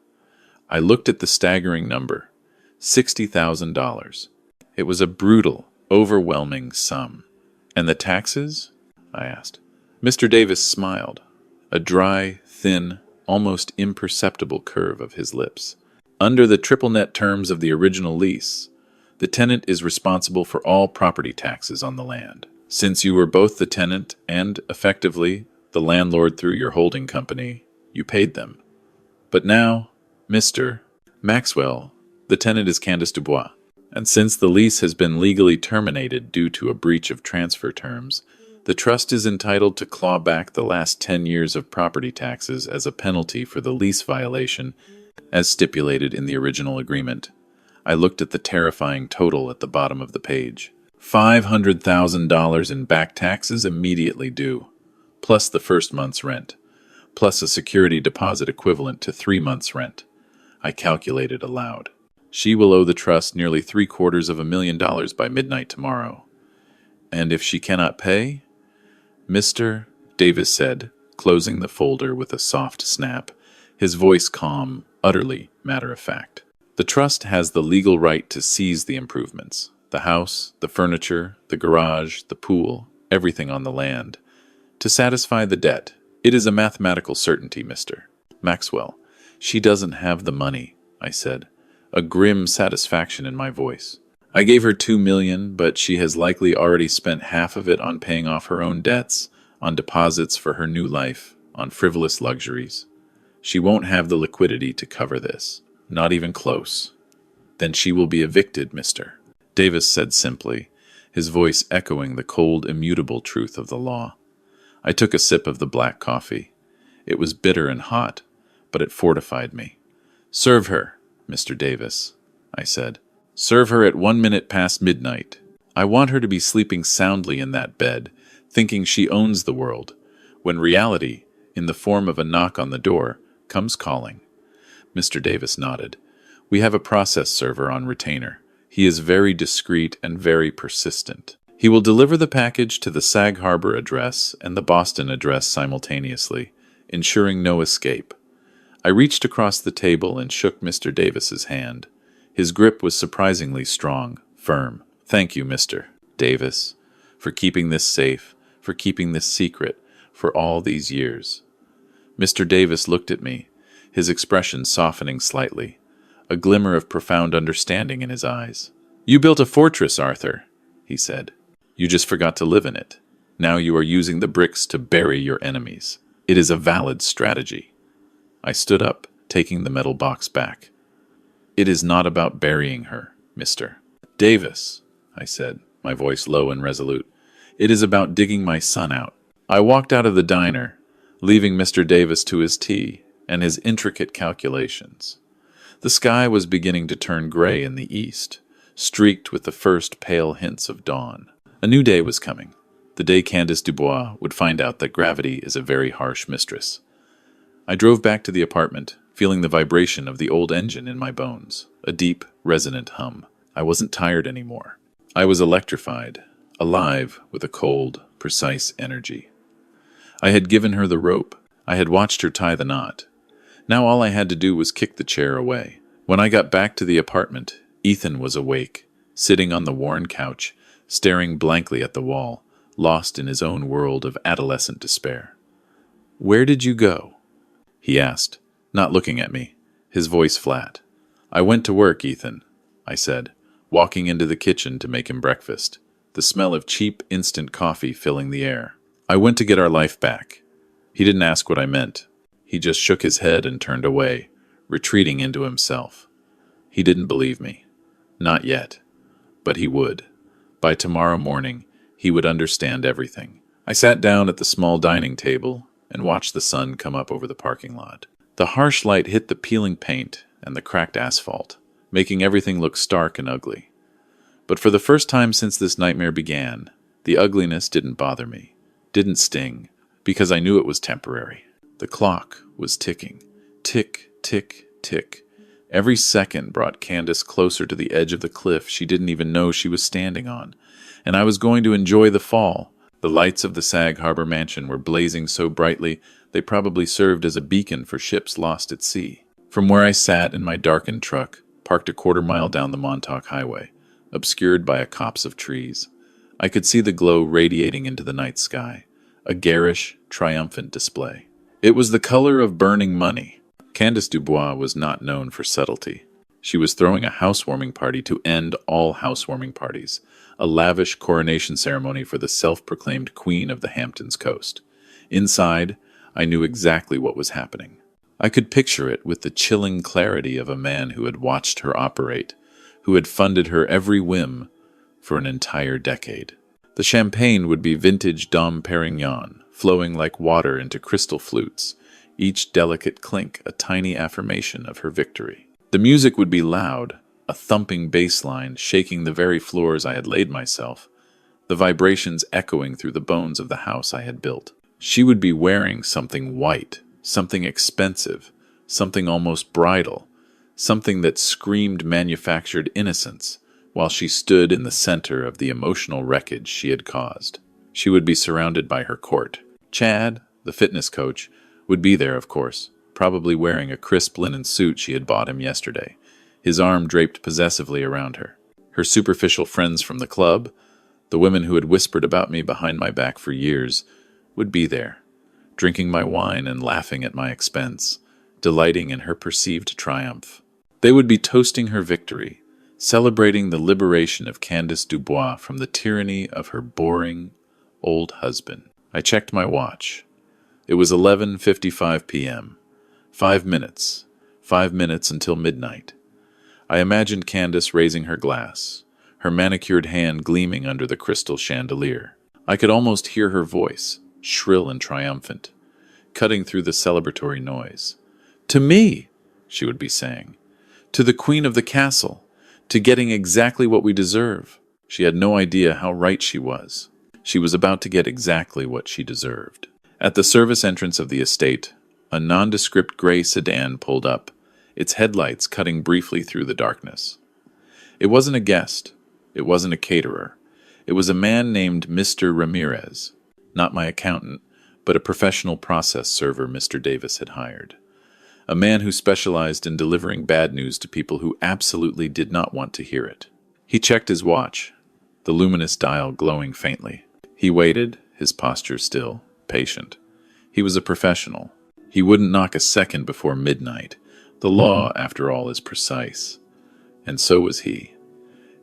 I looked at the staggering number. $60,000. It was a brutal, overwhelming sum. "And the taxes?" I asked. Mr. Davis smiled, a dry, thin, almost imperceptible curve of his lips. "Under the triple net terms of the original lease, the tenant is responsible for all property taxes on the land. Since you were both the tenant and, effectively, the landlord through your holding company, you paid them. But now, Mr. Maxwell, the tenant is Candace Dubois, and since the lease has been legally terminated due to a breach of transfer terms, the trust is entitled to claw back the last 10 years of property taxes as a penalty for the lease violation, as stipulated in the original agreement." I looked at the terrifying total at the bottom of the page. $500,000 in back taxes immediately due, plus the first month's rent. plus a security deposit equivalent to 3 months' rent. I calculated aloud. She will owe the trust nearly $750,000 by midnight tomorrow. And if she cannot pay? Mr. Davis said, closing the folder with a soft snap, his voice calm, utterly matter-of-fact. The trust has the legal right to seize the improvements. The house, the furniture, the garage, the pool, everything on the land. To satisfy the debt. It is a mathematical certainty, Mr. Maxwell. She doesn't have the money, I said, a grim satisfaction in my voice. I gave her $2 million, but she has likely already spent half of it on paying off her own debts, on deposits for her new life, on frivolous luxuries. She won't have the liquidity to cover this. Not even close. Then she will be evicted, Mr. Davis said simply, his voice echoing the cold, immutable truth of the law. I took a sip of the black coffee. It was bitter and hot, but it fortified me. Serve her, Mr. Davis, I said. Serve her at 1 minute past midnight. I want her to be sleeping soundly in that bed, thinking she owns the world, when reality, in the form of a knock on the door, comes calling. Mr. Davis nodded. We have a process server on retainer. He is very discreet and very persistent. He will deliver the package to the Sag Harbor address and the Boston address simultaneously, ensuring no escape. I reached across the table and shook Mr. Davis's hand. His grip was surprisingly strong, firm. Thank you, Mr. Davis, for keeping this safe, for keeping this secret, for all these years. Mr. Davis looked at me, his expression softening slightly, a glimmer of profound understanding in his eyes. You built a fortress, Arthur, he said. You just forgot to live in it. Now you are using the bricks to bury your enemies. It is a valid strategy. I stood up, taking the metal box back. It is not about burying her, Mr. Davis, I said, my voice low and resolute. It is about digging my son out. I walked out of the diner, leaving Mr. Davis to his tea and his intricate calculations. The sky was beginning to turn gray in the east, streaked with the first pale hints of dawn. A new day was coming, the day Candace Dubois would find out that gravity is a very harsh mistress. I drove back to the apartment, feeling the vibration of the old engine in my bones, a deep, resonant hum. I wasn't tired anymore. I was electrified, alive with a cold, precise energy. I had given her the rope. I had watched her tie the knot. Now all I had to do was kick the chair away. When I got back to the apartment, Ethan was awake, sitting on the worn couch, staring blankly at the wall, lost in his own world of adolescent despair. Where did you go? He asked, not looking at me, his voice flat. I went to work, Ethan, I said, walking into the kitchen to make him breakfast, the smell of cheap instant coffee filling the air. I went to get our life back. He didn't ask what I meant. He just shook his head and turned away, retreating into himself. He didn't believe me. Not yet. But he would. By tomorrow morning, he would understand everything. I sat down at the small dining table and watched the sun come up over the parking lot. The harsh light hit the peeling paint and the cracked asphalt, making everything look stark and ugly. But for the first time since this nightmare began, the ugliness didn't bother me, didn't sting, because I knew it was temporary. The clock was ticking. Tick, tick, tick. Every second brought Candace closer to the edge of the cliff she didn't even know she was standing on, and I was going to enjoy the fall. The lights of the Sag Harbor mansion were blazing so brightly they probably served as a beacon for ships lost at sea. From where I sat in my darkened truck, parked a quarter-mile down the Montauk Highway, obscured by a copse of trees, I could see the glow radiating into the night sky, a garish, triumphant display. It was the color of burning money. Candace Dubois was not known for subtlety. She was throwing a housewarming party to end all housewarming parties, a lavish coronation ceremony for the self-proclaimed queen of the Hamptons coast. Inside, I knew exactly what was happening. I could picture it with the chilling clarity of a man who had watched her operate, who had funded her every whim for an entire decade. The champagne would be vintage Dom Perignon, flowing like water into crystal flutes, each delicate clink a tiny affirmation of her victory. The music would be loud, a thumping bass line shaking the very floors I had laid myself, the vibrations echoing through the bones of the house I had built. She would be wearing something white, something expensive, something almost bridal, something that screamed manufactured innocence, while she stood in the center of the emotional wreckage she had caused. She would be surrounded by her court. Chad, the fitness coach, would be there, of course, probably wearing a crisp linen suit she had bought him yesterday, his arm draped possessively around her. Her superficial friends from the club, the women who had whispered about me behind my back for years, would be there, drinking my wine and laughing at my expense, delighting in her perceived triumph. They would be toasting her victory, celebrating the liberation of Candace Dubois from the tyranny of her boring, old husband. I checked my watch. It was 11:55 p.m. 5 minutes. 5 minutes until midnight. I imagined Candace raising her glass, her manicured hand gleaming under the crystal chandelier. I could almost hear her voice, shrill and triumphant, cutting through the celebratory noise. "To me," she would be saying. "To the queen of the castle, to getting exactly what we deserve." She had no idea how right she was. She was about to get exactly what she deserved. At the service entrance of the estate, a nondescript gray sedan pulled up, its headlights cutting briefly through the darkness. It wasn't a guest. It wasn't a caterer. It was a man named Mr. Ramirez, not my accountant, but a professional process server Mr. Davis had hired. A man who specialized in delivering bad news to people who absolutely did not want to hear it. He checked his watch, the luminous dial glowing faintly. He waited, his posture still, patient. He was a professional. He wouldn't knock a second before midnight. The law, after all, is precise. And so was he.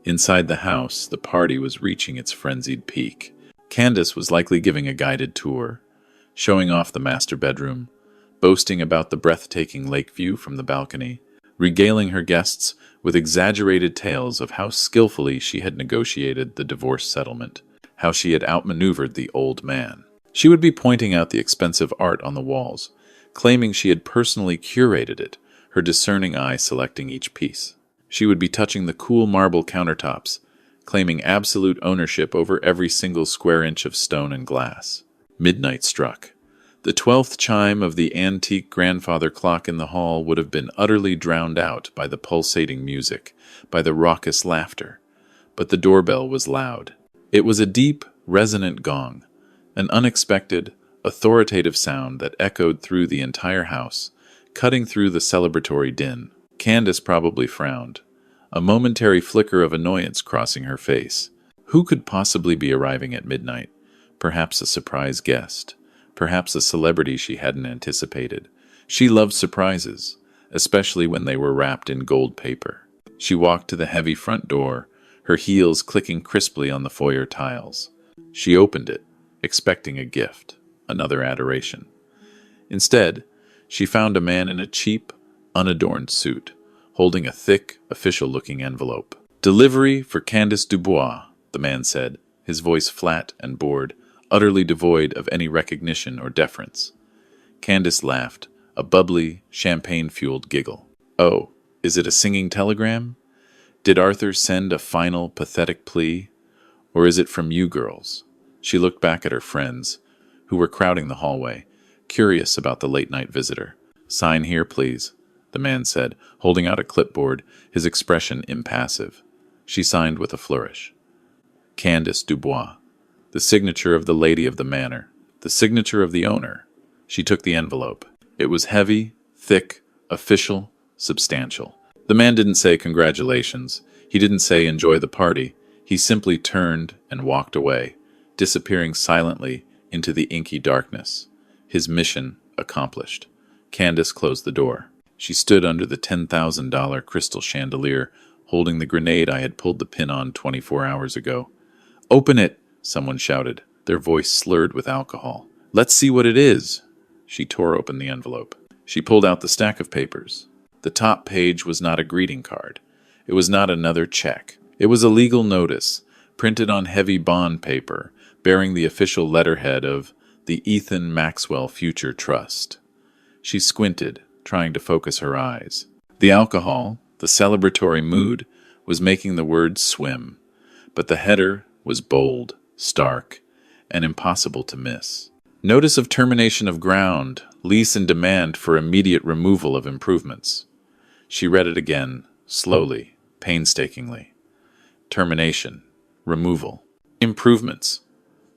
Inside the house, the party was reaching its frenzied peak. Candace was likely giving a guided tour, showing off the master bedroom, boasting about the breathtaking lake view from the balcony, regaling her guests with exaggerated tales of how skillfully she had negotiated the divorce settlement, how she had outmaneuvered the old man. She would be pointing out the expensive art on the walls, claiming she had personally curated it, her discerning eye selecting each piece. She would be touching the cool marble countertops, claiming absolute ownership over every single square inch of stone and glass. Midnight struck. The 12th chime of the antique grandfather clock in the hall would have been utterly drowned out by the pulsating music, by the raucous laughter. But the doorbell was loud. It was a deep, resonant gong, an unexpected, authoritative sound that echoed through the entire house, cutting through the celebratory din. Candace probably frowned, a momentary flicker of annoyance crossing her face. Who could possibly be arriving at midnight? Perhaps a surprise guest. Perhaps a celebrity she hadn't anticipated. She loved surprises, especially when they were wrapped in gold paper. She walked to the heavy front door, her heels clicking crisply on the foyer tiles. She opened it, expecting a gift, another adoration. Instead, she found a man in a cheap, unadorned suit, holding a thick, official-looking envelope. "Delivery for Candace Dubois," the man said, his voice flat and bored, utterly devoid of any recognition or deference. Candace laughed, a bubbly, champagne-fueled giggle. "Oh, is it a singing telegram? Did Arthur send a final, pathetic plea? Or is it from you girls?" She looked back at her friends, who were crowding the hallway, curious about the late-night visitor. "Sign here, please," the man said, holding out a clipboard, his expression impassive. She signed with a flourish. Candace Dubois. The signature of the lady of the manor. The signature of the owner. She took the envelope. It was heavy, thick, official, substantial. The man didn't say congratulations. He didn't say enjoy the party. He simply turned and walked away, disappearing silently into the inky darkness. His mission accomplished. Candace closed the door. She stood under the $10,000 crystal chandelier, holding the grenade I had pulled the pin on 24 hours ago. "Open it!" someone shouted, their voice slurred with alcohol. "Let's see what it is." She tore open the envelope. She pulled out the stack of papers. The top page was not a greeting card. It was not another check. It was a legal notice, printed on heavy bond paper, bearing the official letterhead of the Ethan Maxwell Future Trust. She squinted, trying to focus her eyes. The alcohol, the celebratory mood, was making the words swim, but the header was bold, stark, and impossible to miss. "Notice of termination of ground, Lease and demand for immediate removal of improvements. She read it again, slowly, painstakingly. Termination. Removal. Improvements.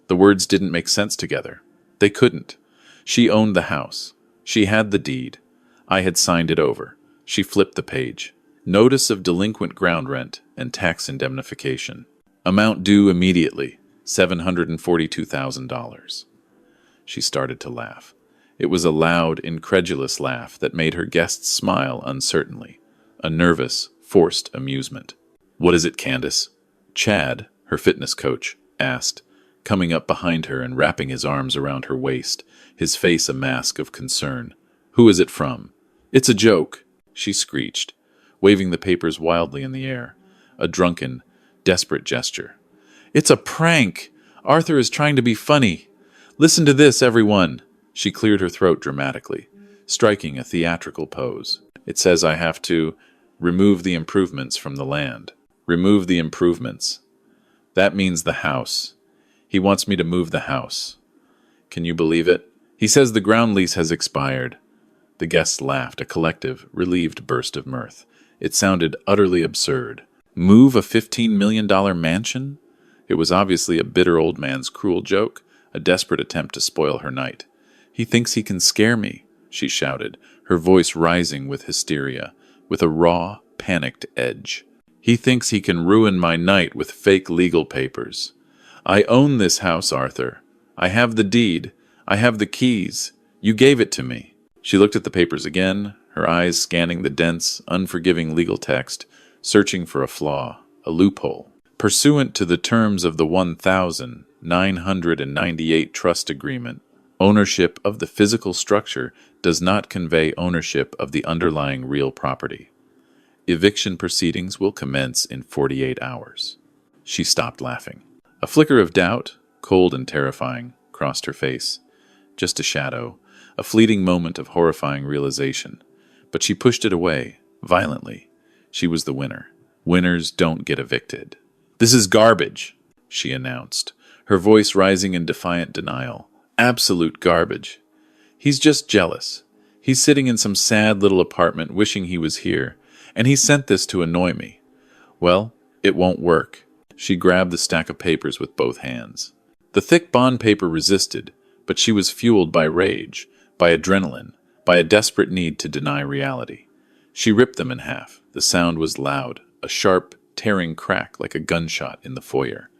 The words didn't make sense together. They couldn't. She owned the house. She had the deed. I had signed it over. She flipped the page. Notice of delinquent ground rent and tax indemnification. Amount due immediately, $742,000. She started to laugh. It was a loud, incredulous laugh that made her guests smile uncertainly, a nervous, forced amusement. "What is it, Candace?" Chad, her fitness coach, asked, coming up behind her and wrapping his arms around her waist, his face a mask of concern. "Who is it from?" "It's a joke," she screeched, waving the papers wildly in the air, a drunken, desperate gesture. "It's a prank! Arthur is trying to be funny. Listen to this, everyone!" She cleared her throat dramatically, striking a theatrical pose. "It says I have to remove the improvements from the land. Remove the improvements. That means the house. He wants me to move the house. Can you believe it? He says the ground lease has expired." The guests laughed, a collective, relieved burst of mirth. It sounded utterly absurd. Move a $15 million mansion? It was obviously a bitter old man's cruel joke, a desperate attempt to spoil her night. "He thinks he can scare me," she shouted, her voice rising with hysteria, with a raw, panicked edge. "He thinks he can ruin my night with fake legal papers. I own this house, Arthur. I have the deed. I have the keys. You gave it to me." She looked at the papers again, her eyes scanning the dense, unforgiving legal text, searching for a flaw, a loophole. "Pursuant to the terms of the 1998 trust agreement, ownership of the physical structure does not convey ownership of the underlying real property. Eviction proceedings will commence in 48 hours. She stopped laughing. A flicker of doubt, cold and terrifying, crossed her face. Just a shadow, a fleeting moment of horrifying realization. But she pushed it away, violently. She was the winner. Winners don't get evicted. "This is garbage," she announced, her voice rising in defiant denial. "Absolute garbage. He's just jealous. He's sitting in some sad little apartment wishing he was here, and he sent this to annoy me. Well, it won't work." She grabbed the stack of papers with both hands. The thick bond paper resisted, but she was fueled by rage, by adrenaline, by a desperate need to deny reality. She ripped them in half. The sound was loud, a sharp, tearing crack like a gunshot in the foyer.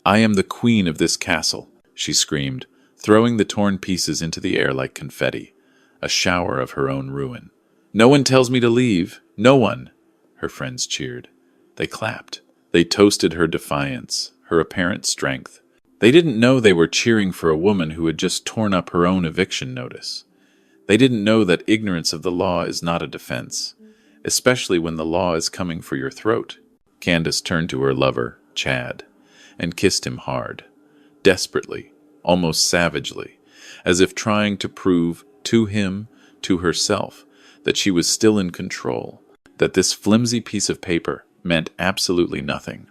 "I am the queen of this castle," she screamed, throwing the torn pieces into the air like confetti, a shower of her own ruin. "No one tells me to leave. No one." Her friends cheered. They clapped. They toasted her defiance, her apparent strength. They didn't know they were cheering for a woman who had just torn up her own eviction notice. They didn't know that ignorance of the law is not a defense, especially when the law is coming for your throat. Candace turned to her lover, Chad, and kissed him hard, desperately, almost savagely, as if trying to prove to him, to herself, that she was still in control, that this flimsy piece of paper meant absolutely nothing.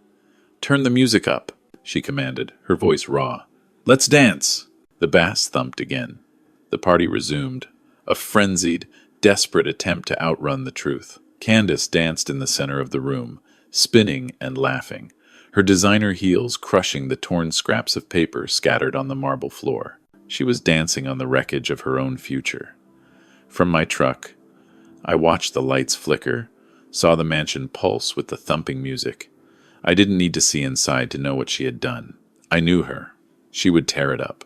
"Turn the music up," she commanded, her voice raw. "Let's dance." The bass thumped again. The party resumed, a frenzied, desperate attempt to outrun the truth. Candace danced in the center of the room, spinning and laughing, her designer heels crushing the torn scraps of paper scattered on the marble floor. She was dancing on the wreckage of her own future. From my truck, I watched the lights flicker, saw the mansion pulse with the thumping music. I didn't need to see inside to know what she had done. I knew her. She would tear it up.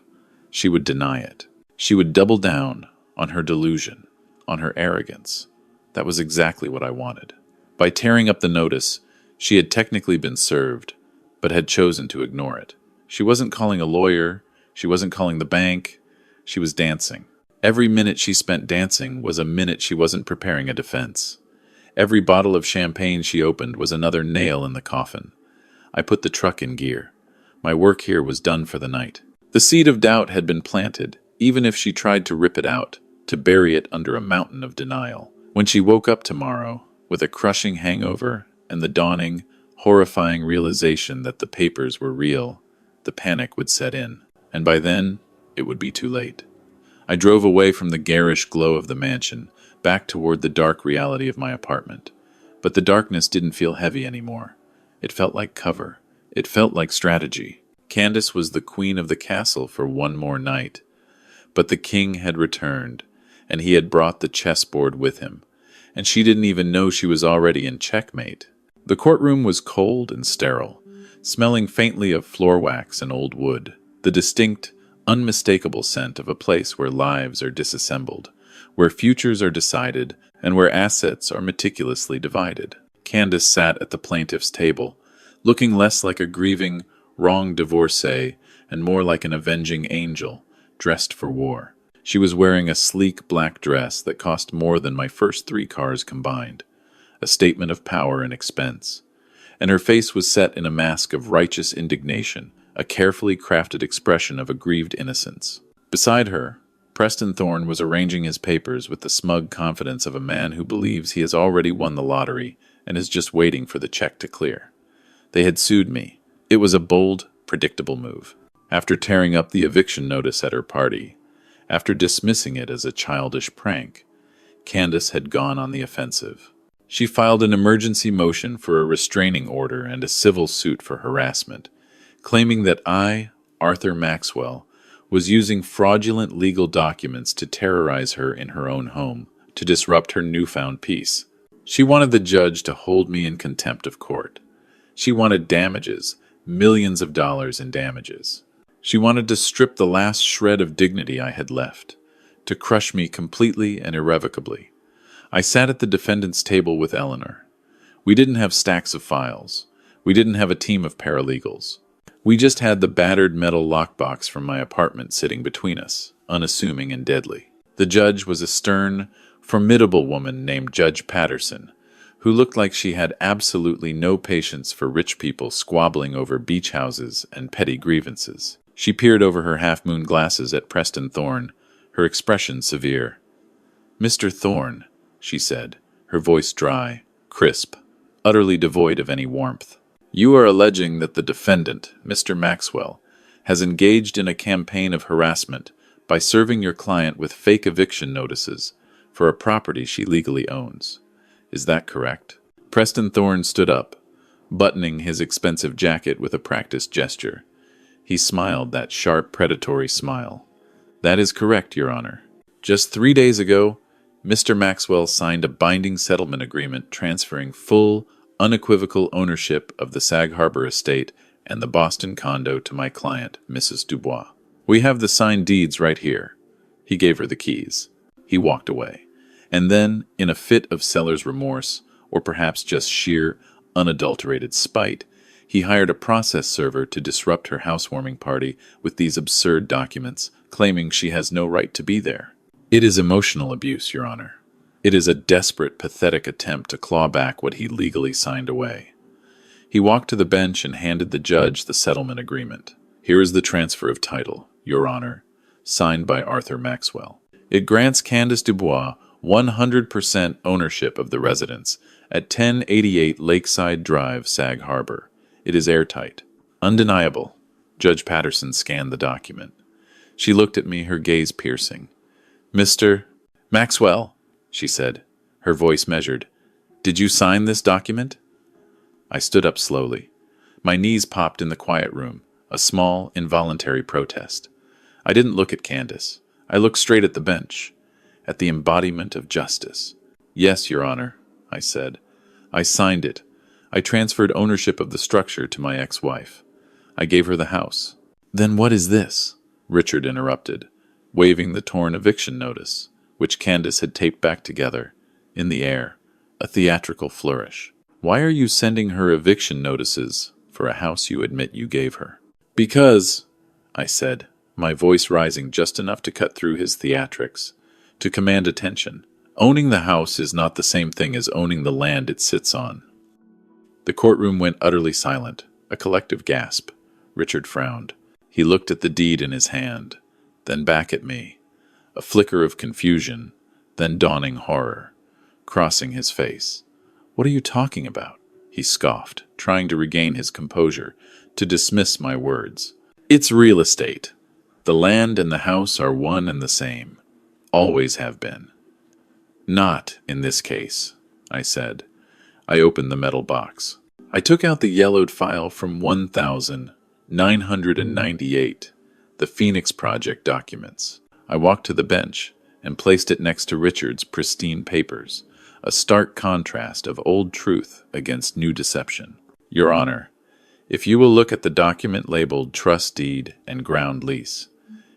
She would deny it. She would double down on her delusion, on her arrogance. That was exactly what I wanted. By tearing up the notice, she had technically been served, but had chosen to ignore it. She wasn't calling a lawyer. She wasn't calling the bank. She was dancing. Every minute she spent dancing was a minute she wasn't preparing a defense. Every bottle of champagne she opened was another nail in the coffin. I put the truck in gear. My work here was done for the night. The seed of doubt had been planted, even if she tried to rip it out, to bury it under a mountain of denial. When she woke up tomorrow, with a crushing hangover and the dawning, horrifying realization that the papers were real, the panic would set in, and by then, it would be too late. I drove away from the garish glow of the mansion, back toward the dark reality of my apartment. But the darkness didn't feel heavy anymore. It felt like cover. It felt like strategy. Candace was the queen of the castle for one more night. But the king had returned, and he had brought the chessboard with him, and she didn't even know she was already in checkmate. The courtroom was cold and sterile, smelling faintly of floor wax and old wood, the distinct, unmistakable scent of a place where lives are disassembled, where futures are decided, and where assets are meticulously divided. Candace sat at the plaintiff's table, looking less like a grieving, wronged divorcee and more like an avenging angel, dressed for war. She was wearing a sleek black dress that cost more than my first 3 cars combined, a statement of power and expense. And her face was set in a mask of righteous indignation, a carefully crafted expression of aggrieved innocence. Beside her, Preston Thorne was arranging his papers with the smug confidence of a man who believes he has already won the lottery and is just waiting for the check to clear. They had sued me. It was a bold, predictable move. After tearing up the eviction notice at her party, after dismissing it as a childish prank, Candace had gone on the offensive. She filed an emergency motion for a restraining order and a civil suit for harassment, claiming that I, Arthur Maxwell, was using fraudulent legal documents to terrorize her in her own home, to disrupt her newfound peace. She wanted the judge to hold me in contempt of court. She wanted damages, millions of dollars in damages. She wanted to strip the last shred of dignity I had left, to crush me completely and irrevocably. I sat at the defendant's table with Eleanor. We didn't have stacks of files. We didn't have a team of paralegals. We just had the battered metal lockbox from my apartment sitting between us, unassuming and deadly. The judge was a stern, formidable woman named Judge Patterson, who looked like she had absolutely no patience for rich people squabbling over beach houses and petty grievances. She peered over her half-moon glasses at Preston Thorne, her expression severe. "Mr. Thorne," she said, her voice dry, crisp, utterly devoid of any warmth. "You are alleging that the defendant, Mr. Maxwell, has engaged in a campaign of harassment by serving your client with fake eviction notices for a property she legally owns. Is that correct?" Preston Thorne stood up, buttoning his expensive jacket with a practiced gesture. He smiled that sharp, predatory smile. "That is correct, Your Honor. Just 3 days ago, Mr. Maxwell signed a binding settlement agreement transferring full, unequivocal ownership of the Sag Harbor estate and the Boston condo to my client, Mrs. Dubois. We have the signed deeds right here." He gave her the keys. He walked away. And then, in a fit of seller's remorse, or perhaps just sheer, unadulterated spite, he hired a process server to disrupt her housewarming party with these absurd documents, claiming she has no right to be there. It is emotional abuse, Your Honor. It is a desperate, pathetic attempt to claw back what he legally signed away. He walked to the bench and handed the judge the settlement agreement. "Here is the transfer of title, Your Honor, signed by Arthur Maxwell. It grants Candace Dubois 100% ownership of the residence at 1088 Lakeside Drive, Sag Harbor. It is airtight. Undeniable." Judge Patterson scanned the document. She looked at me, her gaze piercing. "Mr. Maxwell," she said, her voice measured, "did you sign this document?" I stood up slowly. My knees popped in the quiet room, a small, involuntary protest. I didn't look at Candace. I looked straight at the bench, at the embodiment of justice. "Yes, Your Honor," I said. "I signed it. I transferred ownership of the structure to my ex-wife. I gave her the house." "Then what is this?" Richard interrupted, waving the torn eviction notice, which Candace had taped back together, in the air, a theatrical flourish. "Why are you sending her eviction notices for a house you admit you gave her?" "Because," I said, my voice rising just enough to cut through his theatrics, to command attention, "owning the house is not the same thing as owning the land it sits on." The courtroom went utterly silent, a collective gasp. Richard frowned. He looked at the deed in his hand, then back at me, a flicker of confusion, then dawning horror, crossing his face. "What are you talking about?" he scoffed, trying to regain his composure, to dismiss my words. "It's real estate. The land and the house are one and the same. Always have been. Not in this case, I said. I opened the metal box. I took out the yellowed file from 1998, the Phoenix Project documents. I walked to the bench and placed it next to Richard's pristine papers, a stark contrast of old truth against new deception. Your Honor, if you will look at the document labeled Trust Deed and Ground Lease,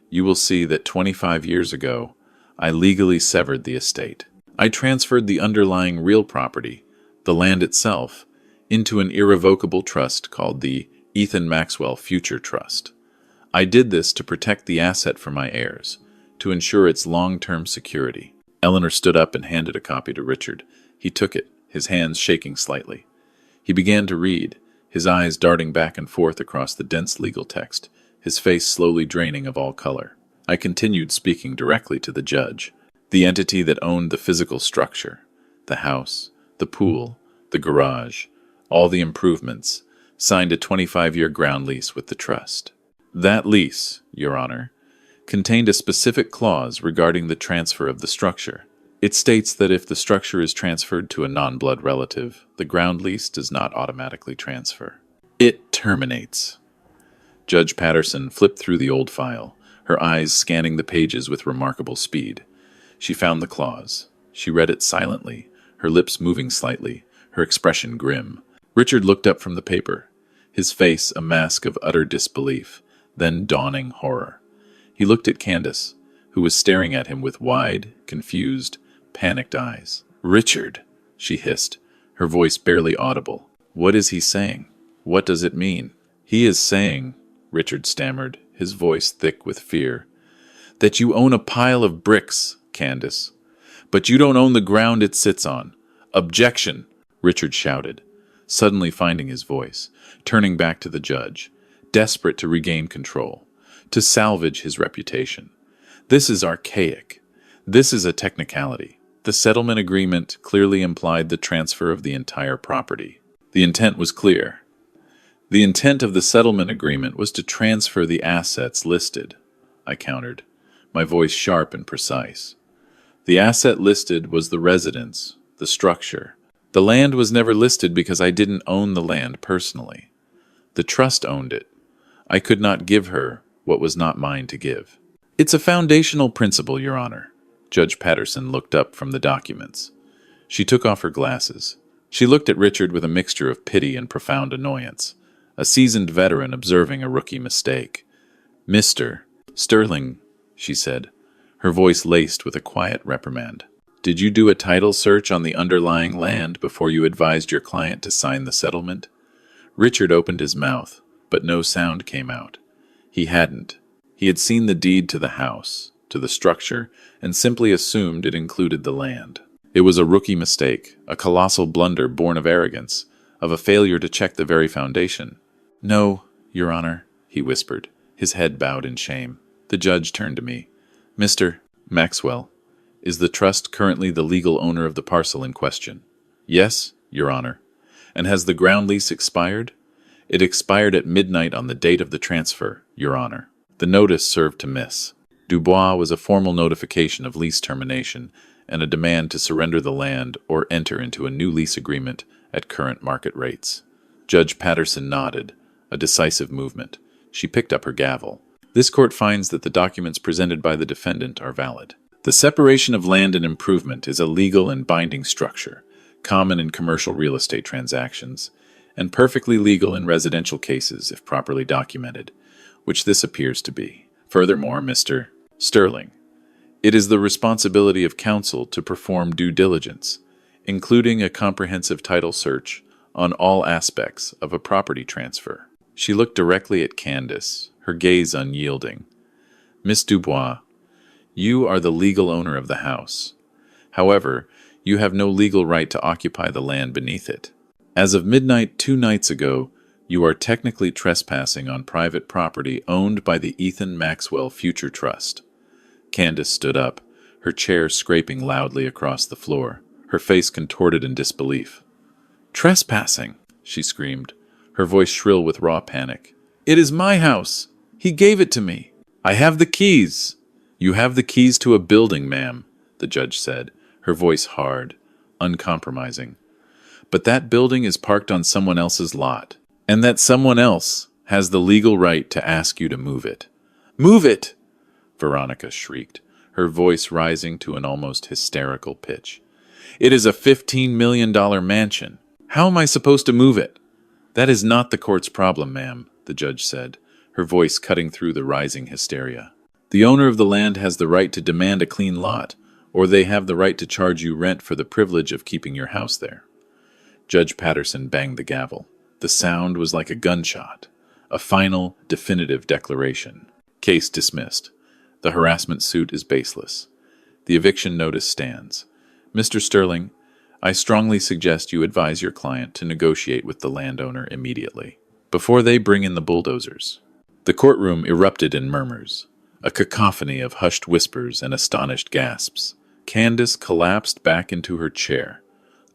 you will see that 25 years ago, I legally severed the estate. I transferred the underlying real property, the land itself, into an irrevocable trust called the Ethan Maxwell Future Trust. I did this to protect the asset for my heirs, to ensure its long-term security. Eleanor stood up and handed a copy to Richard. He took it, his hands shaking slightly. He began to read, his eyes darting back and forth across the dense legal text, his face slowly draining of all color. I continued speaking directly to the judge, the entity that owned the physical structure, the house, the pool, the garage, all the improvements, signed a 25-year ground lease with the trust. That lease, Your Honor, contained a specific clause regarding the transfer of the structure. It states that if the structure is transferred to a non-blood relative, the ground lease does not automatically transfer. It terminates. Judge Patterson flipped through the old file, her eyes scanning the pages with remarkable speed. She found the clause. She read it silently, her lips moving slightly, her expression grim. Richard looked up from the paper, his face a mask of utter disbelief, then dawning horror. He looked at Candace, who was staring at him with wide, confused, panicked eyes. "Richard," she hissed, her voice barely audible. "What is he saying? What does it mean?" "He is saying," Richard stammered, his voice thick with fear, "that you own a pile of bricks, Candace. But you don't own the ground it sits on. Objection!" Richard shouted, suddenly finding his voice, turning back to the judge, desperate to regain control, to salvage his reputation. "This is archaic. This is a technicality. The settlement agreement clearly implied the transfer of the entire property. The intent was clear. The intent of the settlement agreement was to transfer the assets listed," I countered, my voice sharp and precise. "The asset listed was the residence, the structure. The land was never listed because I didn't own the land personally. The trust owned it. I could not give her what was not mine to give. It's a foundational principle, Your Honor." Judge Patterson looked up from the documents. She took off her glasses. She looked at Richard with a mixture of pity and profound annoyance, a seasoned veteran observing a rookie mistake. "Mr. Sterling," she said, her voice laced with a quiet reprimand, "did you do a title search on the underlying land before you advised your client to sign the settlement?" Richard opened his mouth, but no sound came out. He hadn't. He had seen the deed to the house, to the structure, and simply assumed it included the land. It was a rookie mistake, a colossal blunder born of arrogance, of a failure to check the very foundation. "No, Your Honor," he whispered, his head bowed in shame. The judge turned to me. "Mr. Maxwell, is the trust currently the legal owner of the parcel in question?" "Yes, Your Honor." "And has the ground lease expired?" "It expired at midnight on the date of the transfer, Your Honor." The notice served to miss. Dubois was a formal notification of lease termination and a demand to surrender the land or enter into a new lease agreement at current market rates. Judge Patterson nodded, a decisive movement. She picked up her gavel. "This court finds that the documents presented by the defendant are valid. The separation of land and improvement is a legal and binding structure, common in commercial real estate transactions, and perfectly legal in residential cases if properly documented, which this appears to be. Furthermore, Mr. Sterling, it is the responsibility of counsel to perform due diligence, including a comprehensive title search on all aspects of a property transfer." She looked directly at Candace, her gaze unyielding. "Miss Dubois, you are the legal owner of the house. However, you have no legal right to occupy the land beneath it. As of midnight 2 nights ago, you are technically trespassing on private property owned by the Ethan Maxwell Future Trust." Candace stood up, her chair scraping loudly across the floor, her face contorted in disbelief. "Trespassing!" she screamed, her voice shrill with raw panic. "It is my house! He gave it to me! I have the keys! You have the keys to a building, ma'am, the judge said, her voice hard, uncompromising. But that building is parked on someone else's lot, and that someone else has the legal right to ask you to move it. Move it! Veronica shrieked, her voice rising to an almost hysterical pitch. It is a $15 million mansion. How am I supposed to move it? That is not the court's problem, ma'am, the judge said, her voice cutting through the rising hysteria. The owner of the land has the right to demand a clean lot, or they have the right to charge you rent for the privilege of keeping your house there. Judge Patterson banged the gavel. The sound was like a gunshot, a final, definitive declaration. Case dismissed. The harassment suit is baseless. The eviction notice stands. Mr. Sterling, I strongly suggest you advise your client to negotiate with the landowner immediately, before they bring in the bulldozers. The courtroom erupted in murmurs, a cacophony of hushed whispers and astonished gasps. Candace collapsed back into her chair,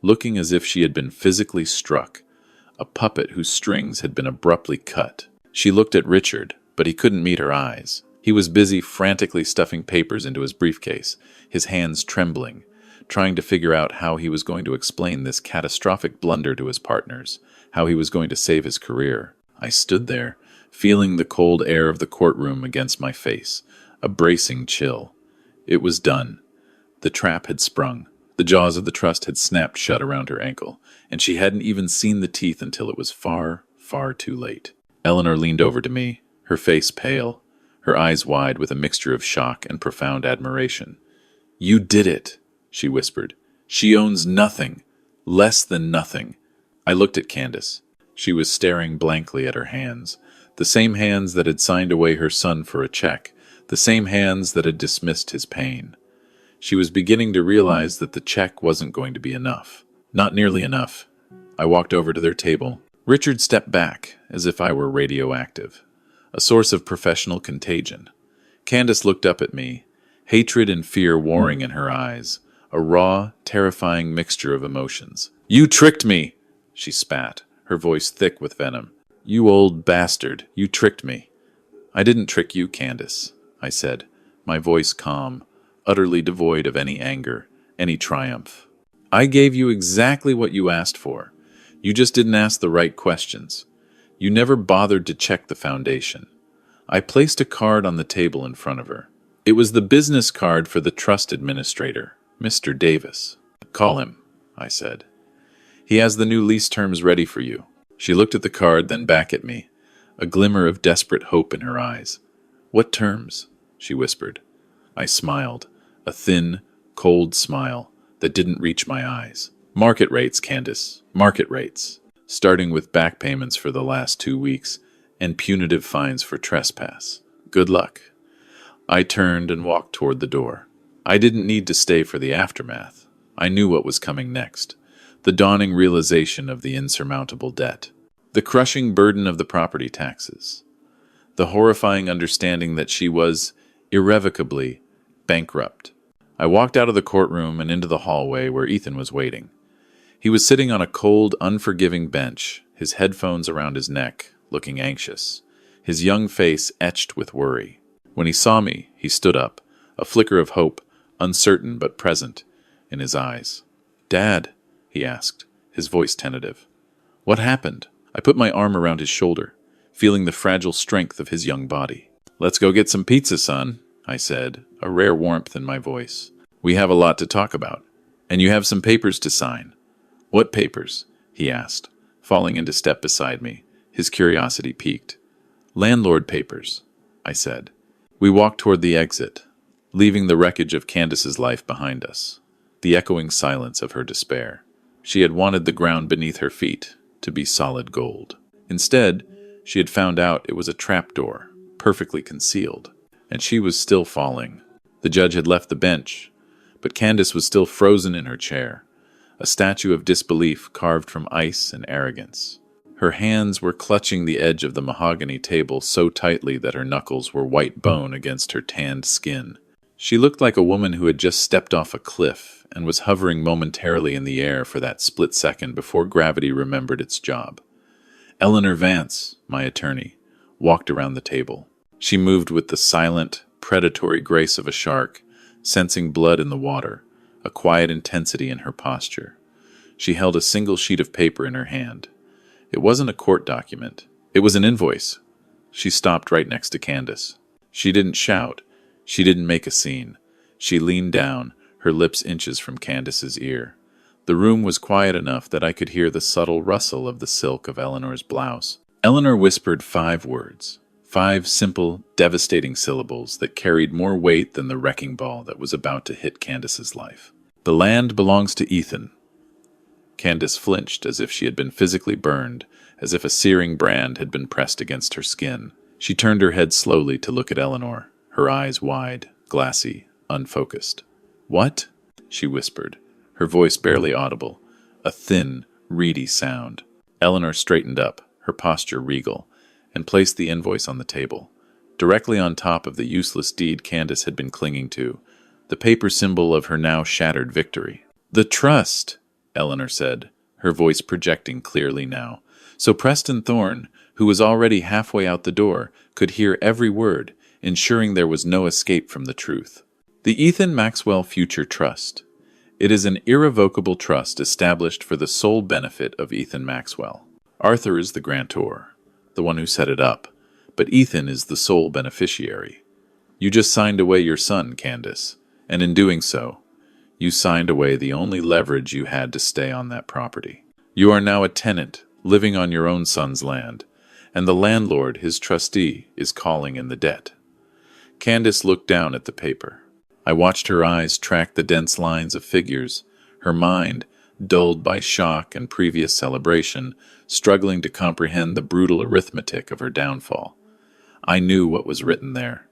looking as if she had been physically struck, a puppet whose strings had been abruptly cut. She looked at Richard, but he couldn't meet her eyes. He was busy frantically stuffing papers into his briefcase, his hands trembling, trying to figure out how he was going to explain this catastrophic blunder to his partners, how he was going to save his career. I stood there, feeling the cold air of the courtroom against my face, a bracing chill. It was done. The trap had sprung. The jaws of the trust had snapped shut around her ankle, and she hadn't even seen the teeth until it was far, far too late. Eleanor leaned over to me, her face pale, her eyes wide with a mixture of shock and profound admiration. You did it, she whispered. She owns nothing, less than nothing. I looked at Candace. She was staring blankly at her hands, the same hands that had signed away her son for a check, the same hands that had dismissed his pain. She was beginning to realize that the check wasn't going to be enough. Not nearly enough. I walked over to their table. Richard stepped back, as if I were radioactive, a source of professional contagion. Candace looked up at me, hatred and fear warring in her eyes, a raw, terrifying mixture of emotions. You tricked me, she spat, her voice thick with venom. You old bastard, you tricked me. I didn't trick you, Candace, I said, my voice calm, utterly devoid of any anger, any triumph. I gave you exactly what you asked for. You just didn't ask the right questions. You never bothered to check the foundation. I placed a card on the table in front of her. It was the business card for the trust administrator, Mr. Davis. Call him, I said. He has the new lease terms ready for you. She looked at the card, then back at me, a glimmer of desperate hope in her eyes. What terms? She whispered. I smiled, a thin, cold smile that didn't reach my eyes. Market rates, Candace, market rates, starting with back payments for the last 2 weeks and punitive fines for trespass. Good luck. I turned and walked toward the door. I didn't need to stay for the aftermath. I knew what was coming next. The dawning realization of the insurmountable debt. The crushing burden of the property taxes. The horrifying understanding that she was, irrevocably, bankrupt. I walked out of the courtroom and into the hallway where Ethan was waiting. He was sitting on a cold, unforgiving bench, his headphones around his neck, looking anxious, his young face etched with worry. When he saw me, he stood up, a flicker of hope, uncertain but present, in his eyes. Dad, he asked, his voice tentative. What happened? I put my arm around his shoulder, feeling the fragile strength of his young body. Let's go get some pizza, son, I said, a rare warmth in my voice. We have a lot to talk about, and you have some papers to sign. What papers? He asked, falling into step beside me, his curiosity piqued. Landlord papers, I said. We walked toward the exit, leaving the wreckage of Candace's life behind us, the echoing silence of her despair. She had wanted the ground beneath her feet to be solid gold. Instead, she had found out it was a trapdoor, perfectly concealed, and she was still falling. The judge had left the bench, but Candace was still frozen in her chair, a statue of disbelief carved from ice and arrogance. Her hands were clutching the edge of the mahogany table so tightly that her knuckles were white bone against her tanned skin. She looked like a woman who had just stepped off a cliff and was hovering momentarily in the air for that split second before gravity remembered its job. Eleanor Vance, my attorney, walked around the table. She moved with the silent, predatory grace of a shark, sensing blood in the water, a quiet intensity in her posture. She held a single sheet of paper in her hand. It wasn't a court document. It was an invoice. She stopped right next to Candace. She didn't shout. She didn't make a scene. She leaned down, her lips inches from Candace's ear. The room was quiet enough that I could hear the subtle rustle of the silk of Eleanor's blouse. Eleanor whispered 5 words, 5 simple, devastating syllables that carried more weight than the wrecking ball that was about to hit Candace's life. "The land belongs to Ethan." Candace flinched as if she had been physically burned, as if a searing brand had been pressed against her skin. She turned her head slowly to look at Eleanor, her eyes wide, glassy, unfocused. "What?" she whispered, her voice barely audible, a thin, reedy sound. Eleanor straightened up, her posture regal, and placed the invoice on the table, directly on top of the useless deed Candace had been clinging to, the paper symbol of her now shattered victory. "The trust," Eleanor said, her voice projecting clearly now, so Preston Thorne, who was already halfway out the door, could hear every word, ensuring there was no escape from the truth. "The Ethan Maxwell Future Trust. It is an irrevocable trust established for the sole benefit of Ethan Maxwell. Arthur is the grantor, the one who set it up, but Ethan is the sole beneficiary. You just signed away your son, Candace, and in doing so, you signed away the only leverage you had to stay on that property. You are now a tenant, living on your own son's land, and the landlord, his trustee, is calling in the debt." Candace looked down at the paper. I watched her eyes track the dense lines of figures, her mind, dulled by shock and previous celebration, struggling to comprehend the brutal arithmetic of her downfall. I knew what was written there.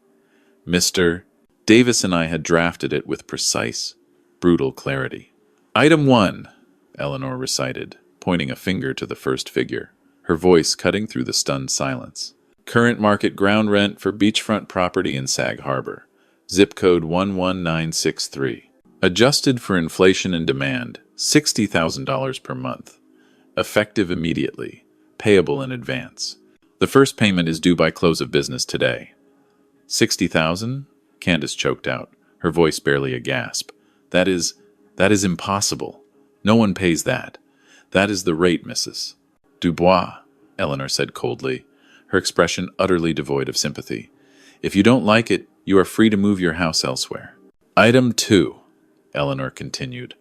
Mr. Davis and I had drafted it with precise, brutal clarity. "Item 1, Eleanor recited, pointing a finger to the first figure, her voice cutting through the stunned silence. "Current market ground rent for beachfront property in Sag Harbor. Zip code 11963. Adjusted for inflation and demand, $60,000 per month. Effective immediately. Payable in advance. The first payment is due by close of business today." "60,000? Candace choked out, her voice barely a gasp. That is impossible. No one pays that. That is the rate, Mrs. Dubois," Eleanor said coldly, her expression utterly devoid of sympathy. "If you don't like it, you are free to move your house elsewhere." "Item 2, Eleanor continued,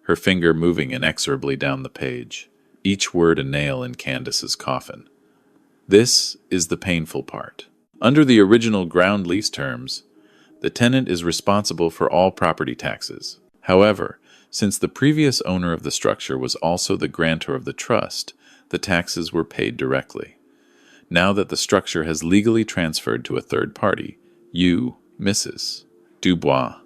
her finger moving inexorably down the page, each word a nail in Candace's coffin. "This is the painful part. Under the original ground lease terms, the tenant is responsible for all property taxes. However, since the previous owner of the structure was also the grantor of the trust, the taxes were paid directly. Now that the structure has legally transferred to a third party, you, Mrs. Dubois,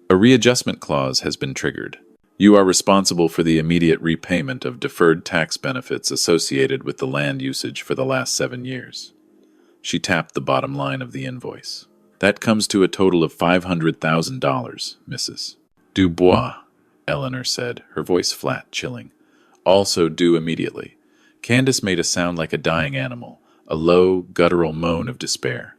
a readjustment clause has been triggered. You are responsible for the immediate repayment of deferred tax benefits associated with the land usage for the last 7 years." She tapped the bottom line of the invoice. "That comes to a total of $500,000, Mrs. Dubois," Eleanor said, her voice flat, chilling. "Also due immediately." Candace made a sound like a dying animal, a low, guttural moan of despair.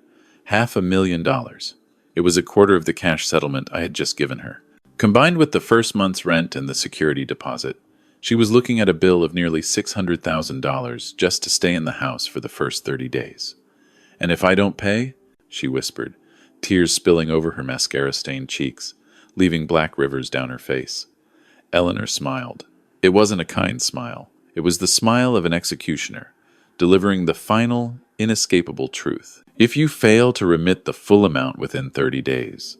$500,000. It was a quarter of the cash settlement I had just given her. Combined with the first month's rent and the security deposit, she was looking at a bill of nearly $600,000 just to stay in the house for the first 30 days. "And if I don't pay," she whispered, tears spilling over her mascara-stained cheeks, leaving black rivers down her face. Eleanor smiled. It wasn't a kind smile. It was the smile of an executioner, delivering the final, inescapable truth. "If you fail to remit the full amount within 30 days,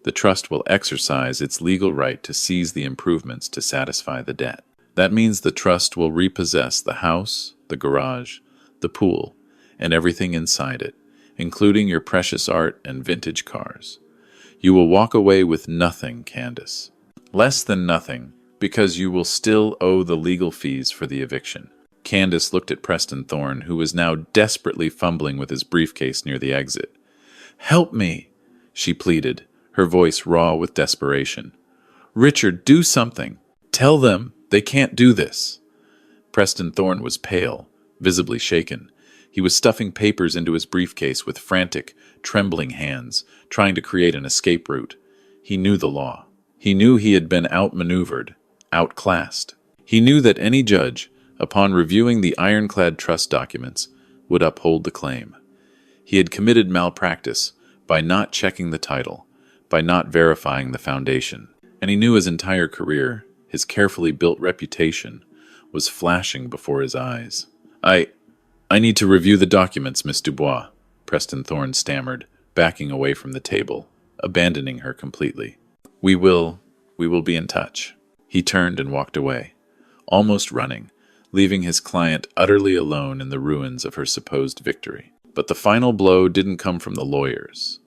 the trust will exercise its legal right to seize the improvements to satisfy the debt. That means the trust will repossess the house, the garage, the pool, and everything inside it, including your precious art and vintage cars. You will walk away with nothing, Candace. Less than nothing, because you will still owe the legal fees for the eviction." Candace looked at Preston Thorne, who was now desperately fumbling with his briefcase near the exit. "Help me," she pleaded, her voice raw with desperation. "Richard, do something. Tell them they can't do this." Preston Thorne was pale, visibly shaken. He was stuffing papers into his briefcase with frantic, trembling hands, trying to create an escape route. He knew the law. He knew he had been outmaneuvered, outclassed. He knew that any judge, upon reviewing the ironclad trust documents, would uphold the claim. He had committed malpractice by not checking the title, by not verifying the foundation, and he knew his entire career, his carefully built reputation, was flashing before his eyes. I need to review the documents, Miss Dubois, Preston Thorne stammered, backing away from the table, abandoning her completely. We will be in touch. He turned and walked away, almost running, leaving his client utterly alone in the ruins of her supposed victory. But the final blow didn't come from the lawyers.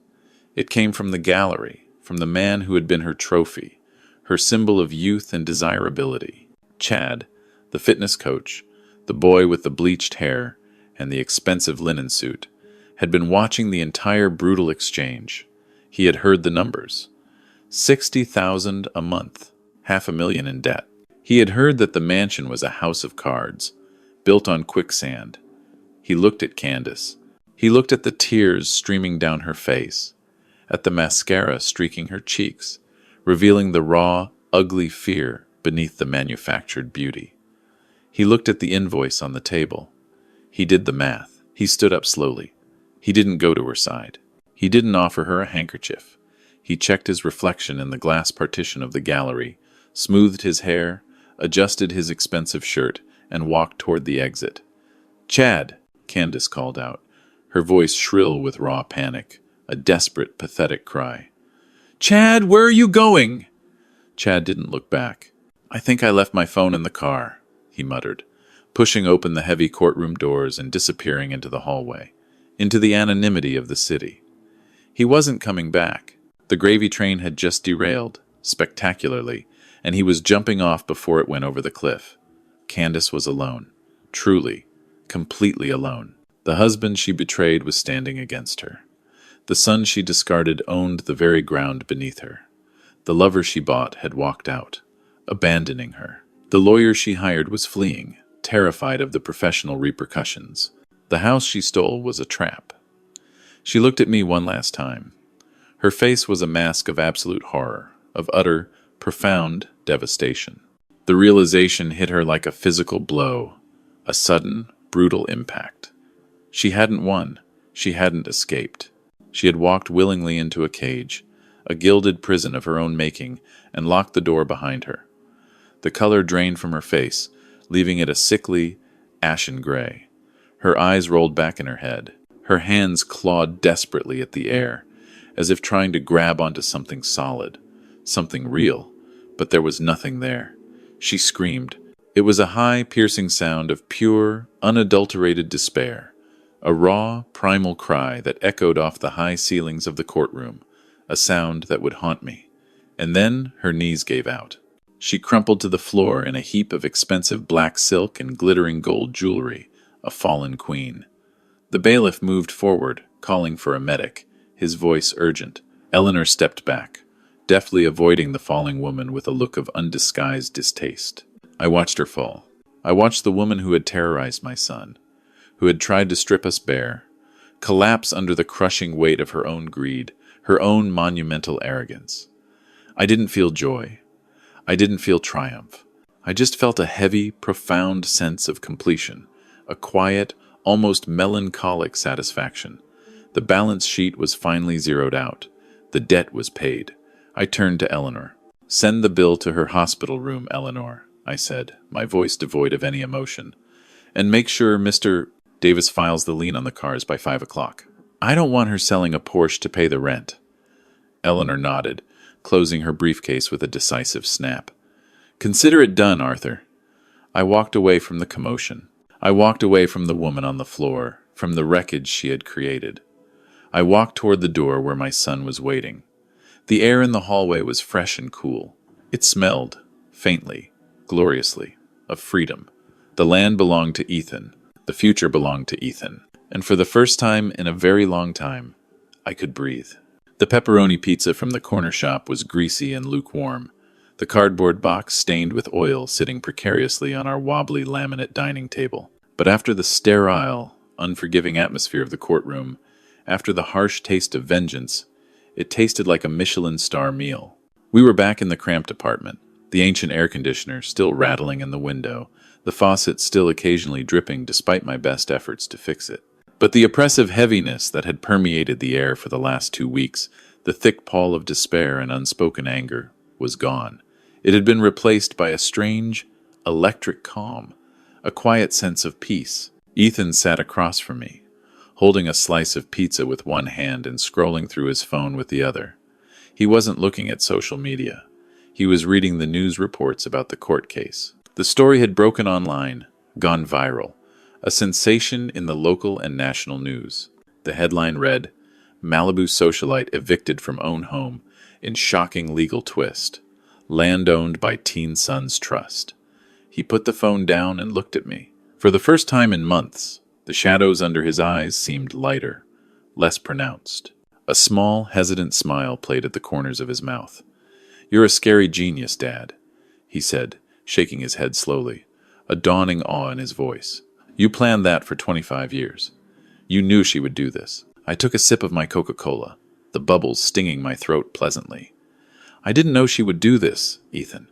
It came from the gallery, from the man who had been her trophy, her symbol of youth and desirability. Chad, the fitness coach, the boy with the bleached hair and the expensive linen suit, had been watching the entire brutal exchange. He had heard the numbers. 60,000 a month, $500,000 in debt. He had heard that the mansion was a house of cards, built on quicksand. He looked at Candace. He looked at the tears streaming down her face, at the mascara streaking her cheeks, revealing the raw, ugly fear beneath the manufactured beauty. He looked at the invoice on the table. He did the math. He stood up slowly. He didn't go to her side. He didn't offer her a handkerchief. He checked his reflection in the glass partition of the gallery, smoothed his hair, adjusted his expensive shirt, and walked toward the exit. "Chad!" Candace called out, her voice shrill with raw panic, a desperate, pathetic cry. "Chad, where are you going?" Chad didn't look back. "I think I left my phone in the car," he muttered, pushing open the heavy courtroom doors and disappearing into the hallway, into the anonymity of the city. He wasn't coming back. The gravy train had just derailed, spectacularly, and he was jumping off before it went over the cliff. Candace was alone. Truly, completely alone. The husband she betrayed was standing against her. The son she discarded owned the very ground beneath her. The lover she bought had walked out, abandoning her. The lawyer she hired was fleeing, terrified of the professional repercussions. The house she stole was a trap. She looked at me one last time. Her face was a mask of absolute horror, of utter, profound devastation. The realization hit her like a physical blow, a sudden, brutal impact. She hadn't won. She hadn't escaped. She had walked willingly into a cage, a gilded prison of her own making, and locked the door behind her. The color drained from her face, leaving it a sickly, ashen gray. Her eyes rolled back in her head. Her hands clawed desperately at the air, as if trying to grab onto something solid, something real, but there was nothing there. She screamed. It was a high, piercing sound of pure, unadulterated despair, a raw, primal cry that echoed off the high ceilings of the courtroom, a sound that would haunt me. And then her knees gave out. She crumpled to the floor in a heap of expensive black silk and glittering gold jewelry, a fallen queen. The bailiff moved forward, calling for a medic, his voice urgent. Eleanor stepped back, deftly avoiding the falling woman with a look of undisguised distaste. I watched her fall. I watched the woman who had terrorized my son, who had tried to strip us bare, collapse under the crushing weight of her own greed, her own monumental arrogance. I didn't feel joy. I didn't feel triumph. I just felt a heavy, profound sense of completion, a quiet, almost melancholic satisfaction. The balance sheet was finally zeroed out. The debt was paid. I turned to Eleanor. "Send the bill to her hospital room, Eleanor," I said, my voice devoid of any emotion. "And make sure Mr. Davis files the lien on the cars by 5 o'clock. I don't want her selling a Porsche to pay the rent." Eleanor nodded, closing her briefcase with a decisive snap. "Consider it done, Arthur." I walked away from the commotion. I walked away from the woman on the floor, from the wreckage she had created. I walked toward the door where my son was waiting. The air in the hallway was fresh and cool. It smelled, faintly, gloriously, of freedom. The land belonged to Ethan. The future belonged to Ethan. And for the first time in a very long time, I could breathe. The pepperoni pizza from the corner shop was greasy and lukewarm, the cardboard box stained with oil sitting precariously on our wobbly laminate dining table. But after the sterile, unforgiving atmosphere of the courtroom, after the harsh taste of vengeance, it tasted like a Michelin star meal. We were back in the cramped apartment, the ancient air conditioner still rattling in the window, the faucet still occasionally dripping despite my best efforts to fix it. But the oppressive heaviness that had permeated the air for the last 2 weeks, the thick pall of despair and unspoken anger, was gone. It had been replaced by a strange, electric calm, a quiet sense of peace. Ethan sat across from me, holding a slice of pizza with one hand and scrolling through his phone with the other. He wasn't looking at social media. He was reading the news reports about the court case. The story had broken online, gone viral, a sensation in the local and national news. The headline read, "Malibu socialite evicted from own home in shocking legal twist. Land owned by teen son's trust." He put the phone down and looked at me. For the first time in months, the shadows under his eyes seemed lighter, less pronounced. A small, hesitant smile played at the corners of his mouth. "You're a scary genius, Dad," he said, shaking his head slowly, a dawning awe in his voice. "You planned that for 25 years. You knew she would do this." I took a sip of my Coca-Cola, the bubbles stinging my throat pleasantly. "I didn't know she would do this, Ethan."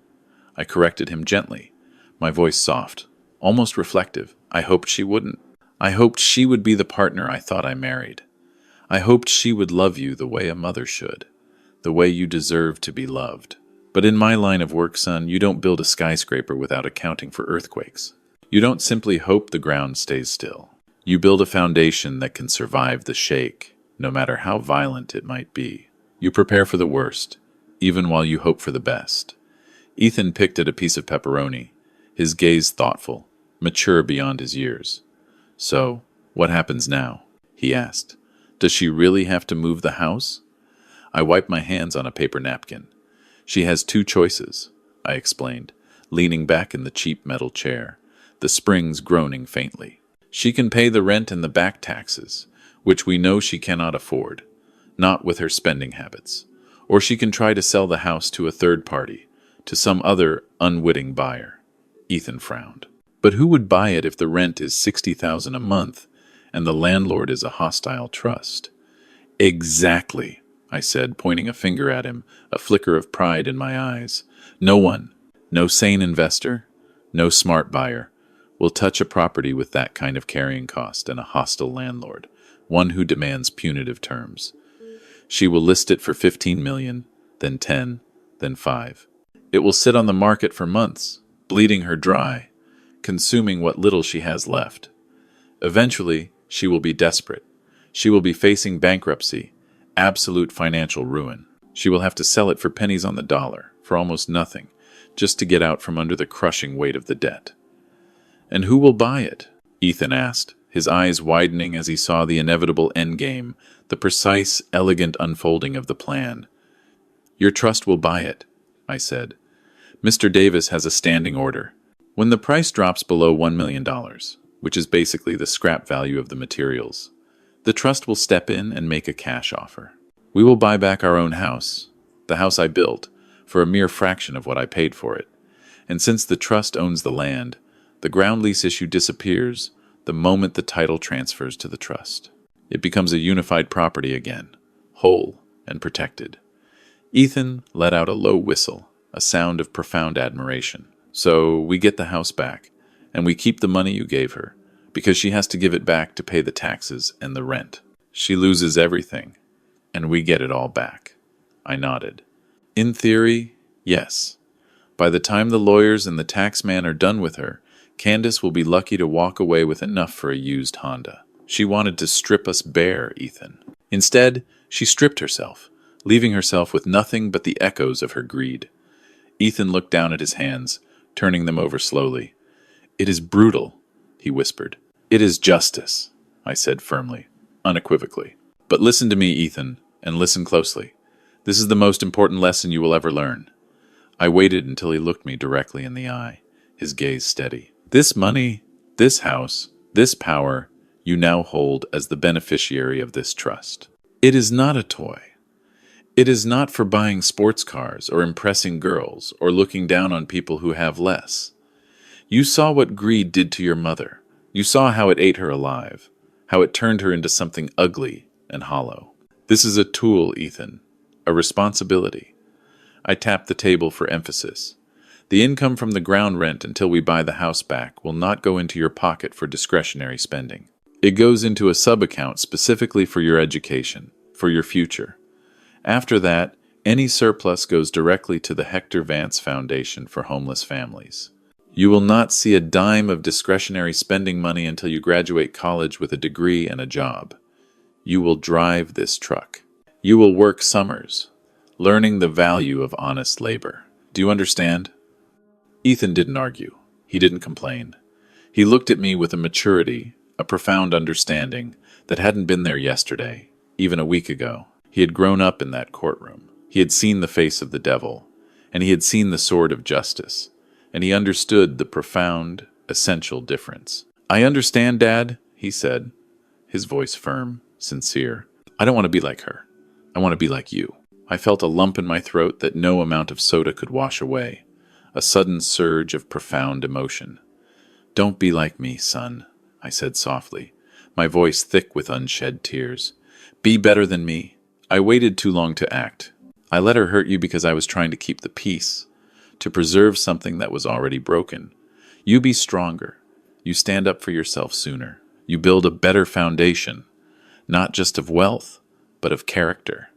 I corrected him gently, my voice soft, almost reflective. I hoped she wouldn't. I hoped she would be the partner I thought I married. I hoped she would love you the way a mother should, the way you deserve to be loved. But in my line of work, son, you don't build a skyscraper without accounting for earthquakes. You don't simply hope the ground stays still. You build a foundation that can survive the shake, no matter how violent it might be. You prepare for the worst, even while you hope for the best. Ethan picked at a piece of pepperoni, his gaze thoughtful, mature beyond his years. "So, what happens now?" he asked. "Does she really have to move the house?" I wiped my hands on a paper napkin. "She has two choices," I explained, leaning back in the cheap metal chair, the springs groaning faintly. "She can pay the rent and the back taxes, which we know she cannot afford, not with her spending habits. Or she can try to sell the house to a third party, to some other unwitting buyer." Ethan frowned. "But who would buy it if the rent is $60,000 a month and the landlord is a hostile trust?" "Exactly," I said, pointing a finger at him, a flicker of pride in my eyes. "No one, no sane investor, no smart buyer, will touch a property with that kind of carrying cost and a hostile landlord, one who demands punitive terms. She will list it for 15 million, then 10, then 5. It will sit on the market for months, bleeding her dry, consuming what little she has left. Eventually, she will be desperate. She will be facing bankruptcy, absolute financial ruin. She will have to sell it for pennies on the dollar, for almost nothing, just to get out from under the crushing weight of the debt." "And who will buy it?" Ethan asked, his eyes widening as he saw the inevitable endgame, the precise, elegant unfolding of the plan. "Your trust will buy it," I said. "Mr. Davis has a standing order. When the price drops below $1 million, which is basically the scrap value of the materials, the trust will step in and make a cash offer. We will buy back our own house, the house I built, for a mere fraction of what I paid for it. And since the trust owns the land, the ground lease issue disappears the moment the title transfers to the trust. It becomes a unified property again, whole and protected." Ethan let out a low whistle, a sound of profound admiration. "So we get the house back, and we keep the money you gave her, because she has to give it back to pay the taxes and the rent. She loses everything, and we get it all back." I nodded. "In theory, yes. By the time the lawyers and the tax man are done with her, Candace will be lucky to walk away with enough for a used Honda. She wanted to strip us bare, Ethan. Instead, she stripped herself, leaving herself with nothing but the echoes of her greed." Ethan looked down at his hands, turning them over slowly. "It is brutal," he whispered. "It is justice," I said firmly, unequivocally. "But listen to me, Ethan, and listen closely. This is the most important lesson you will ever learn." I waited until he looked me directly in the eye, his gaze steady. "This money, this house, this power, you now hold as the beneficiary of this trust. It is not a toy. It is not for buying sports cars or impressing girls or looking down on people who have less. You saw what greed did to your mother. You saw how it ate her alive, how it turned her into something ugly and hollow. This is a tool, Ethan, a responsibility. I tapped the table for emphasis. The income from the ground rent until we buy the house back will not go into your pocket for discretionary spending. It goes into a sub-account specifically for your education, for your future. After that, any surplus goes directly to the Hector Vance Foundation for homeless families. You will not see a dime of discretionary spending money until you graduate college with a degree and a job. You will drive this truck. You will work summers, learning the value of honest labor. Do you understand? Ethan didn't argue. He didn't complain. He looked at me with a maturity, a profound understanding that hadn't been there yesterday, even a week ago. He had grown up in that courtroom. He had seen the face of the devil, and he had seen the sword of justice, and he understood the profound, essential difference. "I understand, Dad," he said, his voice firm, sincere. "I don't want to be like her. I want to be like you." I felt a lump in my throat that no amount of soda could wash away, a sudden surge of profound emotion. "Don't be like me, son," I said softly, my voice thick with unshed tears. "Be better than me. I waited too long to act. I let her hurt you because I was trying to keep the peace, to preserve something that was already broken. You be stronger. You stand up for yourself sooner. You build a better foundation, not just of wealth, but of character."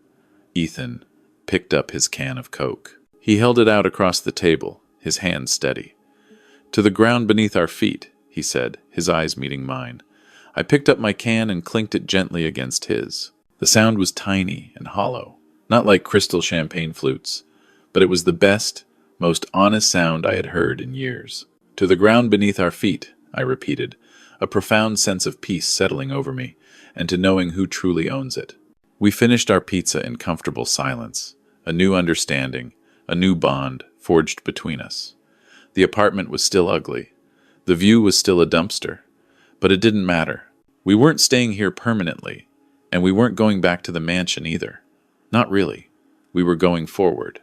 Ethan picked up his can of Coke. He held it out across the table, his hand steady. "To the ground beneath our feet," he said, his eyes meeting mine. I picked up my can and clinked it gently against his. The sound was tiny and hollow, not like crystal champagne flutes, but it was the best, most honest sound I had heard in years. "To the ground beneath our feet," I repeated, a profound sense of peace settling over me, and to knowing who truly owns it. We finished our pizza in comfortable silence, a new understanding, a new bond forged between us. The apartment was still ugly. The view was still a dumpster. But it didn't matter. We weren't staying here permanently, and we weren't going back to the mansion either. Not really. We were going forward.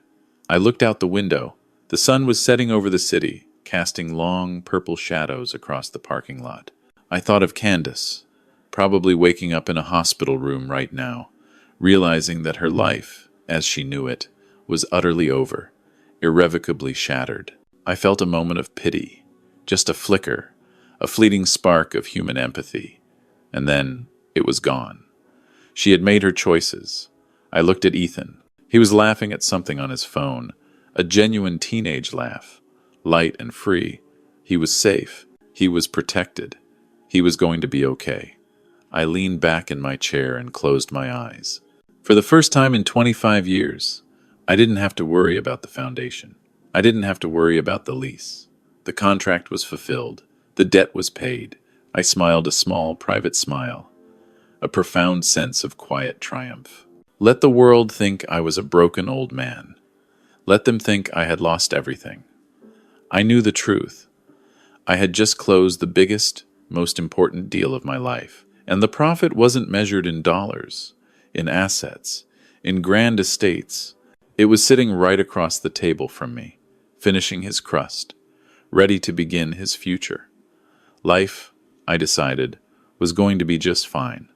I looked out the window. The sun was setting over the city, casting long, purple shadows across the parking lot. I thought of Candace, probably waking up in a hospital room right now, realizing that her life, as she knew it, was utterly over, irrevocably shattered. I felt a moment of pity, just a flicker, a fleeting spark of human empathy, and then it was gone. She had made her choices. I looked at Ethan. He was laughing at something on his phone, a genuine teenage laugh, light and free. He was safe. He was protected. He was going to be okay. I leaned back in my chair and closed my eyes. For the first time in 25 years, I didn't have to worry about the foundation. I didn't have to worry about the lease. The contract was fulfilled. The debt was paid. I smiled a small, private smile, a profound sense of quiet triumph. Let the world think I was a broken old man. Let them think I had lost everything. I knew the truth. I had just closed the biggest, most important deal of my life, and the profit wasn't measured in dollars, in assets, in grand estates. It was sitting right across the table from me, finishing his crust, ready to begin his future. Life, I decided, was going to be just fine.